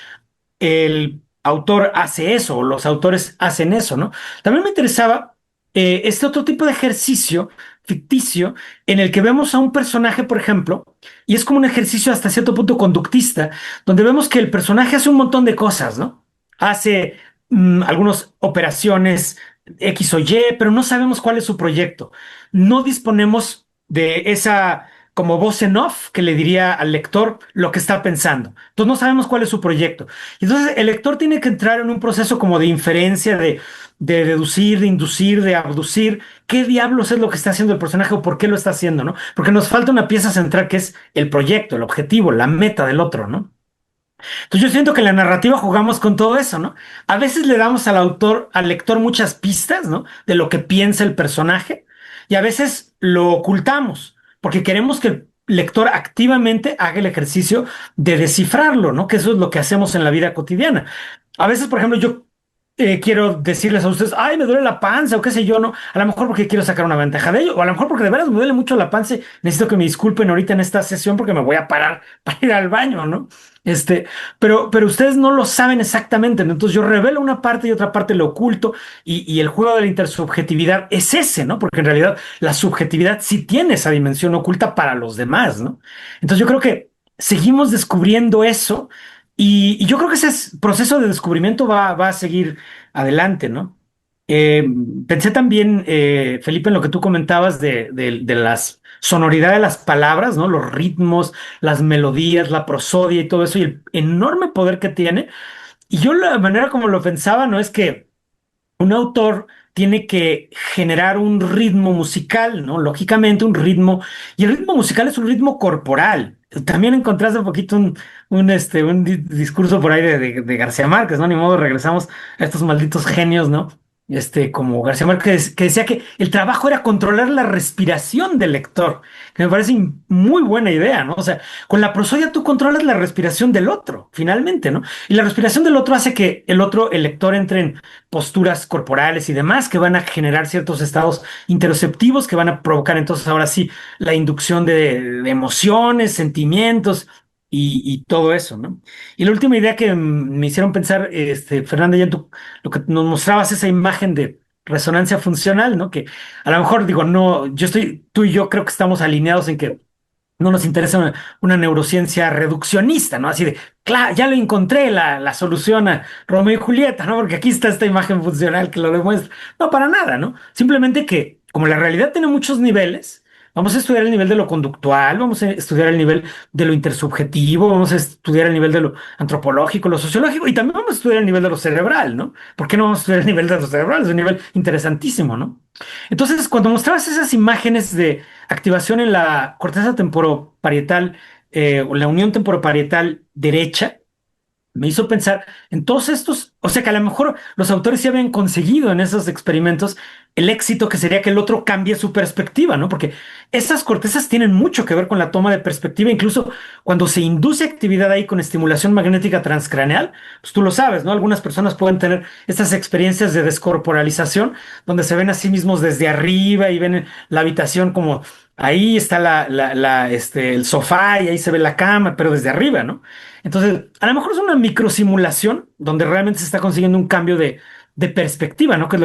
el autor hace eso, o los autores hacen eso, ¿no? También me interesaba este otro tipo de ejercicio ficticio en el que vemos a un personaje, por ejemplo, y es como un ejercicio hasta cierto punto conductista, donde vemos que el personaje hace un montón de cosas, ¿no? Hace algunas operaciones X o Y, pero no sabemos cuál es su proyecto. No disponemos de esa como voz en off que le diría al lector lo que está pensando. Entonces no sabemos cuál es su proyecto. Entonces el lector tiene que entrar en un proceso como de inferencia, de deducir, de inducir, de abducir. ¿Qué diablos es lo que está haciendo el personaje o por qué lo está haciendo, ¿no? Porque nos falta una pieza central que es el proyecto, el objetivo, la meta del otro, ¿no? Entonces yo siento que en la narrativa jugamos con todo eso, ¿no? A veces le damos al lector muchas pistas, ¿no? De lo que piensa el personaje, y a veces lo ocultamos porque queremos que el lector activamente haga el ejercicio de descifrarlo, ¿no? Que eso es lo que hacemos en la vida cotidiana. A veces, por ejemplo, yo quiero decirles a ustedes, ay, me duele la panza o qué sé yo, ¿no? A lo mejor porque quiero sacar una ventaja de ello, o a lo mejor porque de veras me duele mucho la panza y necesito que me disculpen ahorita en esta sesión porque me voy a parar para ir al baño, ¿no? Este, pero ustedes no lo saben exactamente, ¿no? Entonces yo revelo una parte y otra parte lo oculto y el juego de la intersubjetividad es ese, ¿no? Porque en realidad la subjetividad sí tiene esa dimensión oculta para los demás, ¿no? Entonces yo creo que seguimos descubriendo eso y yo creo que proceso de descubrimiento va a seguir adelante, ¿no? Eh, Pensé también, Felipe, en lo que tú comentabas de las sonoridad de las palabras, ¿no? Los ritmos, las melodías, la prosodia y todo eso, y el enorme poder que tiene. Y yo la manera como lo pensaba, ¿no? Es que un autor tiene que generar un ritmo musical, ¿no? Lógicamente un ritmo, y el ritmo musical es un ritmo corporal. También encontraste un poquito un discurso por ahí de García Márquez, ¿no? Ni modo, regresamos a estos malditos genios, ¿no? Como García Márquez, que decía que el trabajo era controlar la respiración del lector, que me parece muy buena idea, ¿no? O sea, con la prosodia tú controlas la respiración del otro, finalmente, ¿no? Y la respiración del otro hace que el lector entre en posturas corporales y demás que van a generar ciertos estados interoceptivos que van a provocar entonces ahora sí la inducción de emociones, sentimientos y todo eso, ¿no? Y la última idea que me hicieron pensar, Fernanda, ya en lo que nos mostrabas esa imagen de resonancia funcional, ¿no? Que a lo mejor digo, no, tú y yo creo que estamos alineados en que no nos interesa una neurociencia reduccionista, ¿no? Así de, claro, ya lo encontré, la solución a Romeo y Julieta, ¿no? Porque aquí está esta imagen funcional que lo demuestra. No, para nada, ¿no? Simplemente que, como la realidad tiene muchos niveles, vamos a estudiar el nivel de lo conductual, vamos a estudiar el nivel de lo intersubjetivo, vamos a estudiar el nivel de lo antropológico, lo sociológico, y también vamos a estudiar el nivel de lo cerebral, ¿no? ¿Por qué no vamos a estudiar el nivel de lo cerebral? Es un nivel interesantísimo, ¿no? Entonces, cuando mostrabas esas imágenes de activación en la corteza temporoparietal o la unión temporoparietal derecha, me hizo pensar en todos estos, o sea que a lo mejor los autores ya habían conseguido en esos experimentos el éxito que sería que el otro cambie su perspectiva, ¿no? Porque esas cortezas tienen mucho que ver con la toma de perspectiva, incluso cuando se induce actividad ahí con estimulación magnética transcraneal, pues tú lo sabes, ¿no? Algunas personas pueden tener estas experiencias de descorporalización donde se ven a sí mismos desde arriba y ven la habitación como ahí está el sofá y ahí se ve la cama, pero desde arriba, ¿no? Entonces, a lo mejor es una microsimulación donde realmente se está consiguiendo un cambio de perspectiva, ¿no? Que es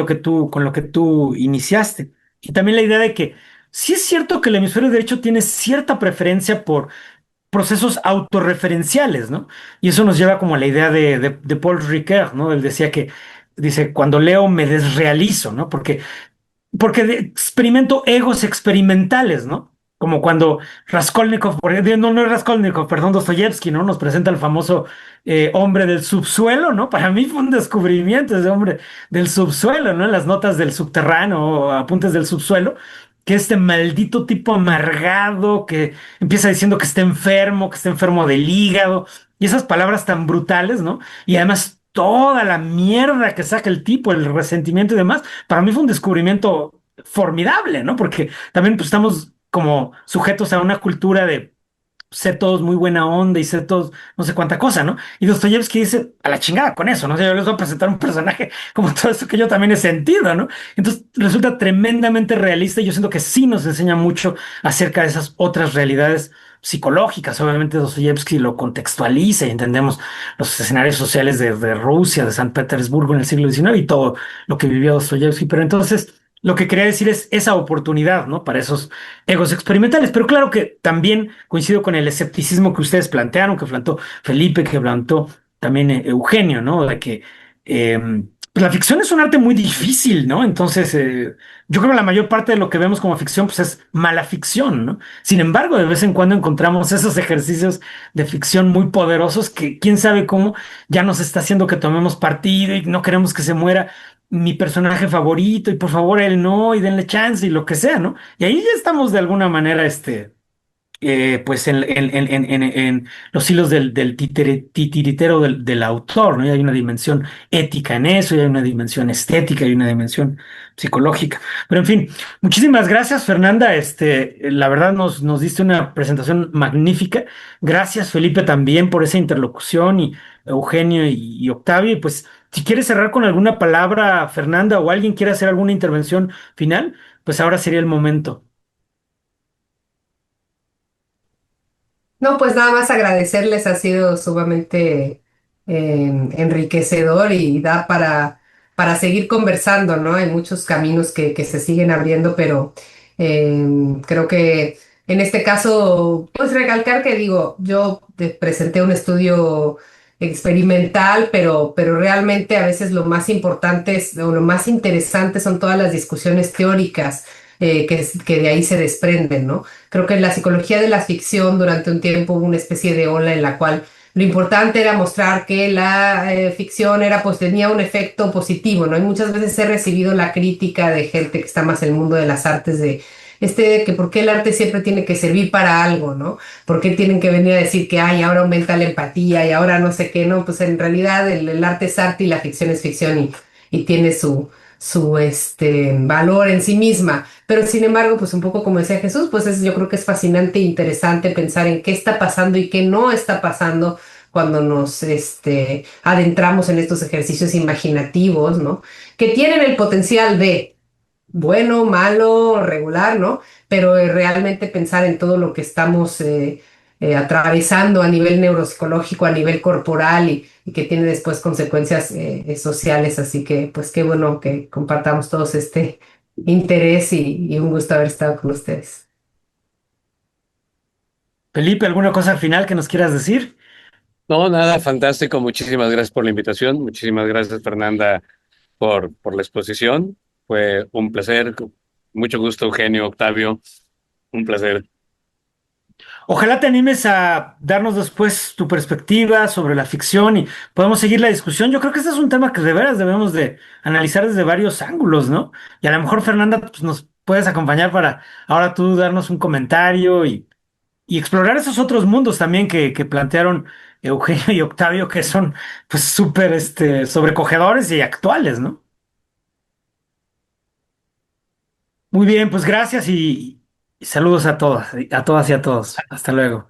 con lo que tú iniciaste. Y también la idea de que sí es cierto que el hemisferio derecho tiene cierta preferencia por procesos autorreferenciales, ¿no? Y eso nos lleva como a la idea de Paul Ricoeur, ¿no? Él decía dice, cuando leo me desrealizo, ¿no? Porque experimento egos experimentales, ¿no? Como cuando Raskolnikov, no es Raskolnikov, perdón, Dostoyevsky, ¿no? Nos presenta el famoso hombre del subsuelo, ¿no? Para mí fue un descubrimiento ese hombre del subsuelo, ¿no? En las notas del subterráneo o apuntes del subsuelo, que este maldito tipo amargado que empieza diciendo que está enfermo del hígado, y esas palabras tan brutales, ¿no? Y además toda la mierda que saca el tipo, el resentimiento y demás para mí fue un descubrimiento formidable, ¿no? Porque también pues, estamos como sujetos a una cultura de ser todos muy buena onda y ser todos no sé cuánta cosa, ¿no? Y Dostoyevsky dice, a la chingada con eso, ¿no? O sea, yo les voy a presentar un personaje como todo eso que yo también he sentido, ¿no? Entonces resulta tremendamente realista y yo siento que sí nos enseña mucho acerca de esas otras realidades psicológicas. Obviamente Dostoyevsky lo contextualiza y entendemos los escenarios sociales de Rusia, de San Petersburgo en el siglo XIX y todo lo que vivió Dostoyevsky. Pero entonces lo que quería decir es esa oportunidad, ¿no? Para esos egos experimentales. Pero claro que también coincido con el escepticismo que ustedes plantearon, que plantó Felipe, que plantó también Eugenio, ¿no? De que eh, pues la ficción es un arte muy difícil, ¿no? Entonces, yo creo que la mayor parte de lo que vemos como ficción, pues es mala ficción, ¿no? Sin embargo, de vez en cuando encontramos esos ejercicios de ficción muy poderosos que quién sabe cómo ya nos está haciendo que tomemos partido y no queremos que se muera mi personaje favorito y por favor él no y denle chance y lo que sea, ¿no? Y ahí ya estamos de alguna manera, pues en los hilos del titiritero del autor, ¿no? Y hay una dimensión ética en eso, y hay una dimensión estética, y una dimensión psicológica. Pero en fin, muchísimas gracias, Fernanda. La verdad nos diste una presentación magnífica. Gracias, Felipe, también por esa interlocución, y Eugenio y Octavio. Y pues, si quieres cerrar con alguna palabra, Fernanda, o alguien quiere hacer alguna intervención final, pues ahora sería el momento. No, pues nada más agradecerles, ha sido sumamente enriquecedor y da para seguir conversando, ¿no? Hay muchos caminos que se siguen abriendo, pero creo que en este caso, pues recalcar que digo, yo te presenté un estudio experimental, pero realmente a veces lo más importante o lo más interesante son todas las discusiones teóricas que de ahí se desprenden, ¿no? Creo que en la psicología de la ficción durante un tiempo hubo una especie de ola en la cual lo importante era mostrar que la ficción era, pues tenía un efecto positivo, ¿no? Y muchas veces he recibido la crítica de gente que está más en el mundo de las artes de que por qué el arte siempre tiene que servir para algo, ¿no? ¿Por qué tienen que venir a decir que, ay, ahora aumenta la empatía y ahora no sé qué, ¿no? Pues en realidad el arte es arte y la ficción es ficción y tiene su valor en sí misma. Pero sin embargo, pues un poco como decía Jesús, pues yo creo que es fascinante e interesante pensar en qué está pasando y qué no está pasando cuando nos adentramos en estos ejercicios imaginativos, ¿no? Que tienen el potencial de bueno, malo, regular, ¿no? Pero realmente pensar en todo lo que estamos atravesando a nivel neuropsicológico, a nivel corporal y que tiene después consecuencias sociales. Así que, pues qué bueno que compartamos todos este interés y un gusto haber estado con ustedes. Felipe, ¿alguna cosa al final que nos quieras decir? No, nada, fantástico. Muchísimas gracias por la invitación. Muchísimas gracias, Fernanda, por la exposición. Fue un placer. Mucho gusto, Eugenio, Octavio. Un placer. Ojalá te animes a darnos después tu perspectiva sobre la ficción y podemos seguir la discusión. Yo creo que este es un tema que de veras debemos de analizar desde varios ángulos, ¿no? Y a lo mejor, Fernanda, pues nos puedes acompañar para ahora tú darnos un comentario y explorar esos otros mundos también que plantearon Eugenio y Octavio, que son pues súper sobrecogedores y actuales, ¿no? Muy bien, pues gracias y saludos a todas y a todos. Hasta luego.